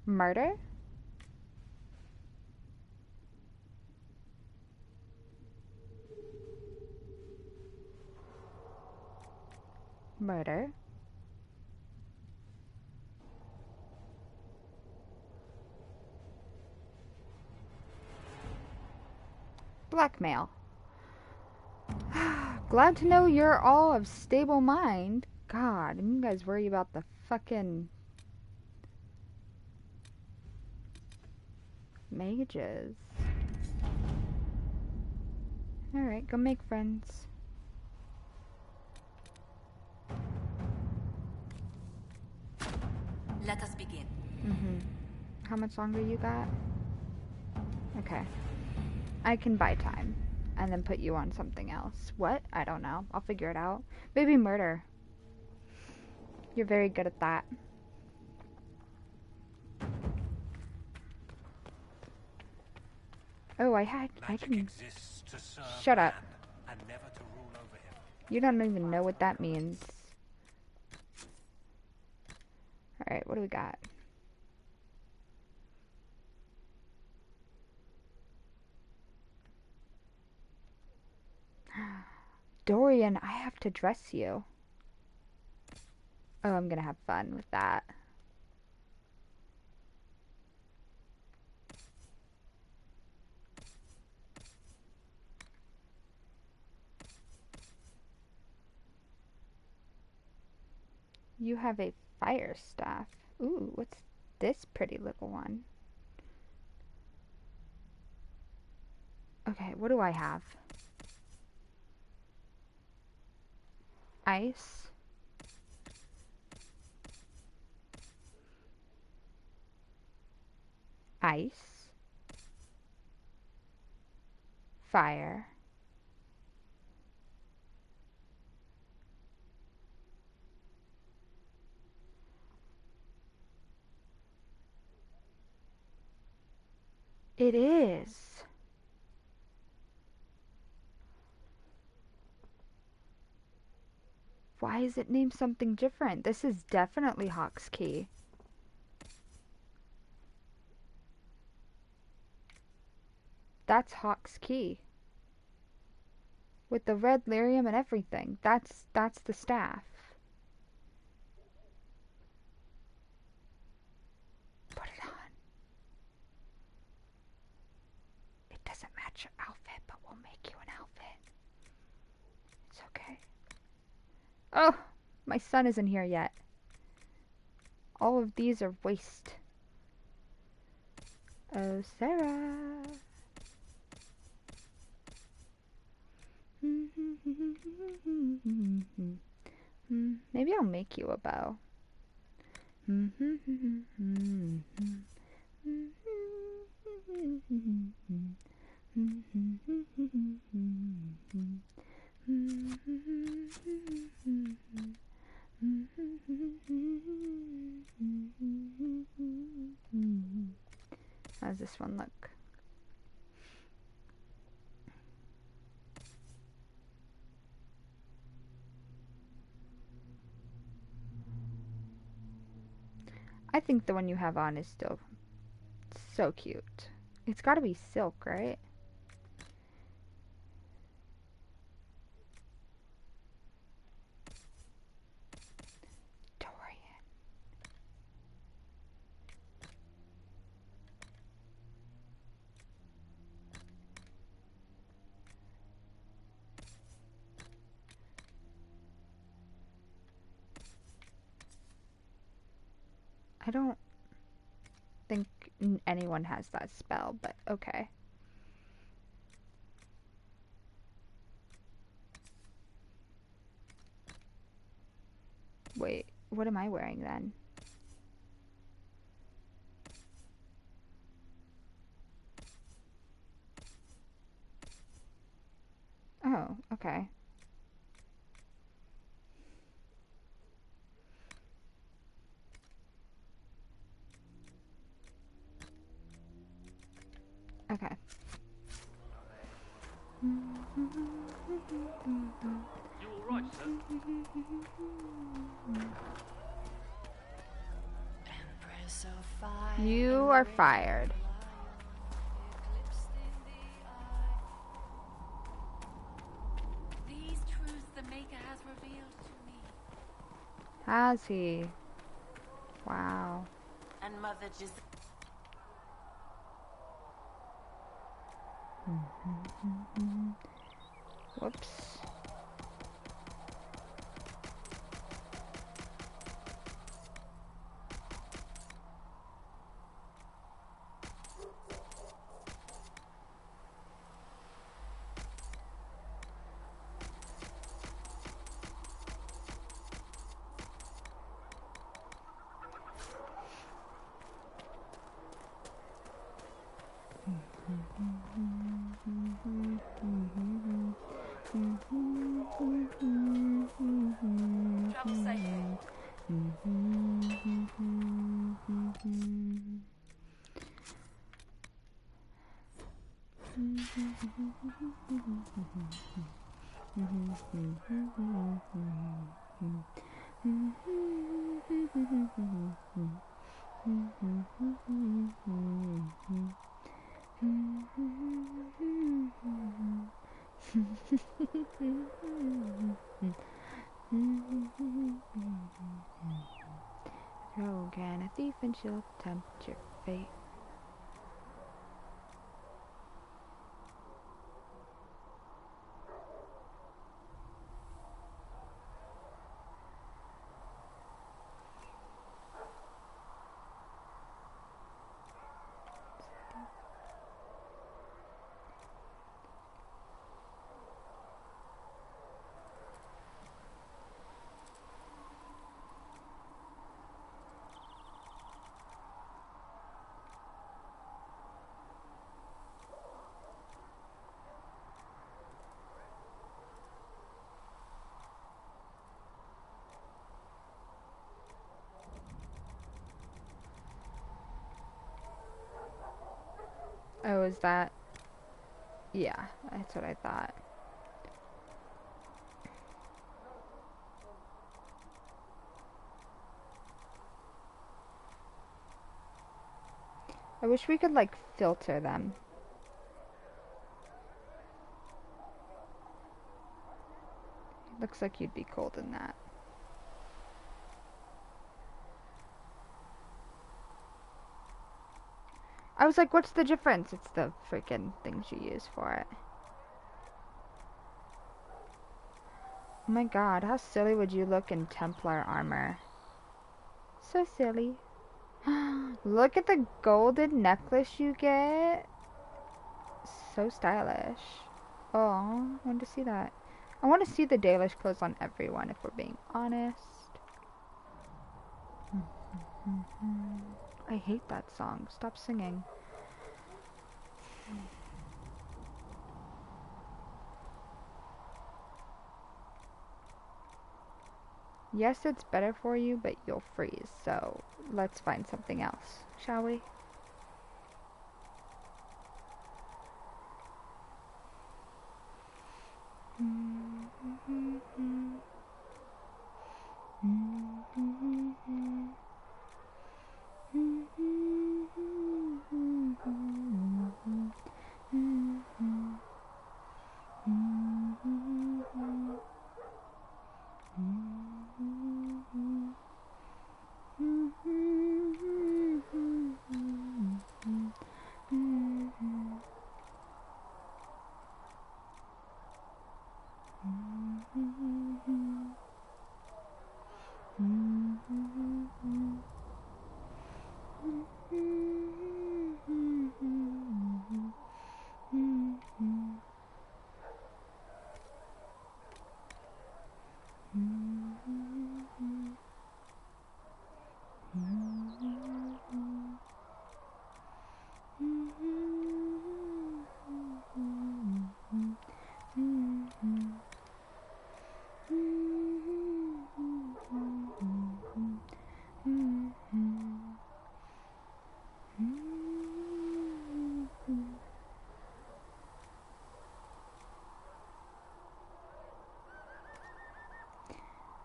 Murder? Murder? Blackmail. Glad to know you're all of stable mind. God, you guys worry about the fucking mages. Alright, go make friends. Let us begin. How much longer you got? Okay. I can buy time. And then put you on something else. What? I don't know. I'll figure it out. Maybe murder. You're very good at that. Oh, I can... Shut up. And never to rule over him. You don't even know what that means. Alright, what do we got? Dorian, I have to dress you. Oh, I'm gonna have fun with that. You have a fire staff. Ooh, what's this pretty little one? Okay, what do I have? Ice. Ice. Fire. It is. Why is it named something different? This is definitely Hawk's Key. That's Hawk's Key. With the red lyrium and everything. That's the staff. Put it on. It doesn't match your outfit, but we'll make you an outfit. It's okay. Oh, my son isn't here yet. All of these are waste. Oh, Sera. Maybe I'll make you a bow. How does this one look? I think the one you have on is still so cute. It's gotta be silk, right? Dorian. I don't think anyone has that spell, but okay. Wait, what am I wearing then? Oh, okay. Okay. You all right, sir? You are fired. These truths the Maker has revealed to me. Has he? Wow. And Mother just... Whoops. How can a thief and she'll tempt your fate? Oh, is that? Yeah, that's what I thought. I wish we could, like, filter them. Looks like you'd be cold in that. I was like, what's the difference? It's the freaking things you use for it. Oh my god, how silly would you look in Templar armor? So silly. Look at the golden necklace you get. So stylish. Oh, I want to see that. I want to see the Dalish clothes on everyone, if we're being honest. I hate that song. Stop singing. Yes, it's better for you, but you'll freeze. So let's find something else, shall we?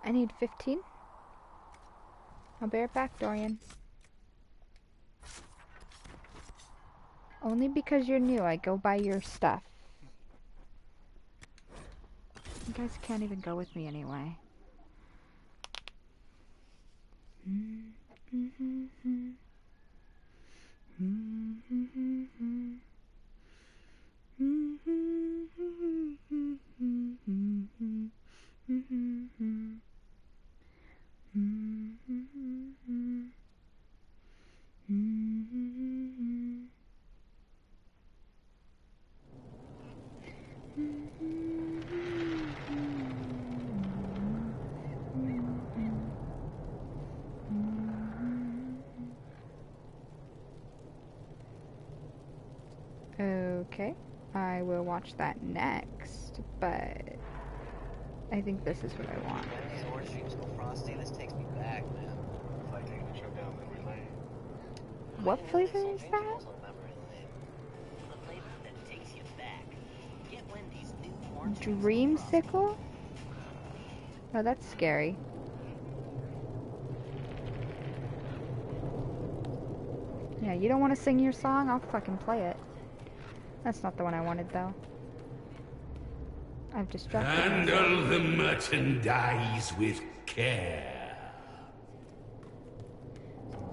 I need 15. I'll be right back, Dorian. Only because you're new, I go by your stuff. You guys can't even go with me anyway. Okay, I will watch that next, but I think this is what I want. These ore streams go frosty. This takes me back, man. It's like taking a trip down memory lane. What flavor is that? The flavor that takes you back. Get Wendy's new orange Dreamsicle? Oh, that's scary. Yeah, you don't want to sing your song? I'll fucking play it. That's not the one I wanted, though. I've distracted myself. Handle the merchandise with care.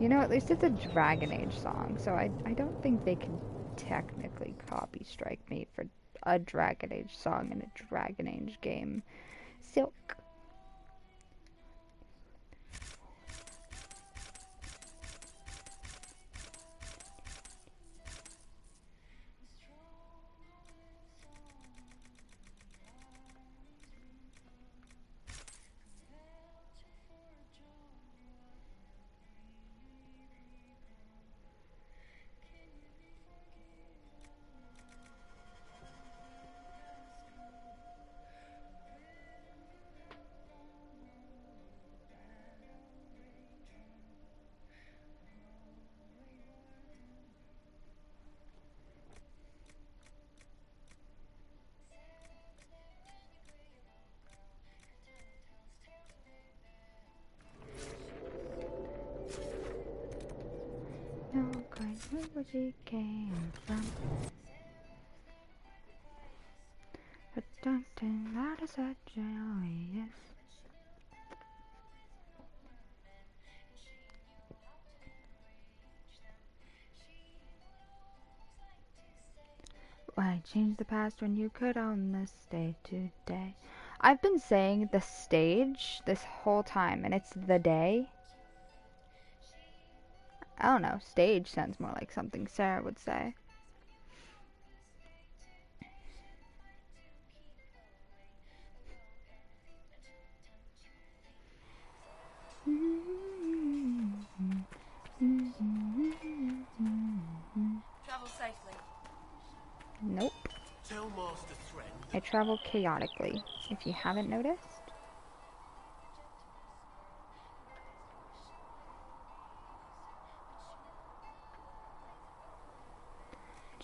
You know, at least it's a Dragon Age song, so I don't think they can technically copy strike me for a Dragon Age song in a Dragon Age game. Silk. No quite know where she came from. But something that is such joyous. Why change the past when you could own the stage today? I've been saying the stage this whole time, and it's the day. I don't know, stage sounds more like something Sera would say. Travel safely. Nope. Tell Master Threat. I travel chaotically, if you haven't noticed.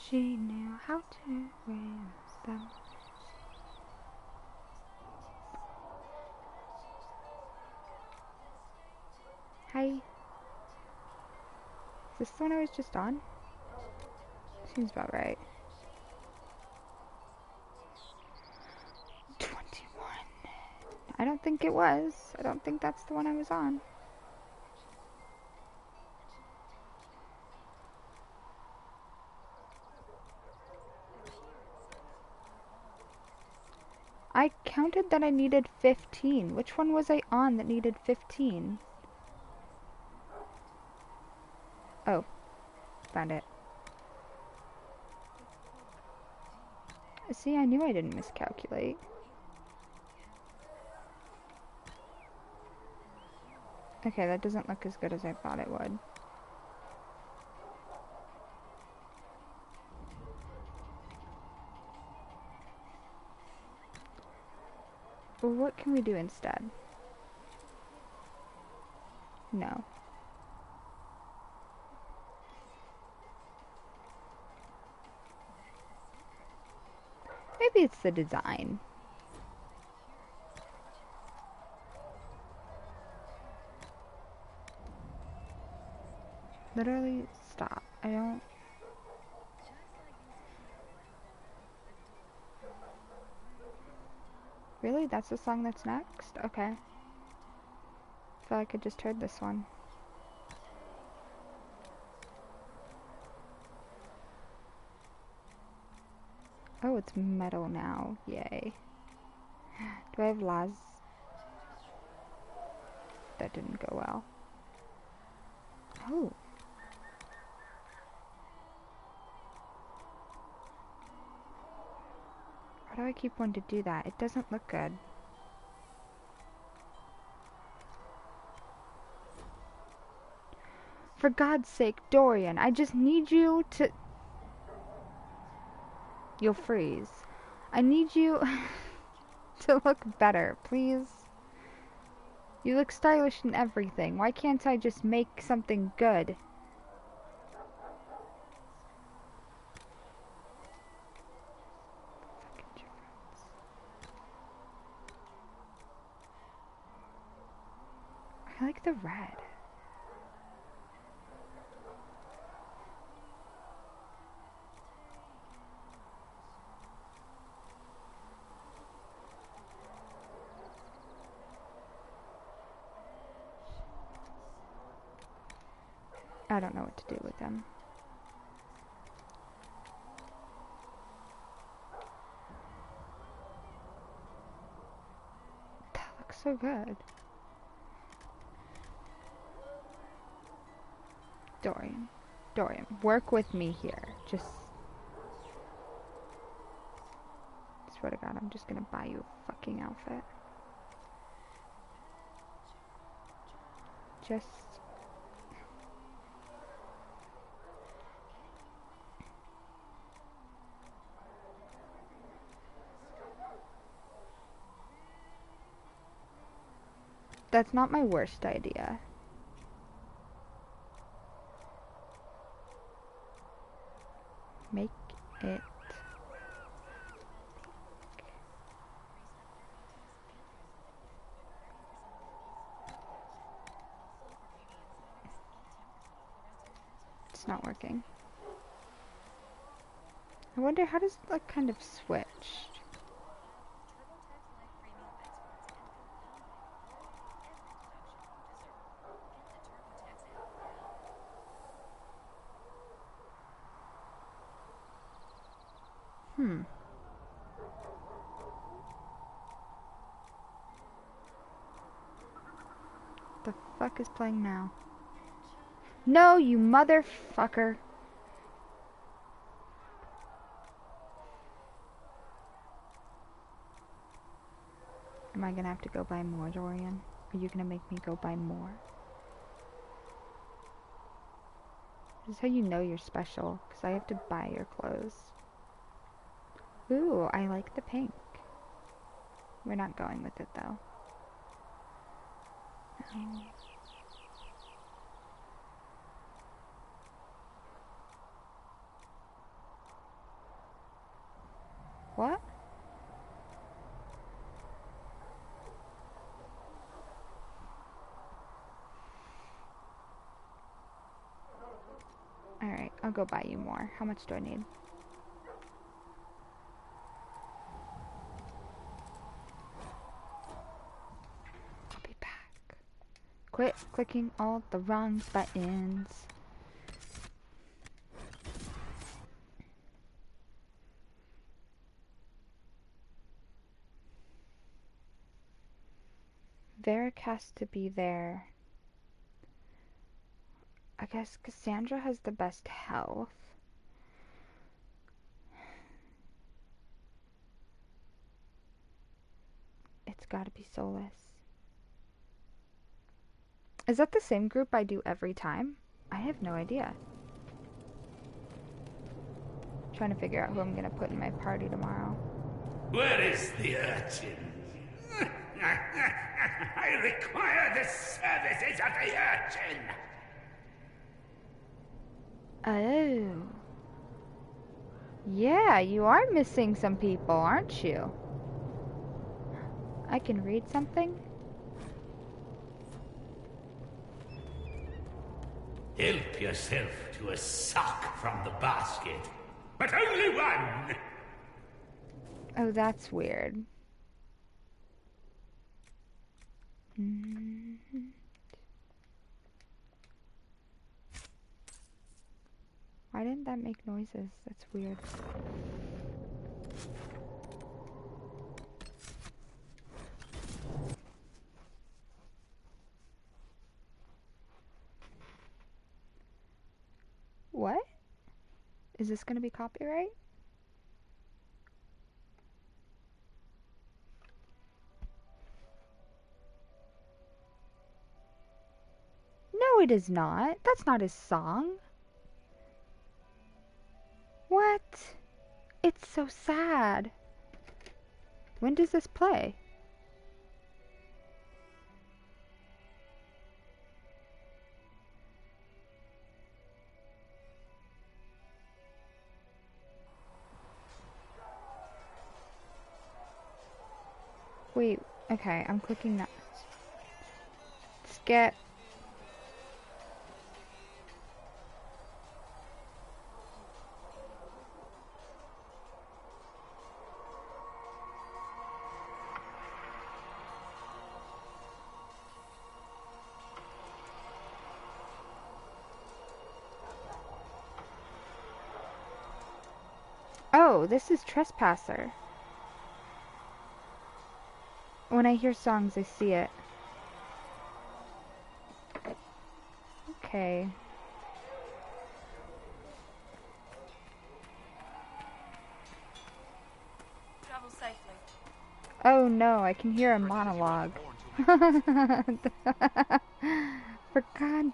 She knew how to raise them. Hi. Is this the one I was just on? Seems about right. 21. I don't think it was. I don't think that's the one I was on. I counted that I needed 15. Which one was I on that needed 15? Oh, found it. See, I knew I didn't miscalculate. Okay, that doesn't look as good as I thought it would. Well, what can we do instead? No. Maybe it's the design. Literally, stop. I don't... Really? That's the song that's next? Okay. I feel like I just heard this one. Oh, it's metal now. Yay. Do I have Laz? That didn't go well. Oh. Why do I keep wanting to do that? It doesn't look good. For God's sake, Dorian, I just need you to... You'll freeze. I need you to look better, please. You look stylish in everything. Why can't I just make something good? I like the red. I don't know what to do with them. That looks so good. Dorian, work with me here. Just... Swear to God, I'm just gonna buy you a fucking outfit. Just... That's not my worst idea. Make it... It's not working. I wonder how does it like kind of switch? The fuck is playing now? No, you motherfucker. Am I gonna have to go buy more, Dorian? Are you gonna make me go buy more? This is how you know you're special, because I have to buy your clothes. Ooh, I like the pink. We're not going with it, though. What? Alright, I'll go buy you more. How much do I need? I'll be back. Quit clicking all the wrong buttons. Varric has to be there. I guess Cassandra has the best health. It's gotta be Solas. Is that the same group I do every time? I have no idea. I'm trying to figure out who I'm gonna put in my party tomorrow. Where is the urchin? I require the services of the urchin! Oh. Yeah, you are missing some people, aren't you? I can read something? Help yourself to a sock from the basket. But only one! Oh, that's weird. Why didn't that make noises? That's weird. What? Is this gonna be copyright? No, it is not. That's not his song. What? It's so sad. When does this play? Wait, okay, I'm clicking that. Skip. Oh, this is Trespasser. When I hear songs, I see it. Okay. Travel safely. Oh no, I can hear a monologue. For God.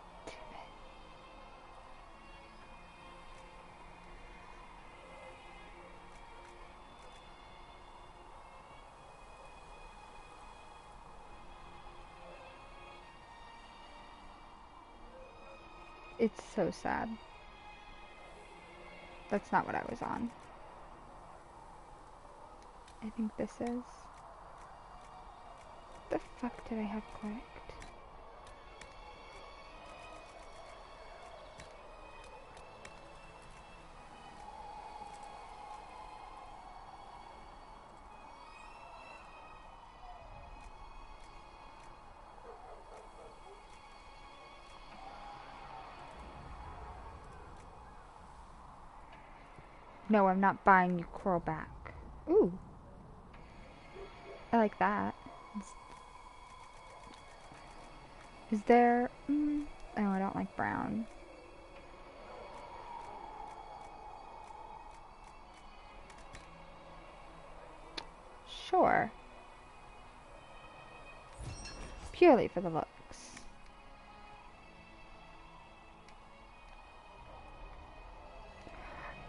It's so sad. That's not what I was on. I think this is. What the fuck did I have clicked? No, I'm not buying you coral back. Ooh. I like that. Is there... oh, I don't like brown. Sure. Purely for the looks.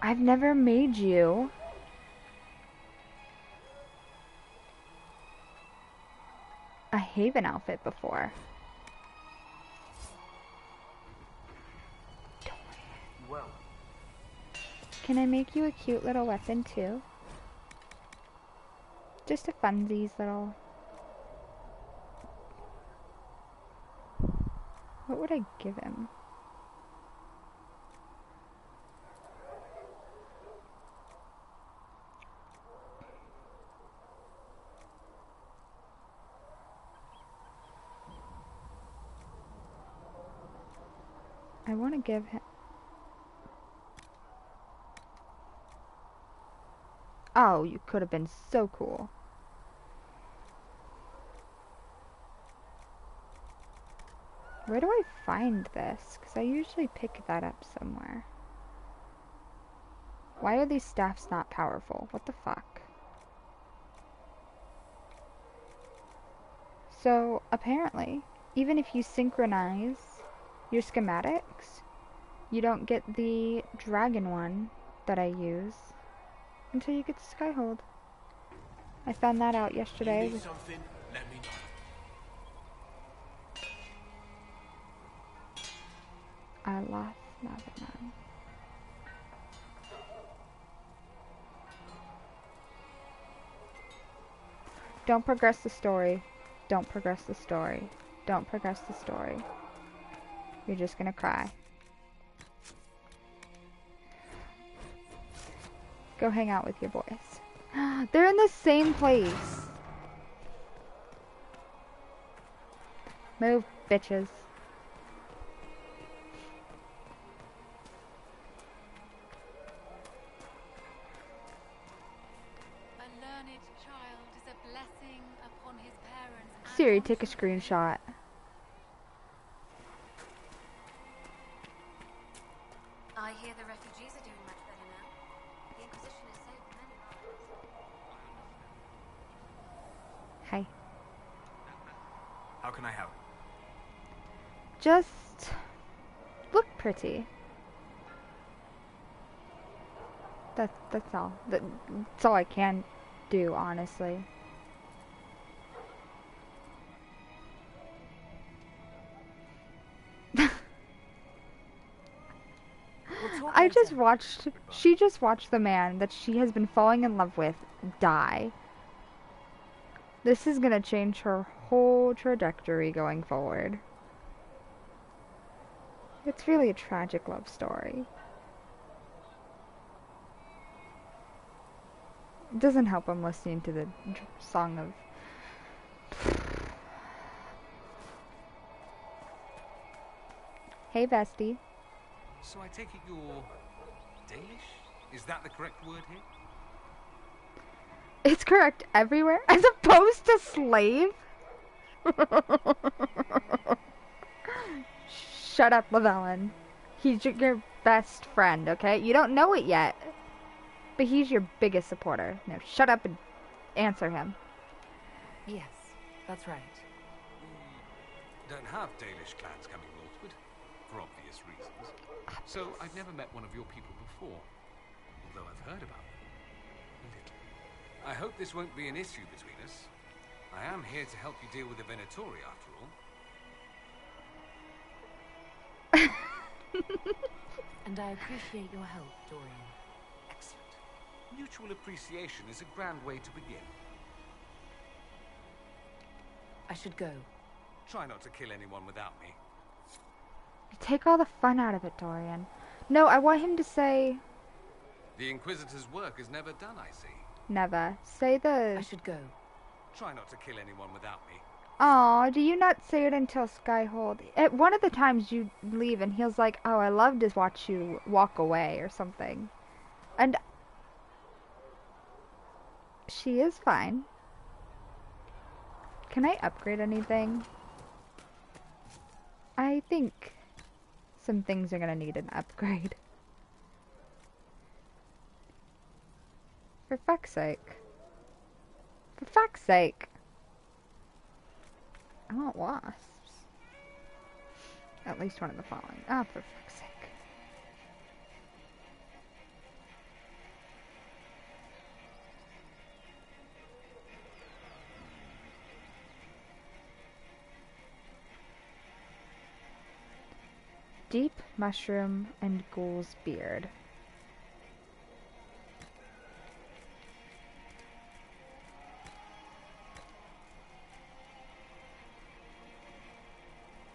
I've never made you. A Haven outfit before. Well. Can I make you a cute little weapon too? Just a funsies little... What would I give him? I want to give him... Oh, you could have been so cool. Where do I find this? Because I usually pick that up somewhere. Why are these staffs not powerful? What the fuck? So, apparently, even if you synchronize your schematics, you don't get the dragon one that I use until you get to Skyhold. I found that out yesterday. You need something? Let me know. I lost Navigan. Don't progress the story. Don't progress the story. Don't progress the story. You're just gonna cry. Go hang out with your boys. They're in the same place. Move, bitches. Siri, take a screenshot. I hear the refugees are doing much better now. The Inquisition has saved many lives. Hi. How can I help? Just look pretty. That's all. That's all I can do, honestly. She just watched the man that she has been falling in love with die. This is gonna change her whole trajectory going forward. It's really a tragic love story. It doesn't help I'm listening to the song of... Hey, bestie. So I take it you're Danish? Is that the correct word here? It's correct everywhere, as opposed to slave? Shut up, Llewellyn. He's your best friend, okay? You don't know it yet, but he's your biggest supporter. Now shut up and answer him. Yes, that's right. We don't have Danish clans coming northward, for obvious reasons. So I've never met one of your people before, although I've heard about them. A little. I hope this won't be an issue between us. I am here to help you deal with the Venatori, after all. And I appreciate your help, Dorian. Excellent. Mutual appreciation is a grand way to begin. I should go. Try not to kill anyone without me. You take all the fun out of it, Dorian. No, I want him to say... The Inquisitor's work is never done, I see. Never. Say the... I should go. Try not to kill anyone without me. Aw, do you not say it until Skyhold? At one of the times you leave and he's like, oh, I love to watch you walk away or something. And... she is fine. Can I upgrade anything? I think some things are gonna need an upgrade. For fuck's sake. For fuck's sake. I want wasps. At least one of the following. Ah, for fuck's sake. Deep mushroom and ghoul's beard.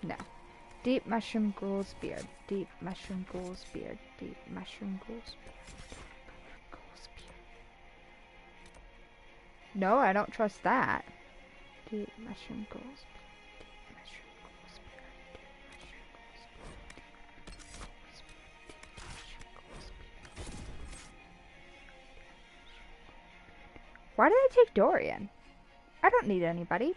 No. Deep mushroom ghoul's beard. Deep mushroom ghoul's beard. Deep mushroom ghoul's beard. Ghoul's beard. No, I don't trust that. Deep mushroom ghoul's beard. Why did I take Dorian? I don't need anybody.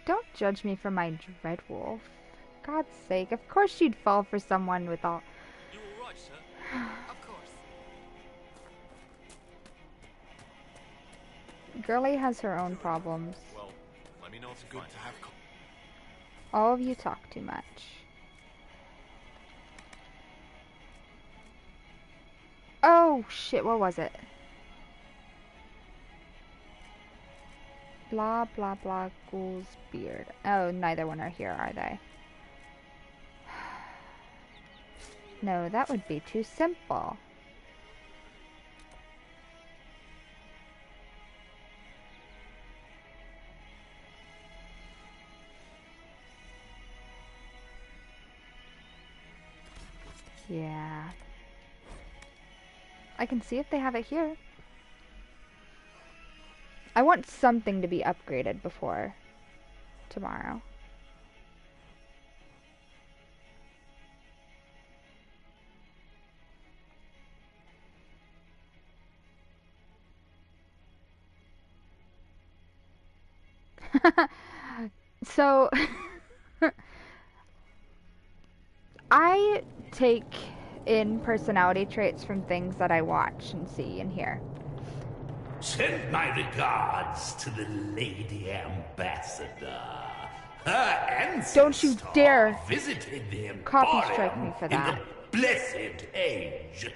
Don't judge me for my Dreadwolf. God's sake, of course you'd fall for someone with all... You all right, sir? Of course. Girlie has her own problems. Well, let me know if it's good to have... All of you talk too much. Oh, Oh, shit, what was it? Blah, blah, blah, Ghoul's beard. Oh, neither one are here, are they? No, that would be too simple. Yeah. I can see if they have it here. I want something to be upgraded before tomorrow. So, I take in personality traits from things that I watch and see and hear. Send my regards to the Lady Ambassador. Her ancestor Don't you dare visited the copy strike Emporium me for in that. the Blessed Age.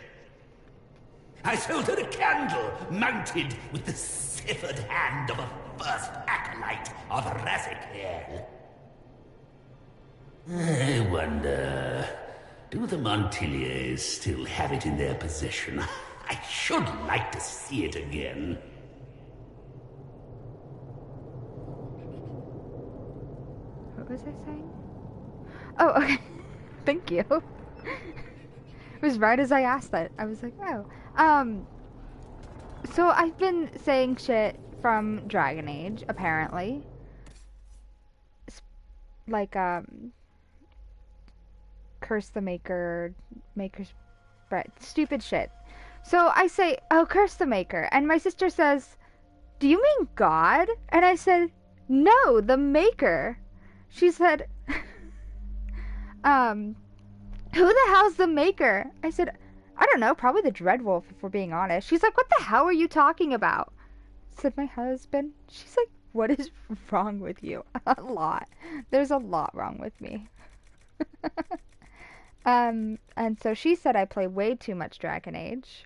I sold her a candle mounted with the severed hand of a first acolyte of Raziel. I wonder, do the Montiliers still have it in their possession? I should like to see it again. What was I saying? Oh, okay. Thank you. It was right as I asked that. I was like, oh. So I've been saying shit from Dragon Age, apparently. Like, curse the maker, maker's bread, stupid shit. So I say, oh, curse the maker. And my sister says, do you mean God? And I said, no, the maker. She said, who the hell's the maker? I said, I don't know, probably the Dreadwolf, if we're being honest. She's like, what the hell are you talking about? I said, my husband. She's like, what is wrong with you? A lot. There's a lot wrong with me. And so she said I play way too much Dragon Age.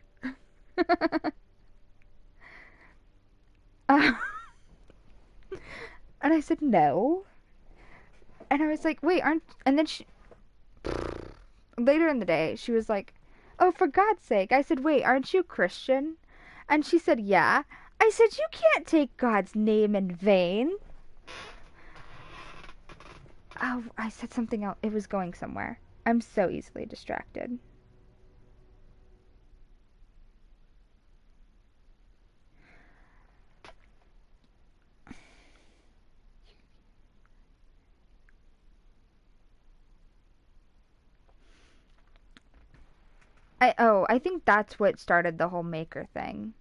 And I said, no. And I was like, wait, aren't... And then she... Later in the day, she was like, oh, for God's sake. I said, wait, aren't you Christian? And she said, yeah. I said, you can't take God's name in vain. Oh, I said something else. It was going somewhere. I'm so easily distracted. I think that's what started the whole maker thing.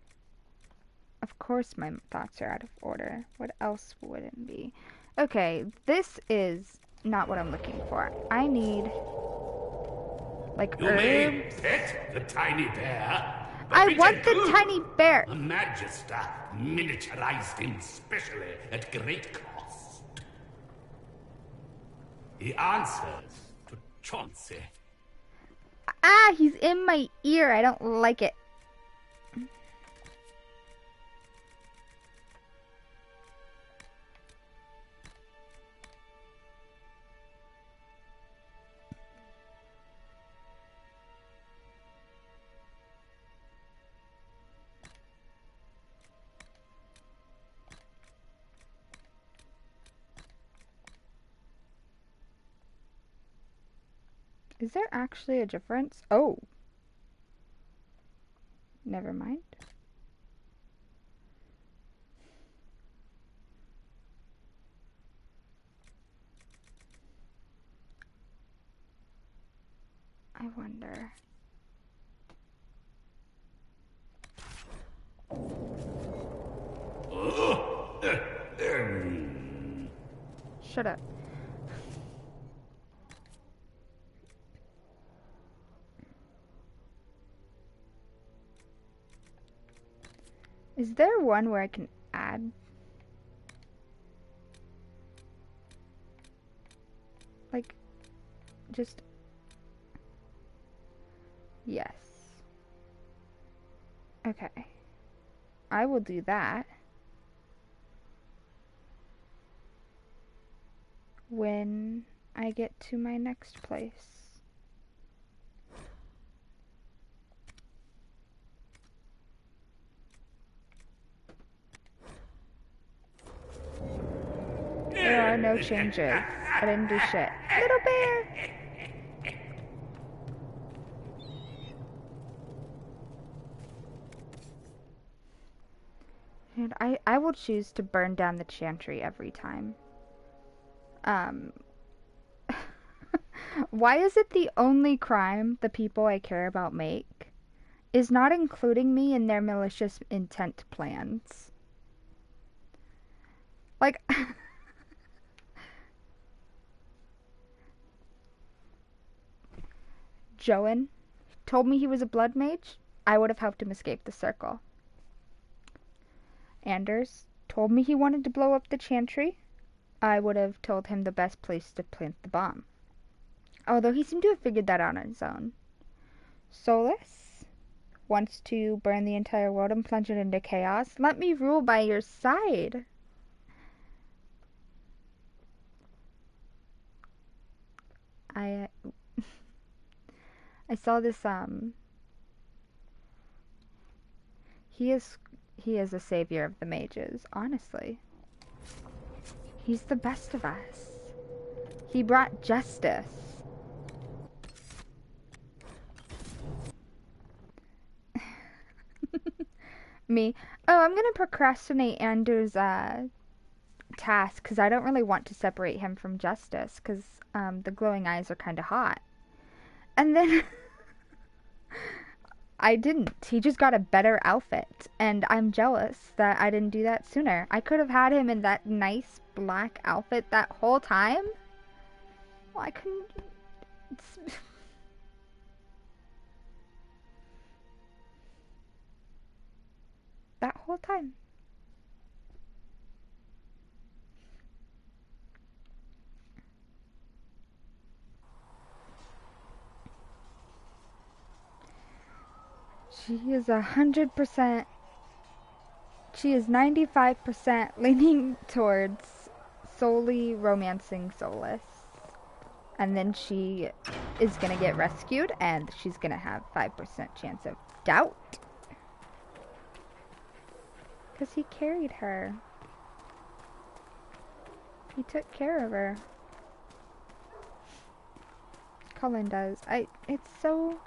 Of course my thoughts are out of order. What else would it be? Okay, this is not what I'm looking for. I need, like, You may pet the tiny bear. I want the tiny bear. A Magister miniaturized him specially at great cost. He answers to Chauncey. Ah, he's in my ear. I don't like it. Is there actually a difference? Oh. Never mind. I wonder. Shut up. Is there one where I can add? Like, just... Yes. Okay. I will do that when I get to my next place. There are no changes. I didn't do shit. Little bear! And I will choose to burn down the Chantry every time. Why is it the only crime the people I care about make is not including me in their malicious intent plans? Like, Joan told me he was a blood mage, I would have helped him escape the circle. Anders told me he wanted to blow up the Chantry, I would have told him the best place to plant the bomb. Although he seemed to have figured that out on his own. Solas wants to burn the entire world and plunge it into chaos. Let me rule by your side. I saw this, he is a savior of the mages, honestly. He's the best of us. He brought justice. Me. Oh, I'm gonna procrastinate Anders' task, because I don't really want to separate him from justice, because the glowing eyes are kind of hot. And then I didn't. He just got a better outfit, and I'm jealous that I didn't do that sooner. I could have had him in that nice black outfit that whole time. Well, I couldn't. That whole time. She is 100%. She is 95% leaning towards solely romancing Solas. And then she is gonna get rescued, and she's gonna have 5% chance of doubt. Because he carried her. He took care of her. Cullen does. It's so...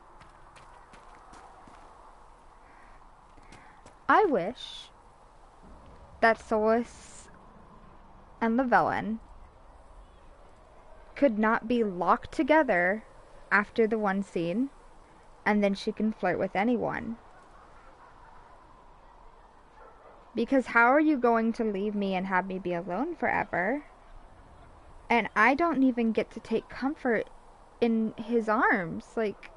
I wish that Solas and Vivienne could not be locked together after the one scene, and then she can flirt with anyone. Because how are you going to leave me and have me be alone forever? And I don't even get to take comfort in his arms. Like,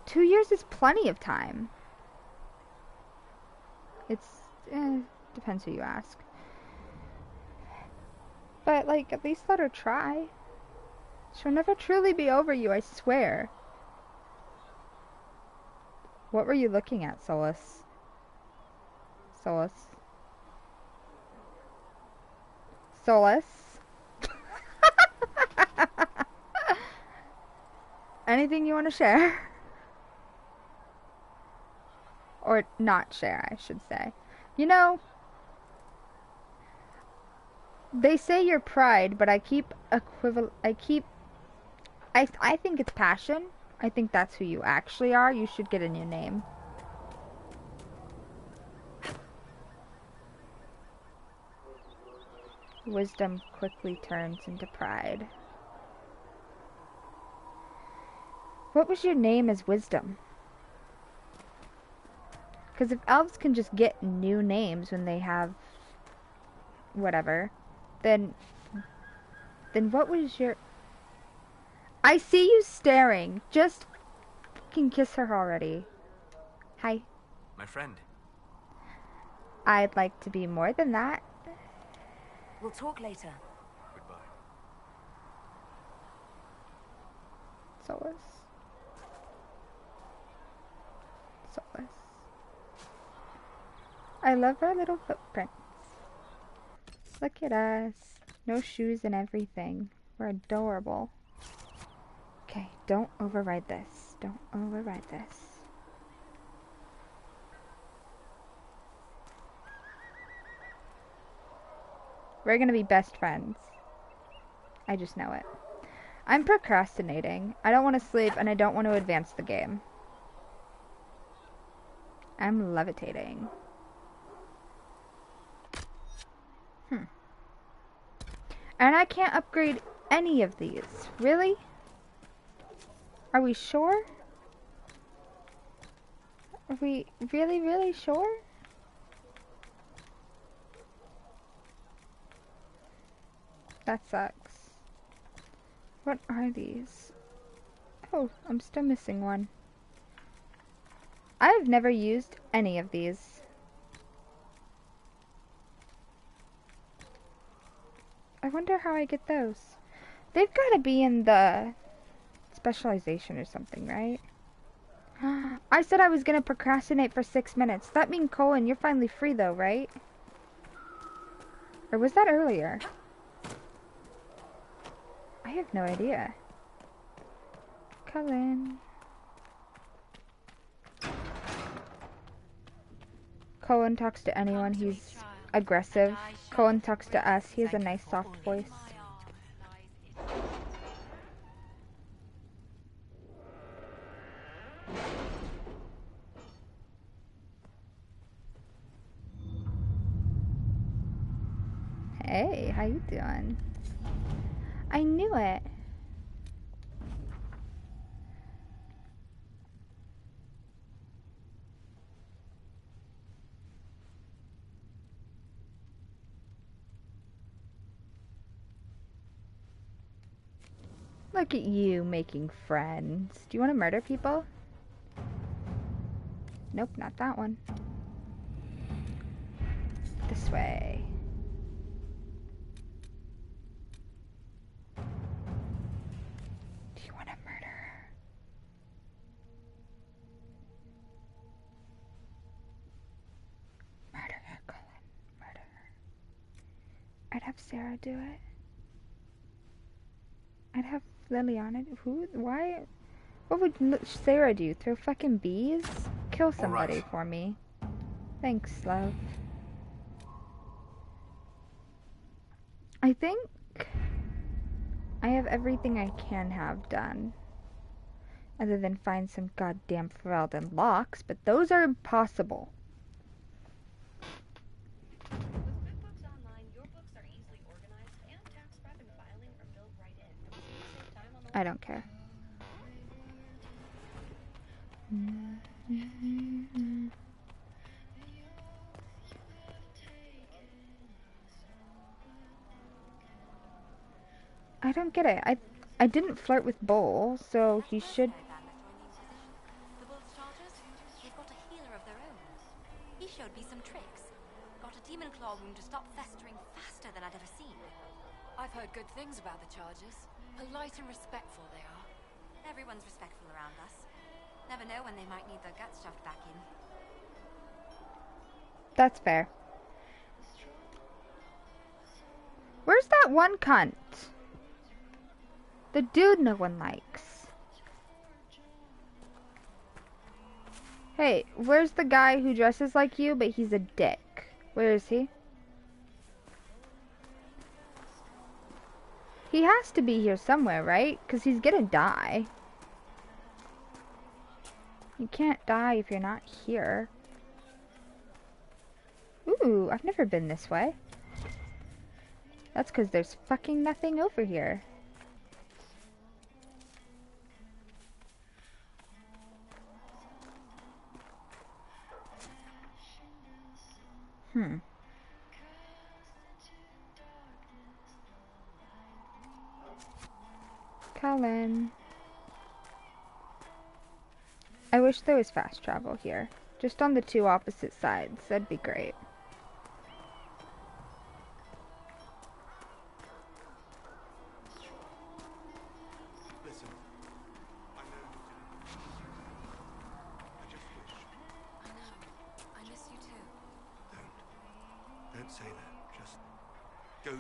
2 years is plenty of time. It's, depends who you ask. But, like, at least let her try. She'll never truly be over you, I swear. What were you looking at, Solas? Solas? Solas? Anything you want to share? Or not share, I should say. You know, they say you're pride, but I think it's passion. I think that's who you actually are. You should get a new name. Wisdom quickly turns into pride. What was your name as Wisdom? Because if elves can just get new names when they have whatever, then what was your... I see you staring. Just fucking kiss her already. Hi. My friend. I'd like to be more than that. We'll talk later. Goodbye. Solas. Solas. I love our little footprints. Look at us. No shoes and everything. We're adorable. Okay, don't override this. Don't override this. We're gonna be best friends. I just know it. I'm procrastinating. I don't want to sleep and I don't want to advance the game. I'm levitating. And I can't upgrade any of these. Really? Are we sure? Are we really, really sure? That sucks. What are these? Oh, I'm still missing one. I've never used any of these. I wonder how I get those. They've got to be in the specialization or something, right? I said I was going to procrastinate for 6 minutes. That means, Cullen, you're finally free though, right? Or was that earlier? I have no idea. Cullen. Cullen talks to anyone, he's aggressive. Cullen talks to us, he has a nice soft voice. Hey, how you doing? I knew it. Look at you making friends. Do you want to murder people? Nope, not that one. This way. Do you want to murder her? Murder her, Cullen. Murder her. I'd have Sera do it. I'd have Leliana. Who? Why? What would Sera do? Throw fucking bees? Kill somebody for me. Thanks, love. I think I have everything I can have done. Other than find some goddamn Ferelden locks, but those are impossible. I don't care. I don't get it. I didn't flirt with Bull, so he should. The Bull's chargers? They've got a healer of their own. He showed me some tricks. Got a demon claw wound to stop festering faster than I'd ever seen. I've heard good things about the chargers. Polite and respectful they are. Everyone's respectful around us. Never know when they might need their guts shoved back in. That's fair. Where's that one cunt? The dude no one likes. Hey, where's the guy who dresses like you, but he's a dick? Where is he? He has to be here somewhere, right? Because he's gonna die. You can't die if you're not here. Ooh, I've never been this way. That's because there's fucking nothing over here. Cullen. I wish there was fast travel here. Just on the two opposite sides. That'd be great. Listen, I know you didn't. I just wish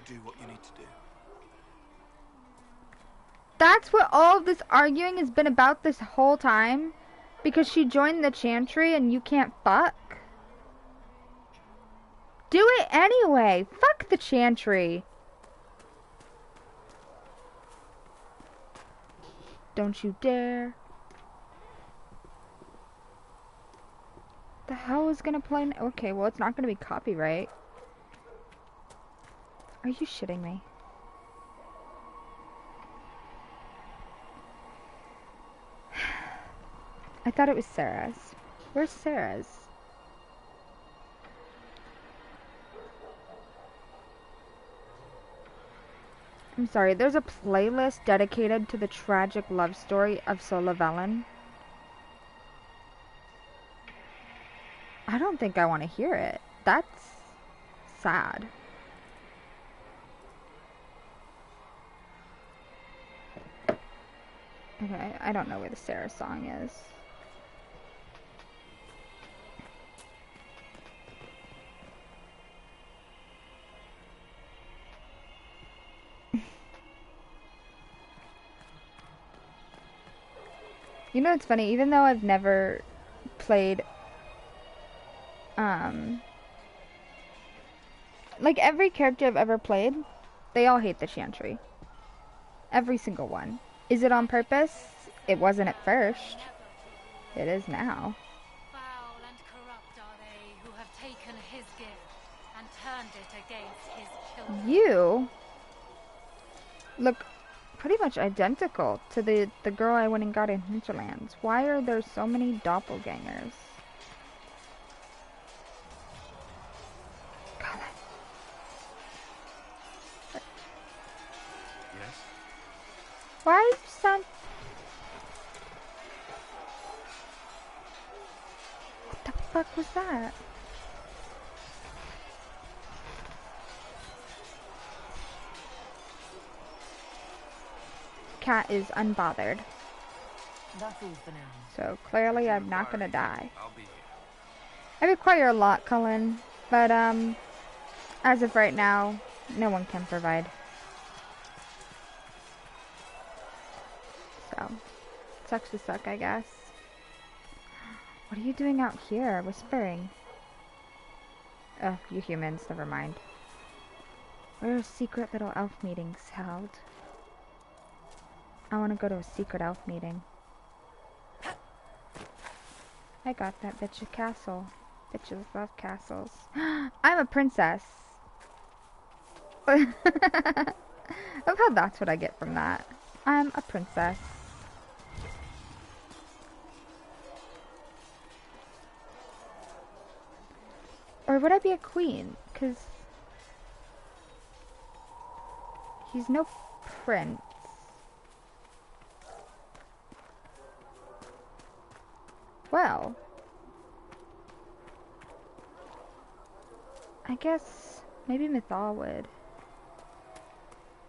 do what you need to do. That's what all of this arguing has been about this whole time? Because she joined the Chantry and you can't fuck? Do it anyway! Fuck the Chantry! Don't you dare. The hell is gonna play? Okay, well, it's not gonna be copyright. Are you shitting me? I thought it was Sera's. Where's Sera's? I'm sorry, there's a playlist dedicated to the tragic love story of Sola. I don't think I want to hear it. That's sad. Okay, I don't know where the Sera song is. You know, it's funny, even though I've never played, like every character I've ever played, they all hate the Chantry. Every single one. Is it on purpose? It wasn't at first. It is now. Foul and corrupt are they who have taken his gift and turned it against his children. You look pretty much identical to the girl I went and got in Hinterlands. Why are there so many doppelgangers? Cullen. Yes? Why you sound... What the fuck was that? Cat is unbothered. That's all for now. So clearly I'm not gonna die. I'll be here. I require a lot, Cullen, but as of right now, no one can provide. So, sucks to suck, I guess. What are you doing out here, whispering? Oh, you humans, never mind. Where are secret little elf meetings held? I want to go to a secret elf meeting. I got that bitch a castle. Bitches love castles. I'm a princess. I've had that's what I get from that. I'm a princess. Or would I be a queen? Because he's no prince. Well, I guess maybe Mythal would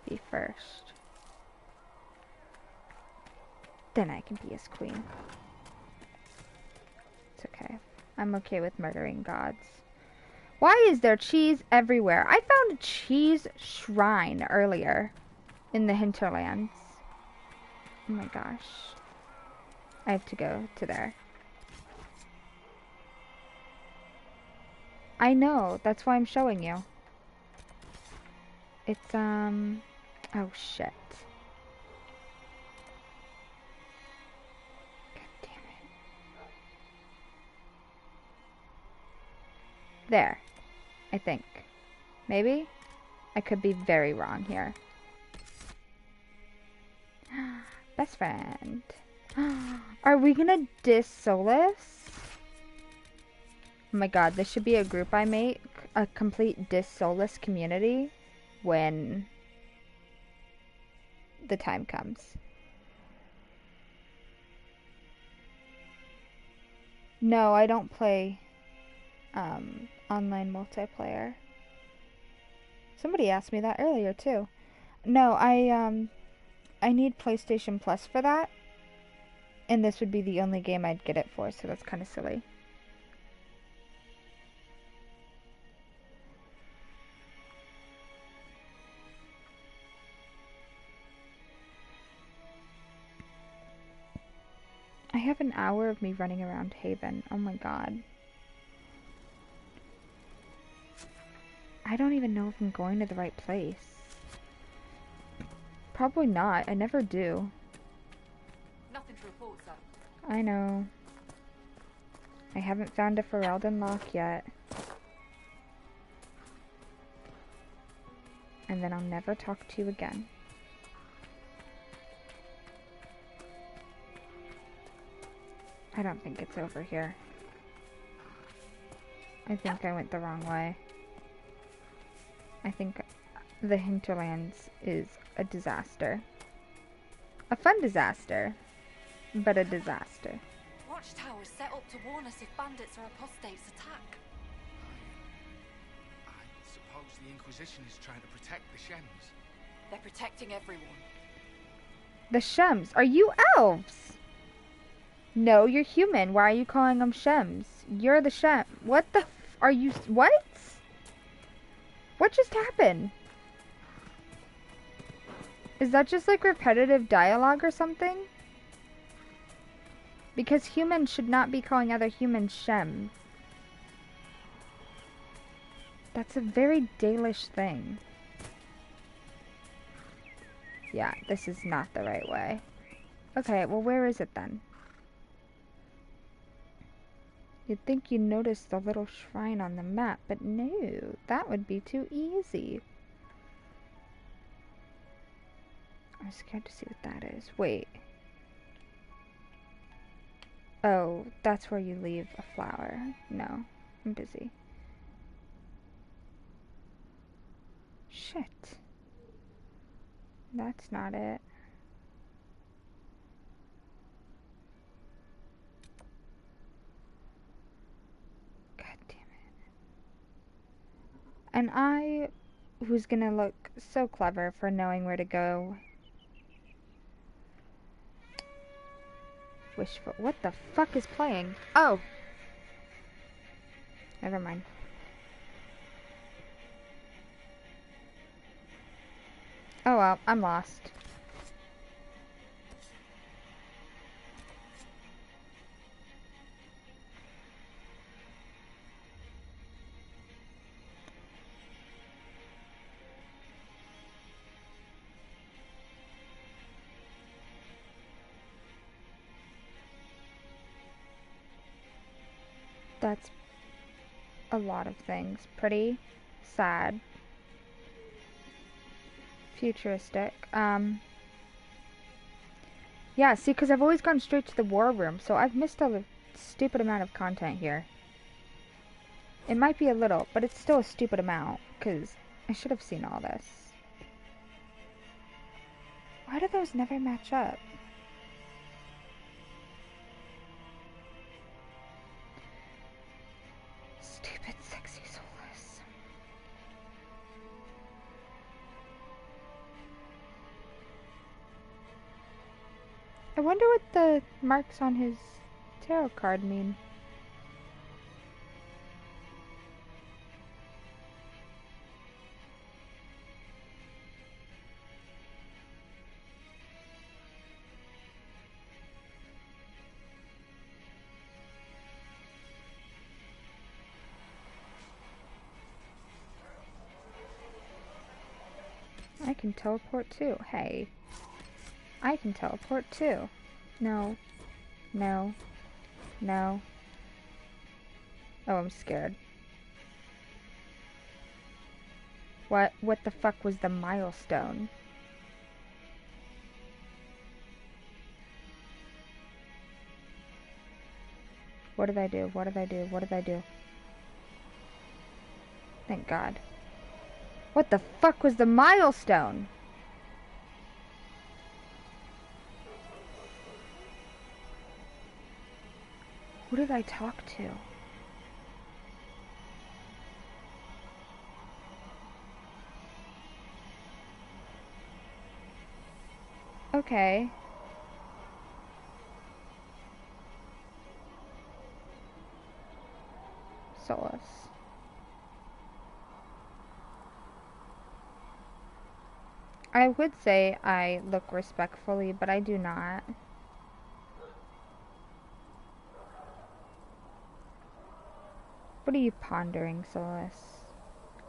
be first. Then I can be his queen. It's okay. I'm okay with murdering gods. Why is there cheese everywhere? I found a cheese shrine earlier in the hinterlands. Oh my gosh. I have to go to there. I know, that's why I'm showing you. It's, oh shit. God damn it. There, I think. Maybe? I could be very wrong here. Best friend. Are we gonna diss Solas? Oh my god, this should be a group I make. A complete diss Solas community when the time comes. No, I don't play online multiplayer. Somebody asked me that earlier too. No, I need PlayStation Plus for that. And this would be the only game I'd get it for, so that's kind of silly. have an hour of me running around Haven. Oh my god. I don't even know if I'm going to the right place. Probably not. I never do. Nothing to report, sir. I know. I haven't found a Ferelden lock yet. And then I'll never talk to you again. I don't think it's over here. I think I went the wrong way. I think the hinterlands is a disaster. A fun disaster, but a disaster. Watchtowers set up to warn us if bandits or apostates attack. I suppose the Inquisition is trying to protect the Shems. They're protecting everyone. The Shems? Are you elves? No, you're human. Why are you calling them Shems? You're the Shem. What the are you? What? What just happened? Is that just like repetitive dialogue or something? Because humans should not be calling other humans Shem. That's a very Dalish thing. Yeah, this is not the right way. Okay, well, where is it then? You'd think you'd notice the little shrine on the map, but no, that would be too easy. I'm scared to see what that is. Wait. Oh, that's where you leave a flower. No, I'm busy. Shit. That's not it. God damn it. And I, who's gonna look so clever for knowing where to go. Wishful. What the fuck is playing? Oh! Never mind. Oh well, I'm lost. That's a lot of things. Pretty, sad, futuristic. Yeah, see, because I've always gone straight to the war room, so I've missed a stupid amount of content here. It might be a little, but it's still a stupid amount, because I should have seen all this. Why do those never match up? Stupid, sexy Solas. I wonder what the marks on his tarot card mean. I can teleport too. Hey. I can teleport too. No. No. No. Oh, I'm scared. What the fuck was the milestone? What did I do? What did I do? What did I do? Thank God. What the fuck was the milestone? Who did I talk to? Okay. Solas. I would say I look respectfully, but I do not. What are you pondering, Solas?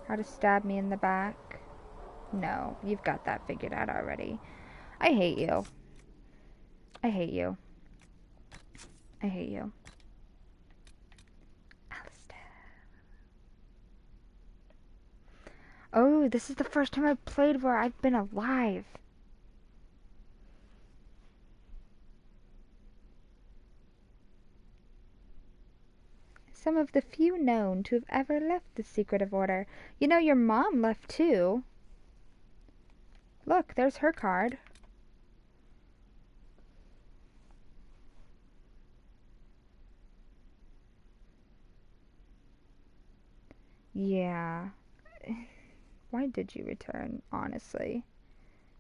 How to stab me in the back? No, you've got that figured out already. I hate you. I hate you. I hate you. Alistair. Oh, this is the first time I've played where I've been alive. Some of the few known to have ever left the secretive order. You know, your mom left too. Look, there's her card. Yeah. Why did you return, honestly?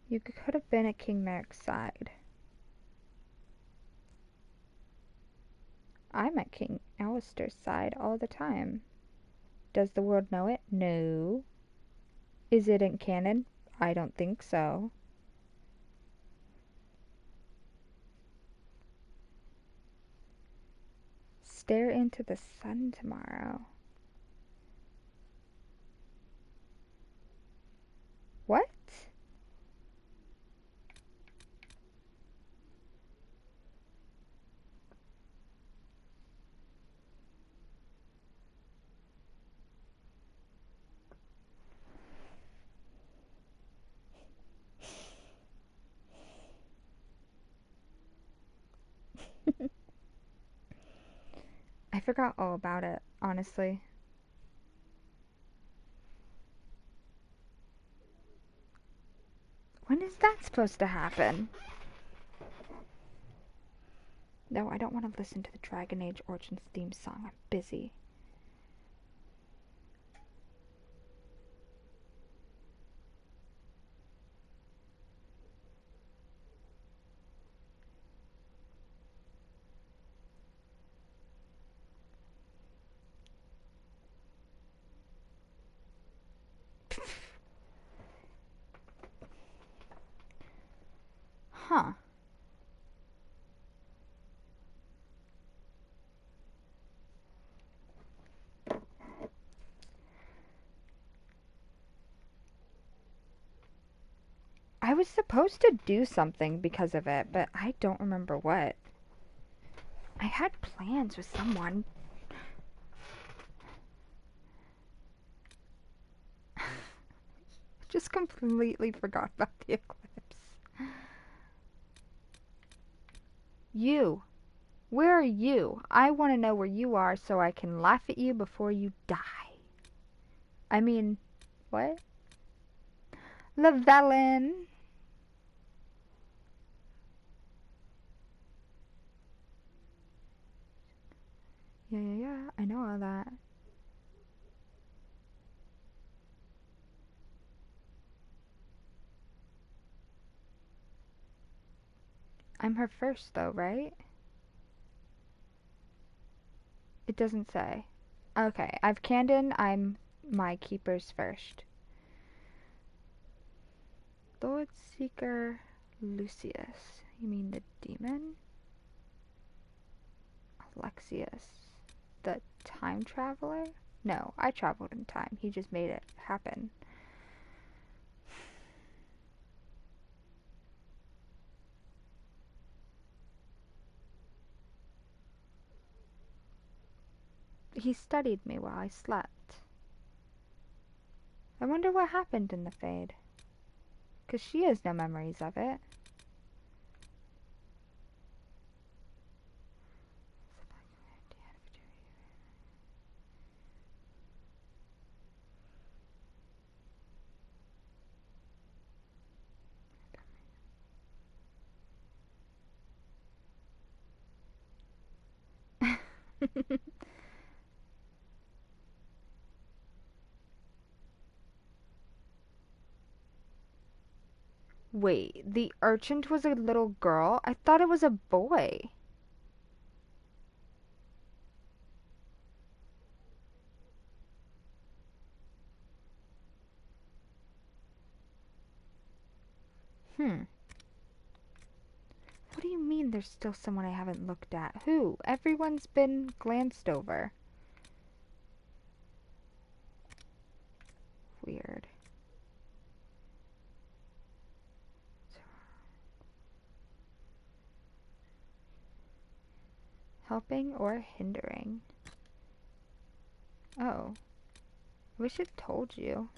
You could have been at King Merrick's side. I'm at King Alistair's side all the time. Does the world know it? No. Is it in canon? I don't think so. Stare into the sun tomorrow. What? I forgot all about it, honestly. When is that supposed to happen? No, I don't want to listen to the Dragon Age Origins theme song. I'm busy. Huh. I was supposed to do something because of it, but I don't remember what. I had plans with someone. Just completely forgot about the eclipse. You. Where are you? I want to know where you are so I can laugh at you before you die. I mean, what? Llewellyn. Yeah, I know all that. I'm her first, though, right? It doesn't say. Okay, I've Canon. I'm my keeper's first. Lord Seeker Lucius. You mean the demon? Alexius. The time traveler? No, I traveled in time. He just made it happen. He studied me while I slept. I wonder what happened in the Fade. 'Cause she has no memories of it. Wait, the urchin was a little girl? I thought it was a boy. What do you mean there's still someone I haven't looked at? Who? Everyone's been glanced over. weird. Helping or hindering? Oh. I wish it told you.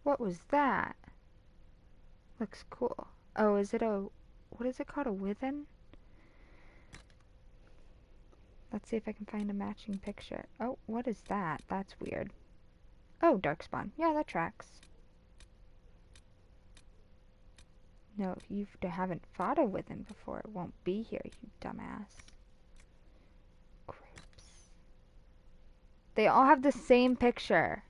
What was that? Looks cool. Oh, is it a... What is it called? A withen? Let's see if I can find a matching picture. Oh, what is that? That's weird. Oh, darkspawn. Yeah, that tracks. No, if you haven't fought a withen before, it won't be here, you dumbass. Groups. They all have the same picture.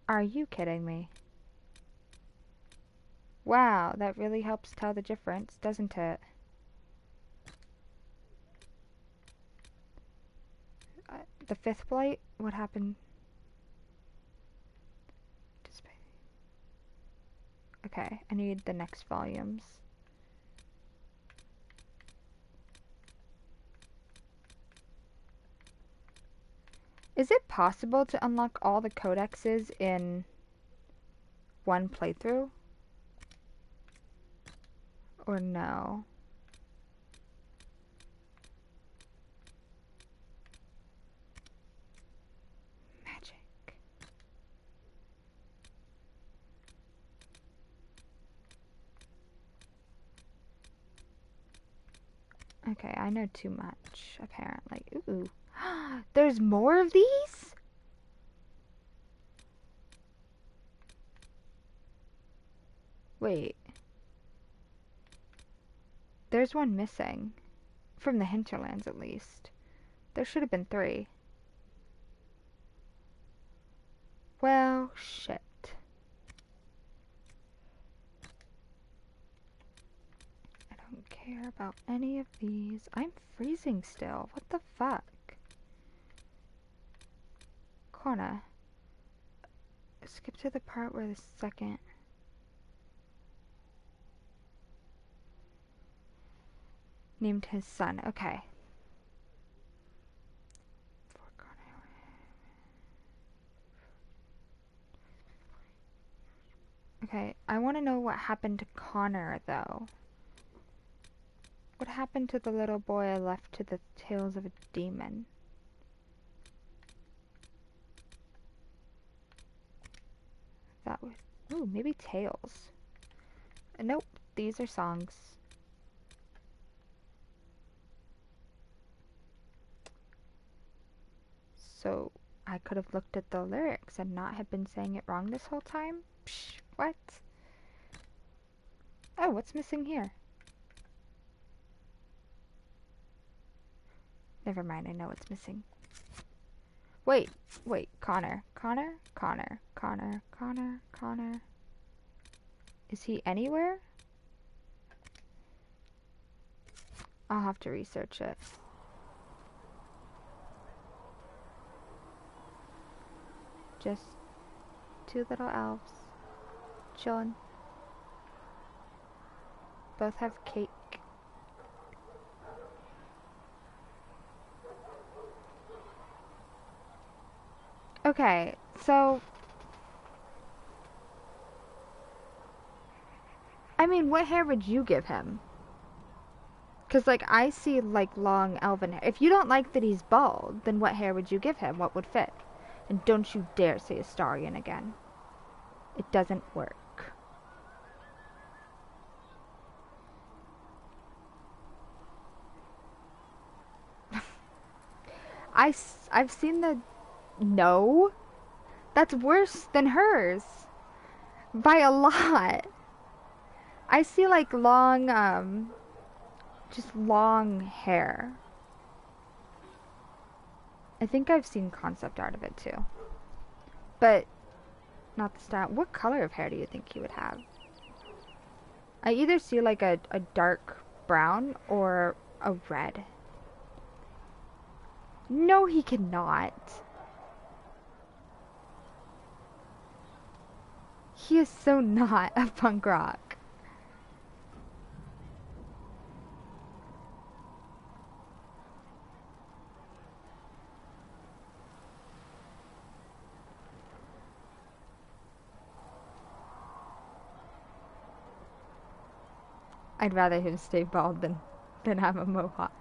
Are you kidding me? Wow, that really helps tell the difference, doesn't it? The fifth blight? What happened? Okay, I need the next volumes. Is it possible to unlock all the codexes in one playthrough? Or no? Magic. Okay, I know too much, apparently. Ooh. There's more of these? Wait. There's one missing. From the hinterlands, at least. There should have been 3. Well, shit. I don't care about any of these. I'm freezing still. What the fuck? Corner. Skip to the part where the second... named his son. Okay. Okay, I want to know what happened to Connor, though. What happened to the little boy I left to the tales of a demon? That would... Ooh, maybe tales. Nope, these are songs. So, I could have looked at the lyrics and not have been saying it wrong this whole time? Psh, what? Oh, what's missing here? Never mind, I know what's missing. Wait, Connor. Connor. Is he anywhere? I'll have to research it. Just 2 little elves. Chillin'. Both have cake. Okay, so... I mean, what hair would you give him? Because, like, I see, like, long elven hair. If you don't like that he's bald, then what hair would you give him? What would fit? And don't you dare say Astarion again. It doesn't work. I've seen the... No. That's worse than hers. By a lot. I see, like, long, just long hair. I think I've seen concept art of it, too. But, not the style. What color of hair do you think he would have? I either see, like, a dark brown or a red. No, he cannot. He is so not a punk rock. I'd rather him stay bald than have a mohawk.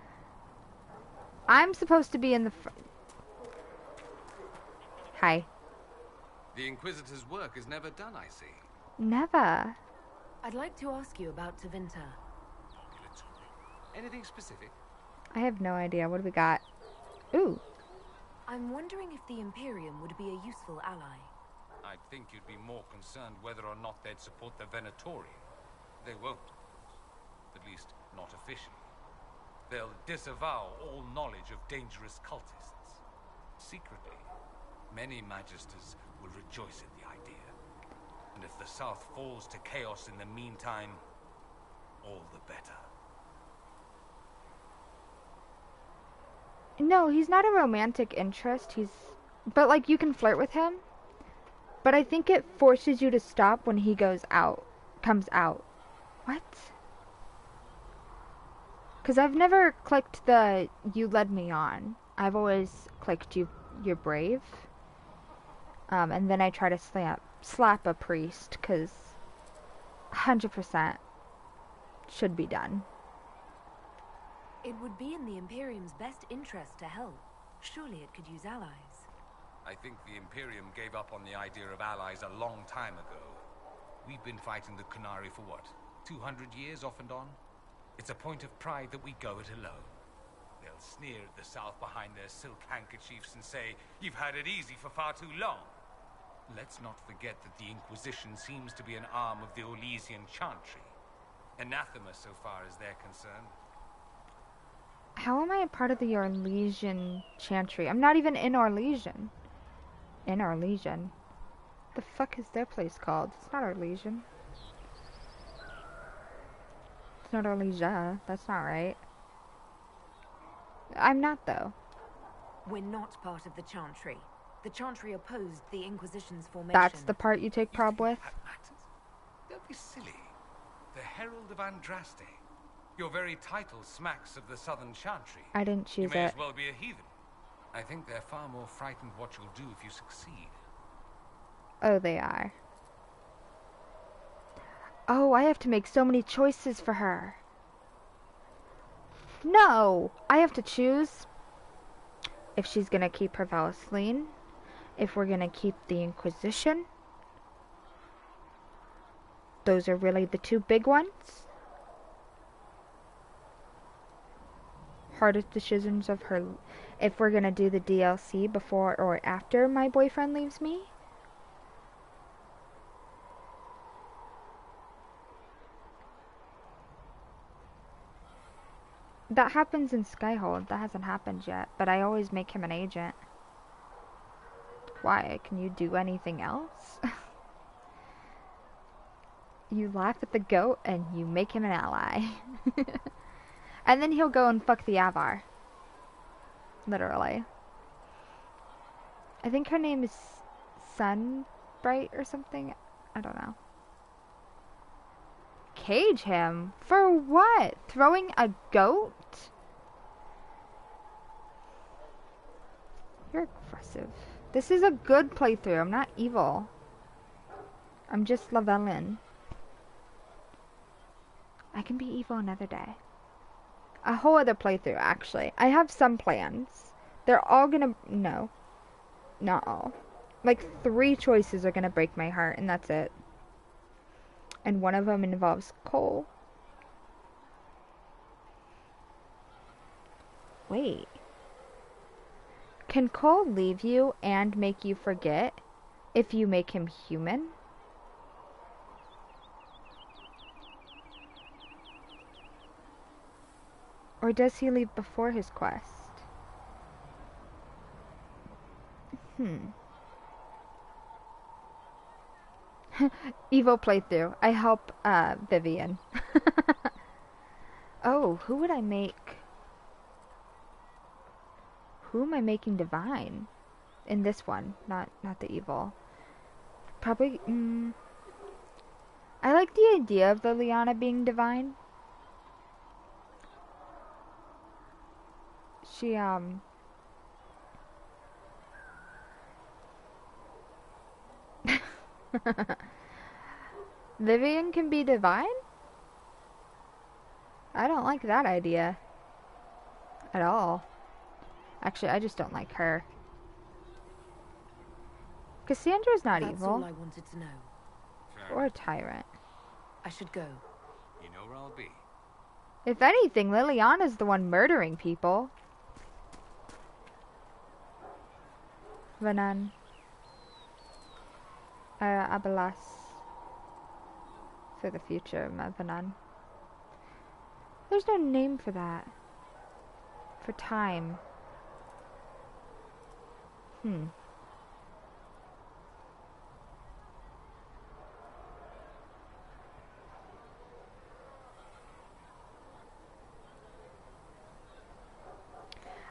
I'm supposed to be in the Hi. The Inquisitor's work is never done, I see. Never. I'd like to ask you about Tevinter. Anything specific? I have no idea. What do we got? Ooh. I'm wondering if the Imperium would be a useful ally. I'd think you'd be more concerned whether or not they'd support the Venatori. They won't. At least, not officially. They'll disavow all knowledge of dangerous cultists. Secretly, many Magisters will rejoice at the idea. And if the South falls to chaos in the meantime, all the better. No, he's not a romantic interest. But like you can flirt with him. But I think it forces you to stop when he comes out. What? Because I've never clicked the you led me on. I've always clicked you're brave. And then I try to slap a priest because 100% should be done. It would be in the Imperium's best interest to help. Surely it could use allies. I think the Imperium gave up on the idea of allies a long time ago. We've been fighting the Qunari for what, 200 years off and on? It's a point of pride that we go it alone. They'll sneer at the South behind their silk handkerchiefs and say, "You've had it easy for far too long." Let's not forget that the Inquisition seems to be an arm of the Orlesian Chantry. Anathema so far as they're concerned. How am I a part of the Orlesian Chantry? I'm not even in Orlesian. In Orlesian? The fuck is their place called? It's not Orlesian. It's not Orlesia. That's not right. I'm not, though. We're not part of the Chantry. The Chantry opposed the Inquisition's formation. That's the part you take prob with? Don't be silly. The Herald of Andraste. Your very title smacks of the Southern Chantry. I didn't choose it. You may as well be a heathen. I think they're far more frightened what you'll do if you succeed. Oh, they are. Oh, I have to make so many choices for her. No! I have to choose if she's gonna keep her Valenceline, if we're gonna keep the Inquisition. Those are really the two big ones. Hardest decisions of her, if we're gonna do the DLC before or after my boyfriend leaves me. That happens in Skyhold. That hasn't happened yet, but I always make him an agent. Why? Can you do anything else? You laugh at the goat and you make him an ally. And then he'll go and fuck the Avar. Literally. I think her name is Sunbright or something. I don't know. Cage him? For what? Throwing a goat? You're aggressive. This is a good playthrough. I'm not evil. I'm just Lavelin. I can be evil another day. A whole other playthrough, actually. I have some plans. They're all gonna... No. Not all. Like, 3 choices are gonna break my heart, and that's it. And one of them involves Cole. Wait. Can Cole leave you and make you forget if you make him human? Or does he leave before his quest? Evil playthrough. I help Vivienne. Oh, who would I make? Who am I making divine? In this one, not the evil. Probably I like the idea of Leliana being divine. She Vivienne can be divine? I don't like that idea. At all. Actually, I just don't like her. Cassandra's not That's evil. all I wanted to know. Or a tyrant. I should go. You know where I'll be. If anything, Leliana's the one murdering people. Vanan. Abelas. For the future, Vanan. There's no name for that. For time.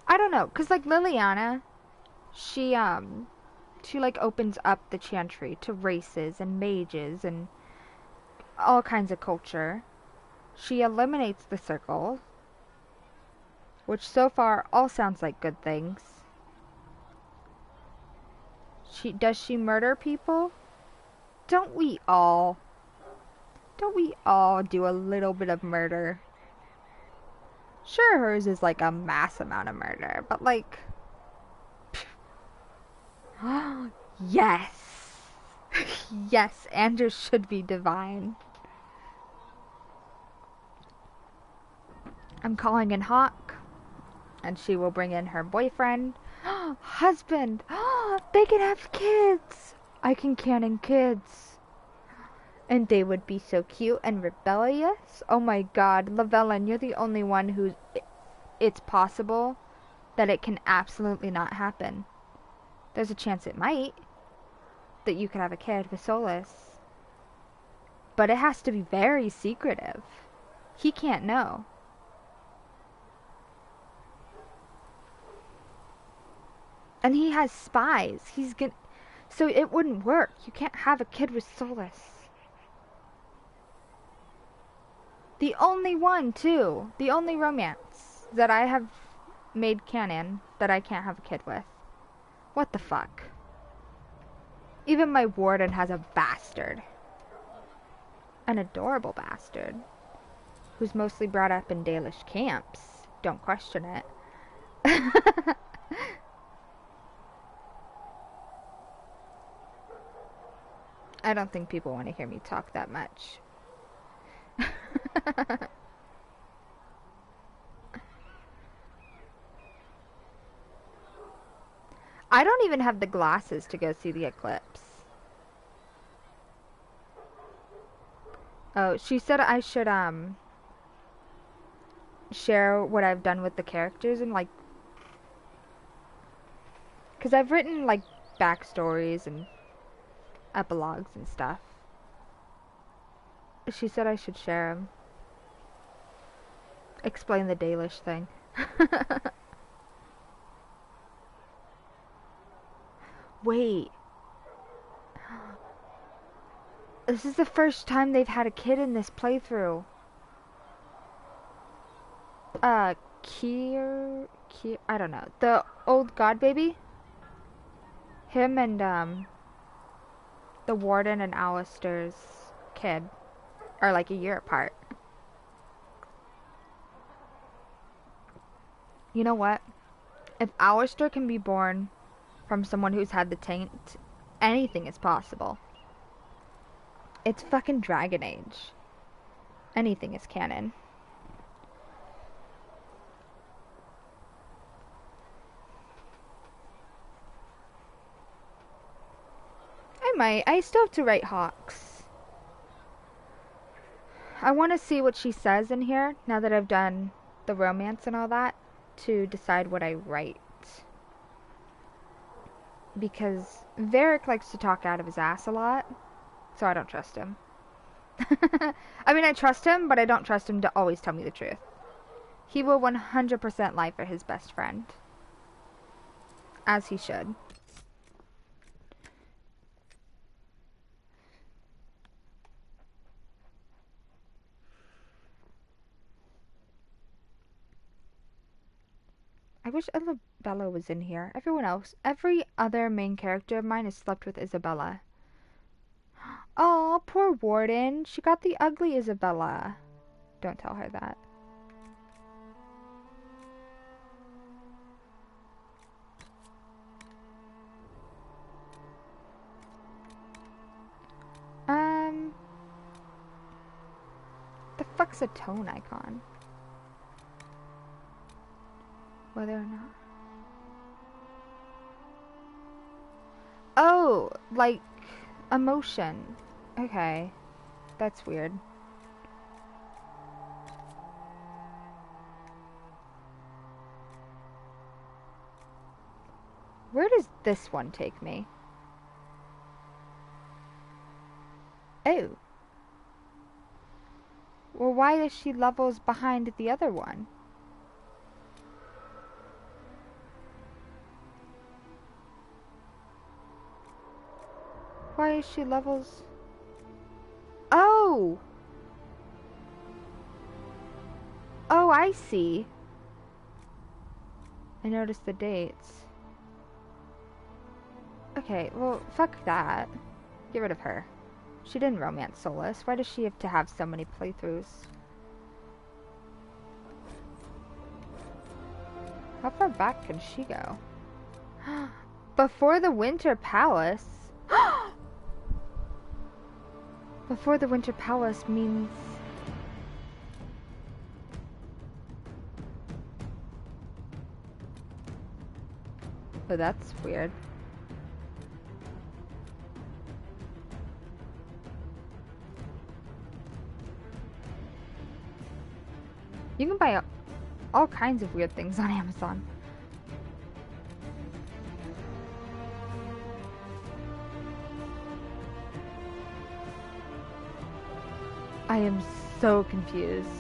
I don't know, cause like Leliana, she like opens up the Chantry to races and mages and all kinds of culture. She eliminates the circle, which so far all sounds like good things. Does she murder people? Don't we all do a little bit of murder? Sure, hers is like a mass amount of murder, but like, yes, yes, Andrew should be divine. I'm calling in Hawk, and she will bring in her boyfriend, husband. They can have kids. I can canon kids. And they would be so cute and rebellious. Oh my god, Lavellen, you're the only one who it's possible that it can absolutely not happen. There's a chance it might. That you could have a kid with Solas. But it has to be very secretive. He can't know. And he has spies. So it wouldn't work. You can't have a kid with Solas. The only one, too. The only romance that I have made canon that I can't have a kid with. What the fuck? Even my warden has a bastard. An adorable bastard. Who's mostly brought up in Dalish camps. Don't question it. I don't think people want to hear me talk that much. I don't even have the glasses to go see the eclipse. Oh, she said I should share what I've done with the characters and like, because I've written like backstories and epilogues and stuff. She said I should share them. Explain the Dalish thing. Wait. This is the first time they've had a kid in this playthrough. Kier, I don't know. The old god baby? Him and, the warden and Alistair's kid are like a year apart. You know what? If Alistair can be born from someone who's had the taint, anything is possible. It's fucking Dragon Age. Anything is canon. I still have to write Hawks. I want to see what she says in here, now that I've done the romance and all that, to decide what I write. Because Varric likes to talk out of his ass a lot, so I don't trust him. I mean, I trust him, but I don't trust him to always tell me the truth. He will 100% lie for his best friend. As he should. I wish Isabella was in here. Every other main character of mine has slept with Isabella. Oh, poor Warden. She got the ugly Isabella. Don't tell her that. fuck's a tone icon? Whether or not... Oh, like emotion. Okay. That's weird. Where does this one take me? Oh. Well, why is she levels behind the other one? Why is she levels... Oh! Oh, I see. I noticed the dates. Okay, well, fuck that. Get rid of her. She didn't romance Solas. Why does she have to have so many playthroughs? How far back can she go? Before the Winter Palace? Before the Winter Palace means... Oh, that's weird. You can buy all kinds of weird things on Amazon. I am so confused.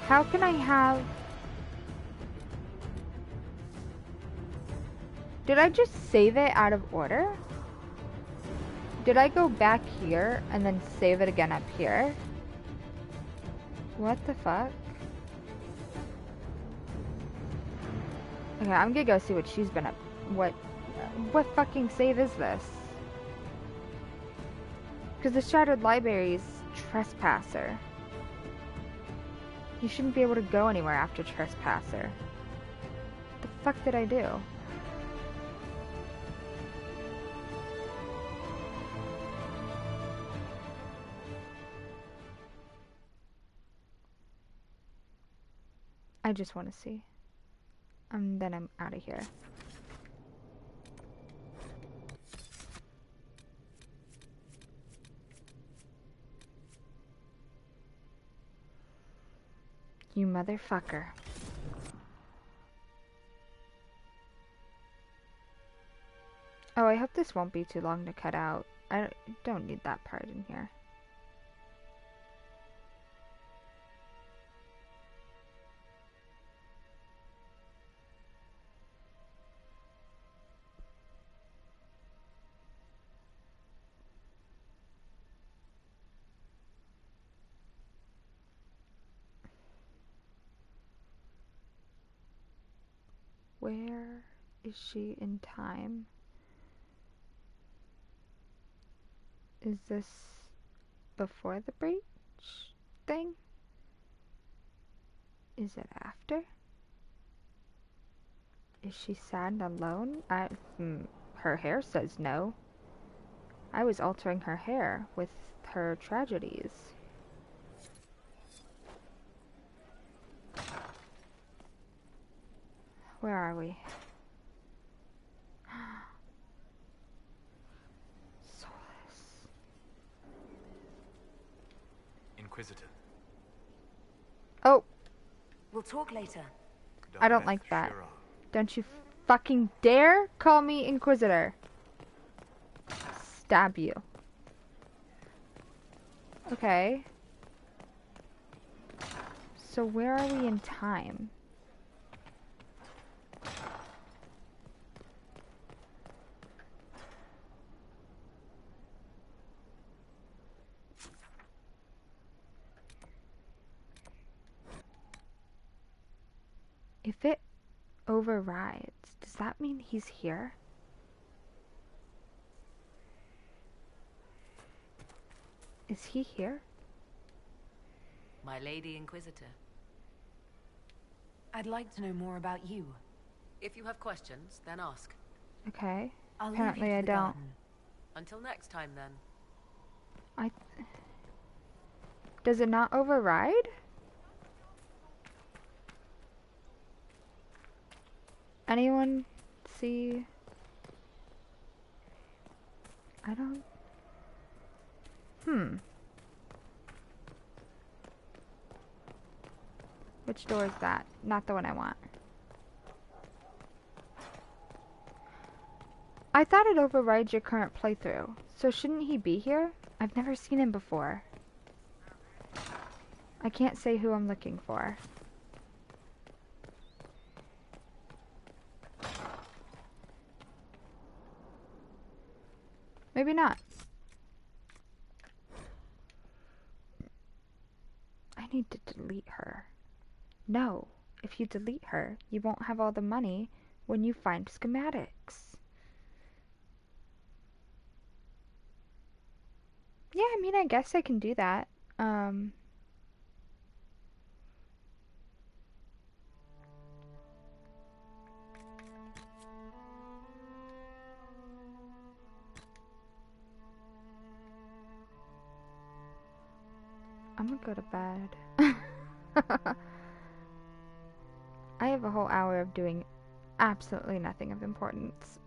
How can I have... Did I just save it out of order? Did I go back here and then save it again up here? What the fuck? Okay, I'm gonna go see what she's been up. What fucking save is this? Because the Shattered Library is Trespasser. You shouldn't be able to go anywhere after Trespasser. What the fuck did I do? I just want to see. Then I'm out of here. You motherfucker. Oh, I hope this won't be too long to cut out. I don't need that part in here. Where is she in time? Is this before the breach thing? Is it after? Is she sad and alone? Her hair says no. I was altering her hair with her tragedies. Where are we? Solas. Inquisitor. Oh. We'll talk later. I don't like that. Don't you fucking dare call me Inquisitor. Stab you. Okay. So where are we in time? If it overrides, does that mean he's here? Is he here? My Lady Inquisitor. I'd like to know more about you. If you have questions, then ask. Okay. I'll leave Apparently you to I the don't. garden. Until next time, then. Does it not override? Anyone see? I don't. Which door is that? Not the one I want. I thought it overrides your current playthrough. So shouldn't he be here? I've never seen him before. I can't say who I'm looking for. Maybe not. I need to delete her. No, if you delete her, you won't have all the money when you find schematics. Yeah, I mean, I guess I can do that. I'm gonna go to bed. I have a whole hour of doing absolutely nothing of importance.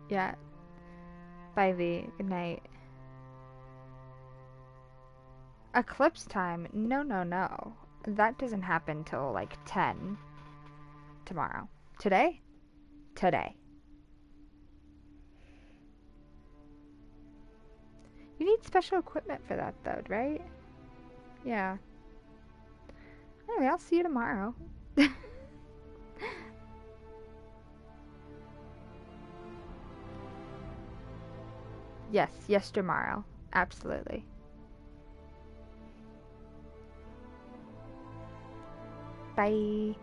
Yeah. Bye, V. Good night. Eclipse time? No, no, no. That doesn't happen till like 10 tomorrow. Today? Today. You need special equipment for that though, right? Yeah. Anyway, I'll see you tomorrow. Yes, tomorrow. Absolutely. Bye.